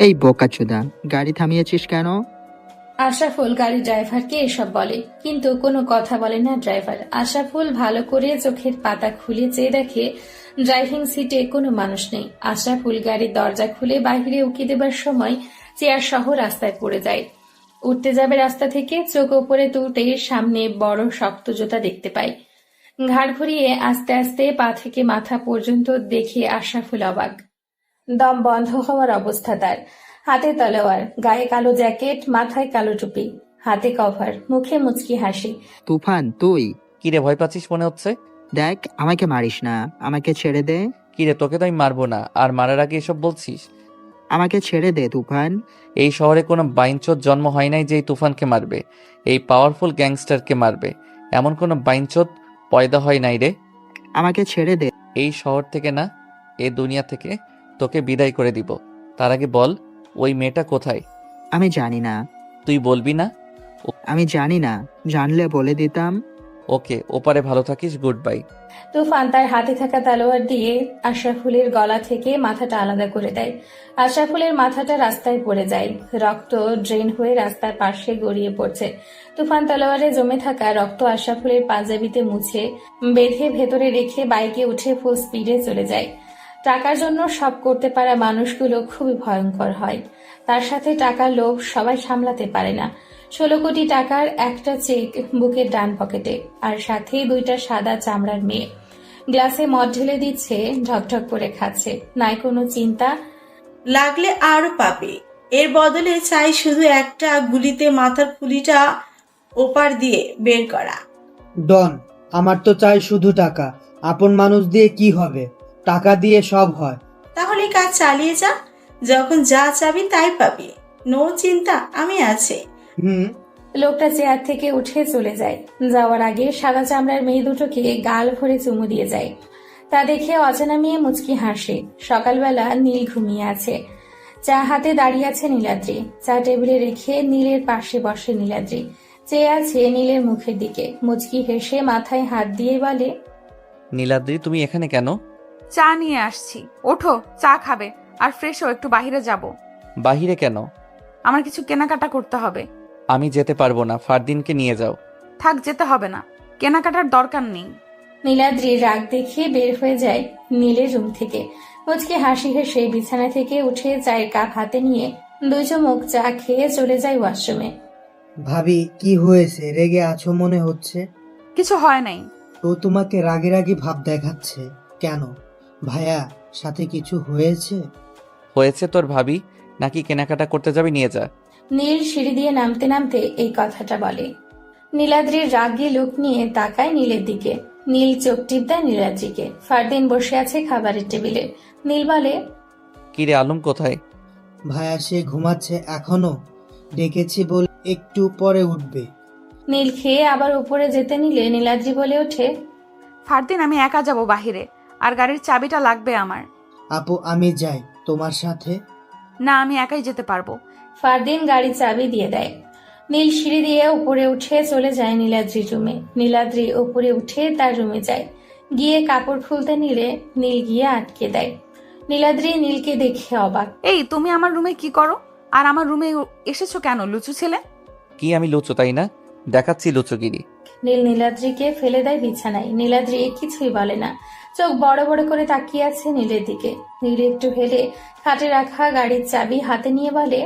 এই বোকাচোদা, গাড়ি থামিয়েছিস কেন? আশরাফুল গাড়ির ড্রাইভারকে এসব বলে, কিন্তু কোনো কথা বলে না ড্রাইভার। আশরাফুল ভালো করে চোখের পাতা খুলে চেয়ে দেখে ড্রাইভিং সিটে কোনো মানুষ নেই। আশরাফুল গাড়ির দরজা খুলে বাহিরে উকি দেবার সময় চেয়ার সহ রাস্তায় পড়ে যায়। উঠতে যাবে রাস্তা থেকে, চোখ ওপরে তুলতে সামনে বড় শক্ত জুতা দেখতে পায়। ঘাড় ঘুরিয়ে আস্তে আস্তে পা থেকে মাথা পর্যন্ত দেখে আশরাফুল অবাক। দম বন্ধ হওয়ার অবস্থা তার। হাতে তলোয়ার, গায়ে কালো জ্যাকেট, মাথায় কালো টুপি, হাতে কভার, মুখে মুচকি হাসি। তুফান, তুই কিরে, ভয় পাচ্ছিস মনে হচ্ছে? দেখ, আমাকে মারিস না, আমাকে ছেড়ে দে। কিরে, তোকে তো আমি মারবো না, আর মারার আগে এসব বলছিস? আমাকে ছেড়ে দে তুফান। এই শহরে কোনো বাইঞ্চোদ জন্ম হয় নাই যে এই তুফানকে মারবে, এই পাওয়ারফুল গ্যাংস্টারকে মারবে। এমন কোনো বাইঞ্চোদ পয়দা হয় নাই রে। আমাকে ছেড়ে দে। এই শহর থেকে না, এই দুনিয়া থেকে তোকে বিদায় করে দিব। তার আগে বল, ওই মেয়েটা কোথায়? আমি জানি না। তুই বলবি না? আমি জানি না, জানলে বলে দিতাম। ওকে, ওপারে ভালো থাকিস, গুড বাই। তুফান তার হাতে থাকা তলোয়ার দিয়ে আশরাফুলের গলা থেকে মাথাটা আলাদা করে দেয়। আশরাফুলের মাথাটা রাস্তায় পড়ে যায়। রক্ত ড্রেন হয়ে রাস্তার পাশে গড়িয়ে পড়ছে। তুফান তলোয়ারে জমে থাকা রক্ত আশরাফুলের পাঞ্জাবিতে মুছে বেঁধে ভেতরে রেখে বাইকে উঠে ফুল স্পিডে চলে যায়। টাকার জন্য সব করতে পারা মানুষগুলো খুবই ভয়ঙ্কর হয়। তার সাথে টাকার লোভ সবাই সামলাতে পারে না। 16 কোটি টাকার একটা চেক বুকের ডান পকেটে, আর সাথে 2টা সাদা চামড়ার মেয়ে। গ্লাসে মদ ঢেলে দিচ্ছে, ঢকঢক করে খাচ্ছে। নাই কোনো চিন্তা, লাগলে আরো পাবে। এর বদলে চাই শুধু একটা গুলিতে মাথার খুলিটা ওপার দিয়ে বের করা। ডন, আমার তো চাই শুধু টাকা। আপন মানুষ দিয়ে কি হবে? টাকা দিয়ে সব হয়। তাহলে কাজ চালিয়ে যা, যখন যা চাবি তাই পাবি। নো চিন্তা, আমি আছি। লোকটা চেয়ার থেকে উঠে চলে যায়। যাওয়ার আগে সাদা চামড়ার মেয়ে দুটোকে গাল ভরে চুমু দিয়ে যায়। তা দেখে অচেনা মেয়ে মুচকি হাসে। সকালবেলা নীল ঘুমিয়ে আছে। চা হাতে দাঁড়িয়ে আছে নীলাদ্রি। চা টেবিলে রেখে নীলের পাশে বসে নীলাদ্রি চেয়ে আছে নীলের মুখের দিকে। মুচকি হেসে মাথায় হাত দিয়ে বলে, নীলাদ্রি তুমি এখানে কেন? চা নিয়ে আসছি, ওঠো চা খাবে। আর ফ্রেশ হও, একটু বাইরে যাব। বাহিরে কেন? আমার কিছু কেনাকাটা করতে হবে। আমি যেতে পারবো না, ফারদিনকে নিয়ে যাও। থাক, যেতে হবে না, কেনাকাটার দরকার নেই। নীলাদ্রি রাগ দেখিয়ে বের হয়ে যায় নীলের রুম থেকে। মুচকে হাসি হেসে বিছানা থেকে উঠে চায়ের কাপ হাতে নিয়ে 2 চুমুক চা খেয়ে চলে যায় ওয়াশরুমে। ভাবি কি হয়েছে, রেগে আছো মনে হচ্ছে? কিছু হয় নাই। তো তোমাকে রাগে রাগে ভাব দেখাচ্ছে কেন? ভাইয়া সাথে কিছু হয়েছে? হয়েছে তোর ভাবি নাকি কেনাকাটা করতে যাবি, নিয়ে যা। নীল সিঁড়ি দিয়ে নামতে নামতে এই কথাটা বলে। নীলাদ্রির রাগী লুক নিয়ে তাকায় নীলের দিকে। নীল চোখ টিপ দেয় নীলাদ্রিকে। ফারদিন বসে আছে খাবারের টেবিলে। নীল বলে, কিরে আলম কোথায়? ভাইয়া সে ঘুমাচ্ছে এখনো, ডেকেছি বলে একটু পরে উঠবে। নীল খেয়ে আবার উপরে যেতে নিলে নীলাদ্রি বলে ওঠে, ফারদিন আমি একা যাব বাহিরে, আর গাড়ির চাবিটা লাগবে আমার। আপু আমি যাই তোমার সাথে? না, আমি একাই যেতে পারবো। ফারদিন গাড়ির চাবি দিয়ে দেয়। নীল সিঁড়ি দিয়ে উপরে উঠে চলে যায় নীলাদ্রির রুমে। নীলাদ্রি উপরে উঠে তার রুমে যায়। গিয়ে কাপড় খুলতে নিলে নীল গিয়ে আটকে দেয়। নীলাদ্রি নীলকে দেখে অবাক। এই তুমি আমার রুমে কি করো? আর আমার রুমে এসেছো কেন, লুচু ছেলে? কি আমি লুচো তাই না? দেখাচ্ছি লুচোগিরি। নীল নীলাদ্রিকে ফেলে দেয় বিছানায়। নীলাদ্রি কিছুই বলে না, চোখ বড় বড় করে তাকিয়ে আছে নীলের দিকে। নীল একটু হেলে খাটে রাখা গাড়ির চাবি হাতে নিয়ে বলে,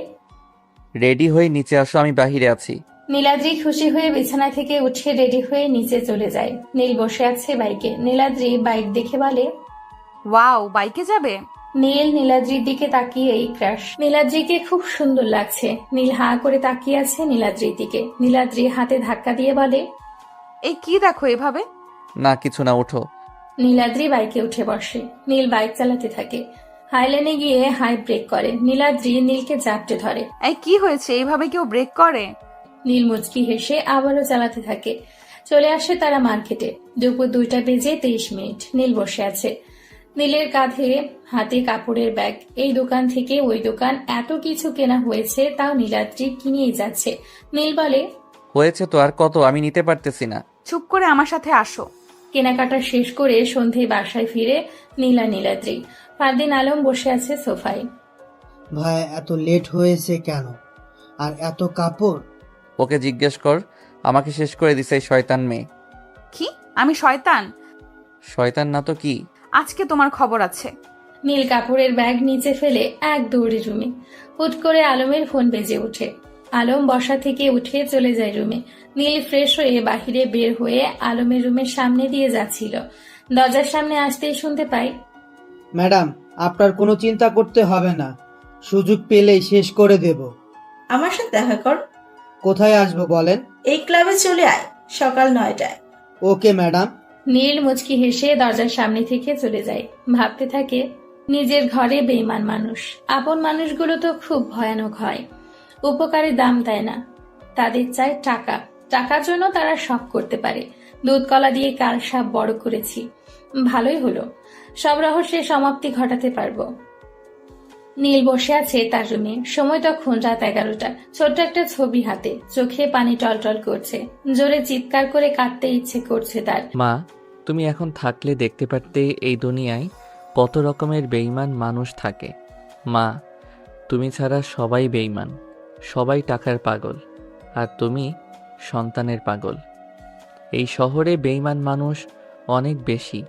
রেডি হয়ে নিচে আসো, আমি বাহিরে আছি। নীলাদ্রি খুশি হয়ে বিছানা থেকে উঠে রেডি হয়ে নিচে চলে যায়। নীল বসে আছে বাইকে। নীলাদ্রি বাইক দেখে বলে, ওয়াও, বাইকে যাবে? নীল নীলাদ্রির দিকে তাকিয়েই ক্রাশ। নীলাদ্রিকে খুব সুন্দর লাগছে। নীল হাঁ করে তাকিয়ে আছে নীলাদ্রির দিকে। নীলাদ্রি হাতে ধাক্কা দিয়ে বলে, এই কি দেখো এভাবে? না কিছু না, ওঠো। নীলাদ্রি বাইকে উঠে বসে। নীল বাইক চালাতে থাকে। হাইলেনে গিয়ে হাই ব্রেক করে। নীলাদ্রি নীলকে জাপটে ধরে। এই কি হয়েছে, এইভাবে কেউ ব্রেক করে? নীল মুচকি হেসে আবারও চালাতে থাকে। চলে আসে তারা মার্কেটে। দুপুর 2টা বেজে 23 মিনিট। নীল বসে আছে। নীলের কাঁধে হাতে কাপড়ের ব্যাগ। এই দোকান থেকে ওই দোকান, এত কিছু কেনা হয়েছে, তাও নীলাদ্রি কিনেই যাচ্ছে। নীল বলে, হয়েছে তো আর কত, আমি নিতে পারতেছি না। চুপ করে আমার সাথে আসো। কেনাকাটা শেষ করে সন্ধে বাসায় ফিরে নীলা নীলাদ্রি। ফারদিন আলম বসে আছে সোফায়। ভাই এত লেট হয়েছে কেন? আর এত কাপড়? ওকে জিজ্ঞেস কর, আমাকে শেষ করে দিছে এই শয়তান মেয়ে। কি আমি শয়তান? শয়তান না তো কি? আজকে তোমার খবর আছে। নীল কাপড়ের ব্যাগ নিচে ফেলে এক দৌড়ে রুমে। হুট করে আলমের ফোন বেজে ওঠে। আলম বসা থেকে উঠে চলে যায় রুমে। নীল ফ্রেশ হয়ে বাহিরে বের হয়ে আলমের রুমের সামনে দিয়ে যাচ্ছিল। দরজার সামনে আসতেই শুনতে পাই, ম্যাডাম আপনার কোনো চিন্তা করতে হবে না, সুযোগ পেলেই শেষ করে দেব। আমার সাথে দেখা কর। কোথায় আসবো বলেন? এই ক্লাবে চলে আয় সকাল 9টায়। Okay madam. নীল মুচকি হেসে দরজার সামনে থেকে চলে যায়। ভাবতে থাকে, নিজের ঘরে বেঈমান মানুষ। আপন মানুষগুলো তো খুব ভয়ানক হয়। উপকারে দাম দেয় না, তাদের চায় টাকা। টাকার জন্য তারা সব করতে পারে। দুধ কলা দিয়ে কাল সাপ বড় করেছি, ভালোই হলো। সব রহস্যের সমাপ্তি ঘটাতে পারবো। নীল বসে আছে তার রুমে। সময় তখন রাত 11টা। ছোট্ট একটা ছবি হাতে, চোখে পানি টলটল করছে। জোরে চিৎকার করে কাঁদতে ইচ্ছে করছে তার। মা, তুমি এখন থাকলে দেখতে পারতে এই দুনিয়ায় কত রকমের বেঈমান মানুষ থাকে। মা, তুমি ছাড়া সবাই বেঈমান, সবাই টাকার পাগল, আর তুমি সন্তানের পাগল। এই শহরে বেঈমান মানুষ অনেক বেশি।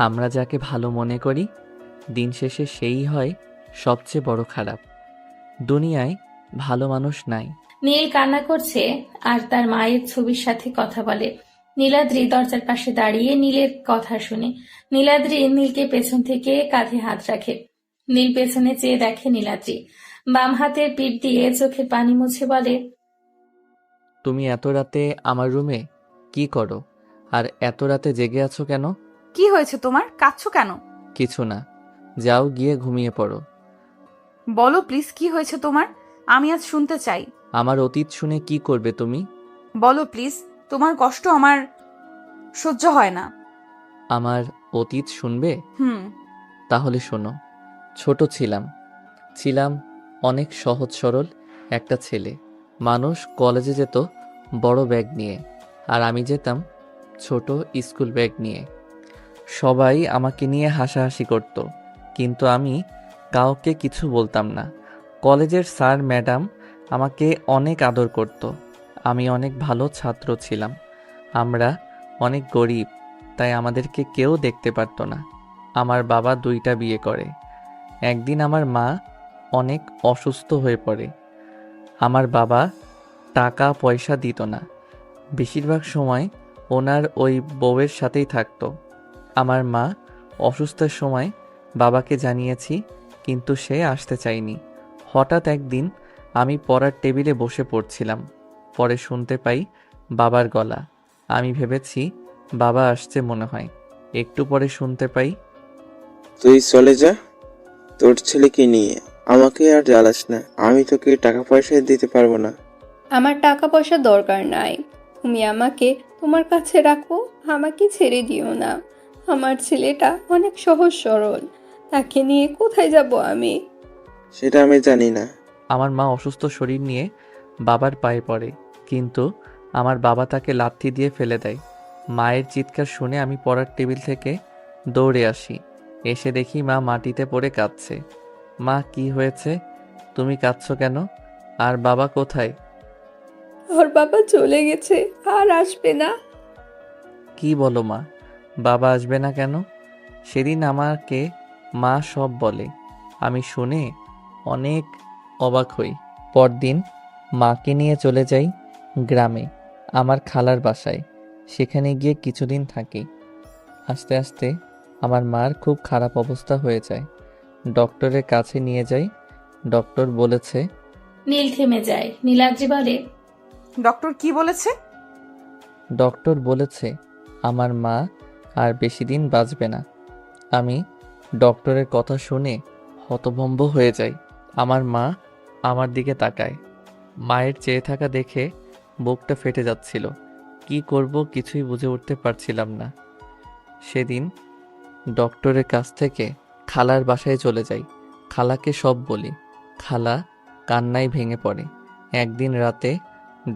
আমরা যাকে ভালো মনে করি, দিন শেষে সেই হয় সবচেয়ে বড় খারাপ। দুনিয়ায় ভালো মানুষ নাই। নীল কান্না করছে আর তার মায়ের ছবির সাথে কথা বলে। নীলাদ্রি দরজার পাশে দাঁড়িয়ে নীলের কথা শুনে। নীলাদ্রি নীলকে পেছন থেকে কাঁধে হাত রাখে। নীল পেছনে চেয়ে দেখে নীলাদ্রি বাম হাতের পিঠ দিয়ে চোখের পানি মুছে বলে, তুমি এত রাতে আমার রুমে কি করো? আর এত রাতে জেগে আছো কেন? কি হয়েছে তোমার, কাঁদছো কেন? কিছু না, যাও গিয়ে ঘুমিয়ে পড়ো। বলো প্লিজ, কি হয়েছে তোমার? আমি আজ শুনতে চাই। আমার অতীত শুনে কি করবে তুমি? বলো প্লিজ, তোমার কষ্ট আমার সহ্য হয় না। আমার অতীত শুনবে? তাহলে শোনো। ছোট ছিলাম অনেক সহজ সরল একটা ছেলে। মানুষ কলেজে যেত বড় ব্যাগ নিয়ে, আর আমি যেতাম ছোট স্কুল ব্যাগ নিয়ে। সবাই আমাকে নিয়ে হাসাহাসি করত, কিন্তু আমি কাউকে কিছু বলতাম না। কলেজের স্যার ম্যাডাম আমাকে অনেক আদর করত। আমি অনেক ভালো ছাত্র ছিলাম। আমরা অনেক গরিব, তাই আমাদেরকে কেউ দেখতে পারত না। আমার বাবা 2টা বিয়ে করে। একদিন আমার মা অনেক অসুস্থ হয়ে পড়ে। আমার বাবা টাকা পয়সা দিত না, বেশিরভাগ সময় ওনার ওই বউয়ের সাথেই থাকতো। আমার মা অসুস্থের সময় বাবাকে জানিয়েছি, কিন্তু সে আসতে চায়নি। হঠাৎ একদিন আমি পড়ার টেবিলে বসে পড়ছিলাম, পরে শুনতে পাই বাবার গলা। আমি ভেবেছি বাবা আসছে মনে হয়। একটু পরে শুনতে পাই, তুই চলে যা, তোর ছেলেকে নিয়ে আমাকে আর জ্বালাস না, আমি তোকে টাকা পয়সা দিতে পারবো না। আমার টাকা পয়সা দরকার নাই, তুমি আমাকে তোমার কাছে রাখো, আমাকে ছেড়ে দিও না। আমার ছেলেটা অনেক সহজ সরল, তাকে নিয়ে কোথায় যাব আমি? সেটা আমি জানি না। আমার মা অসুস্থ শরীর নিয়ে বাবার পায়ে পড়ে, কিন্তু আমার বাবা তাকে লাথি দিয়ে ফেলে দেয়। মায়ের চিৎকার শুনে আমি পড়ার টেবিল থেকে দৌড়ে আসি। এসে দেখি মা মাটিতে পড়ে কাঁদছে। মা, কি হয়েছে? তুমি কাঁদছো কেন? আর বাবা কোথায়? ওর বাবা চলে গেছে, আর আসবে না। কি বলো মা, বাবা আসবে না কেন? সেদিন আমাকে মা সব বলে, আমি শুনে অনেক অবাক হই। পরদিন মাকে নিয়ে চলে যাই গ্রামে, আমার খালার বাসায়। সেখানে গিয়ে কিছুদিন থাকি। আস্তে আস্তে আমার মার খুব খারাপ অবস্থা হয়ে যায়। ডক্টরের কাছে নিয়ে যাই। ডক্টর বলেছে, নীল থেমে যায়। নীলাদ্রি বলে, ডক্টর কি বলেছে? ডক্টর বলেছে আমার মা আর বেশি দিন বাঁচবে না। আমি ডক্টরের কথা শুনে হতভম্ব হয়ে যাই। আমার মা আমার দিকে তাকায়। মায়ের চেয়ে থাকা দেখে বুকটা ফেটে যাচ্ছিল। কি করব কিছুই বুঝে উঠতে পারছিলাম না। সেদিন ডক্টরের কাছ থেকে খালার বাসায় চলে যাই। খালাকে সব বলি। খালা কান্নায় ভেঙে পড়ে। একদিন রাতে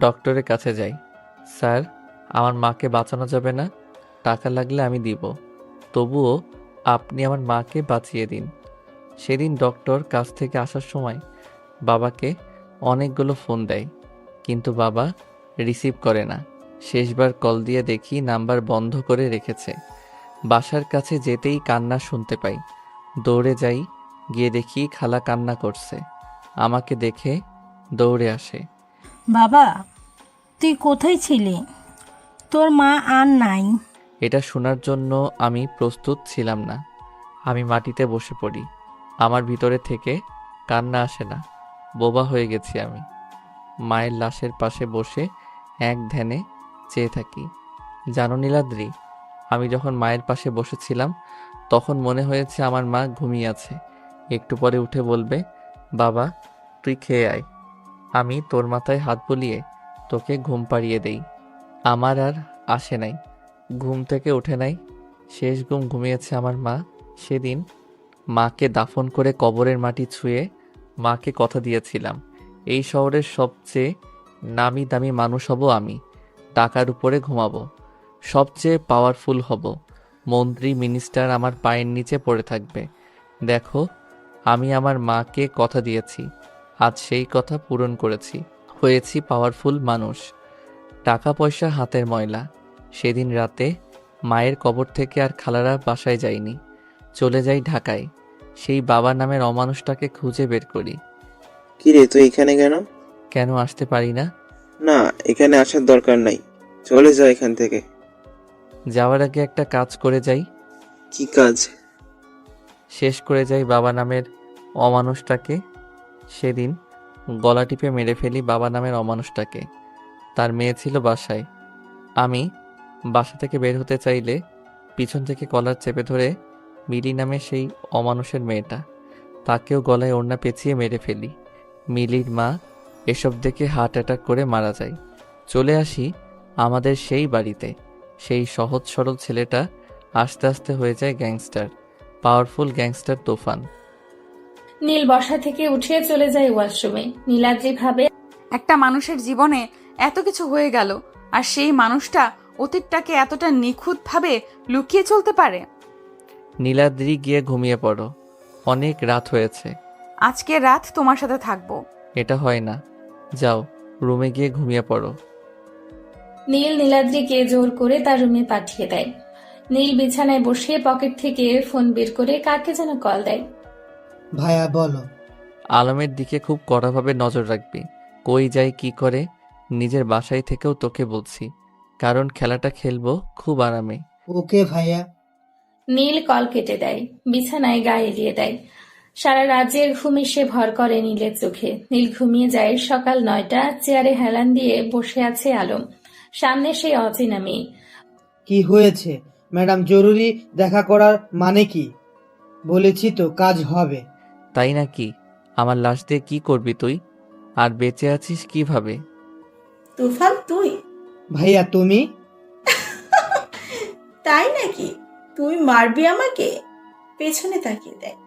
ডক্টরের কাছে যাই। স্যার, আমার মাকে বাঁচানো যাবে না, টাকা লাগলে আমি দিব, তবুও আপনি আমার মাকে বাঁচিয়ে দিন। সেদিন ডক্টর কাছ থেকে আসার সময় বাবাকে অনেকগুলো ফোন দেয়, কিন্তু বাবা রিসিভ করে না। শেষবার কল দিয়ে দেখি নাম্বার বন্ধ করে রেখেছে। বাসার কাছে যেতেই কান্না শুনতে পাই। দৌড়ে যাই, গিয়ে দেখি খালা কান্না করছে। আমাকে দেখে দৌড়ে আসে। বাবা, তুই কোথায় ছিলি? তোর মা আর নাই। এটা শোনার জন্য আমি প্রস্তুত ছিলাম না। আমি মাটিতে বসে পড়ি। আমার ভিতরে থেকে কান্না আসে না। বোবা হয়ে গেছি আমি। মায়ের লাশের পাশে বসে এক ধ্যানে চেয়ে থাকি। জানো নীলাদ্রি, আমি যখন মায়ের পাশে বসেছিলাম তখন মনে হয়েছে আমার মা ঘুমিয়ে আছে। একটু পরে উঠে বলবে, বাবা তুই খেয়ে আয়, আমি তোর মাথায় হাত বুলিয়ে তোকে ঘুম পাড়িয়ে দেই। আমার আর আসে নাই, ঘুম থেকে ওঠে নাই। শেষ ঘুমিয়েছে আমার মা। সেদিন মাকে দাফন করে কবরের মাটি ছুঁয়ে মাকে কথা দিয়েছিলাম, এই শহরের সবচেয়ে নামি দামি মানুষ হব আমি, টাকার উপরে ঘুমাবো, সবচেয়ে পাওয়ারফুল হব, মন্ত্রী মিনিস্টার আমার পায়ের নিচে পড়ে থাকবে। দেখো, আমি আমার মাকে কথা দিয়েছি, আজ সেই কথা পূরণ করেছি, হয়েছি পাওয়ারফুল মানুষ। টাকা পয়সা হাতের ময়লা। সেদিন রাতে মায়ের কবর থেকে আর খালারা বাসায় যাইনি, চলে যাই ঢাকায়। সেই বাবা নামের অমানুষটাকে খুঁজে বের করি। কিরে, তুই এখানে কেন? কেন আসতে পারি না? না, এখানে আসার দরকার নাই, চলে যা এখান থেকে। যাওয়ার আগে একটা কাজ করে যাই। কি কাজ? শেষ করে যাই বাবা নামের অমানুষটাকে। সেদিন গলা টিপে মেরে ফেলি বাবা নামের অমানুষটাকে। তার মেয়ে ছিল বাসায়। আমি বাসা থেকে বের হতে চাইলে পিছন থেকে কলার চেপে ধরে মিলি নামে সেই অমানুষের মেয়েটা, তাকেও গলায় ওড়না পেঁচিয়ে মেরে ফেলি। মিলির মা এসব দেখে হার্ট অ্যাটাক করে মারা যায়। চলে আসি আমাদের সেই বাড়িতে। সেই সহজ সরল ছেলেটা আস্তে আস্তে হয়ে যায় গ্যাংস্টার, পাওয়ারফুল গ্যাংস্টার তুফান। নীল বসা থেকে উঠে চলে যায় ওয়াশরুমে। নীলাদ্রি ভাবে, একটা মানুষের জীবনে এত কিছু হয়ে গেল, আর সেই মানুষটা অতীতটাকে এতটা নিখুঁতভাবে লুকিয়ে চলতে পারে। নীলাদ্রি গিয়ে ঘুমিয়ে পড়ো, অনেক রাত হয়েছে। আজকে রাত তোমার সাথে থাকবো। এটা হয় না, যাও রুমে গিয়ে ঘুমিয়ে পড়ো। নীল নীলাদ্রিকে জোর করে তার রুমে পাঠিয়ে দেয়। নীল বিছানায় বসে পকেট থেকে ফোন বের করে কাকে যেন কল দেয়। ভাইয়া বলো। আলমের দিকে খুব কড়াভাবে নজর রাখবি, কই যায় কি করে। নিজের বাসায় থেকেও তোকে বলছি, কারণ খেলাটা খেলবো খুব আরামে। ওকে ভাইয়া। নীল কল কেটে দেয়, বিছানায় গা এলিয়ে দেয়। সারা রাজ্যের ঘুমে সে ভর করে নীলের চোখে। নীল ঘুমিয়ে যায়। সকাল 9টা, চেয়ারে হেলান দিয়ে বসে আছে আলম, সামনে সেই অচেনা মেয়ে। কি হয়েছে ম্যাডাম? জরুরি দেখা করার মানে কি? বলেছি তো কাজ হবে। তাই নাকি? আমার লাশ দিয়ে কি করবি তুই? আর বেঁচে আছিস কিভাবে? তুফান তুই? ভাইয়া তুমি? তাই নাকি? তুই মারবি আমাকে? পেছনে তাকিয়ে দেয়।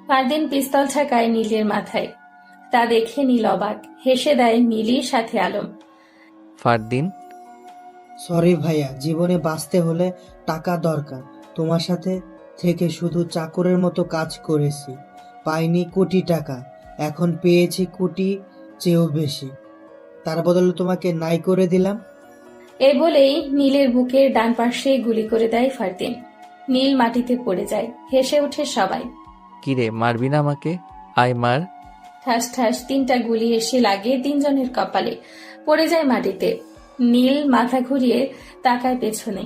ফারদিন পিস্তল ঠেকায় নীলের মাথায়। তা দেখে নীল অবাক, হেসে দেয় নীলই সাথে আলম। ফারদিন, সরি ভাইয়া, জীবনে বাঁচতে হলে টাকা দরকার। তোমার সাথে থেকে শুধু চাকরের মতো কাজ করেছি, পাইনি কোটি টাকা, এখন পেয়েছি কোটি চেয়েও বেশি, তার বদলে তোমাকে নাই করে দিলাম। এ বলেই নীলের বুকের ডান পাশে গুলি করে দেয় ফারদিন। নীল মাটিতে পড়ে যায়। হেসে ওঠে সবাই। কিরে মারবি না আমাকে? আয় মার। ঠাস ঠাস 3টা গুলি এসে লাগে 3 জনের কপালে, পড়ে যায় মাটিতে। নীল মাথা ঘুরিয়ে তাকায় পেছনে।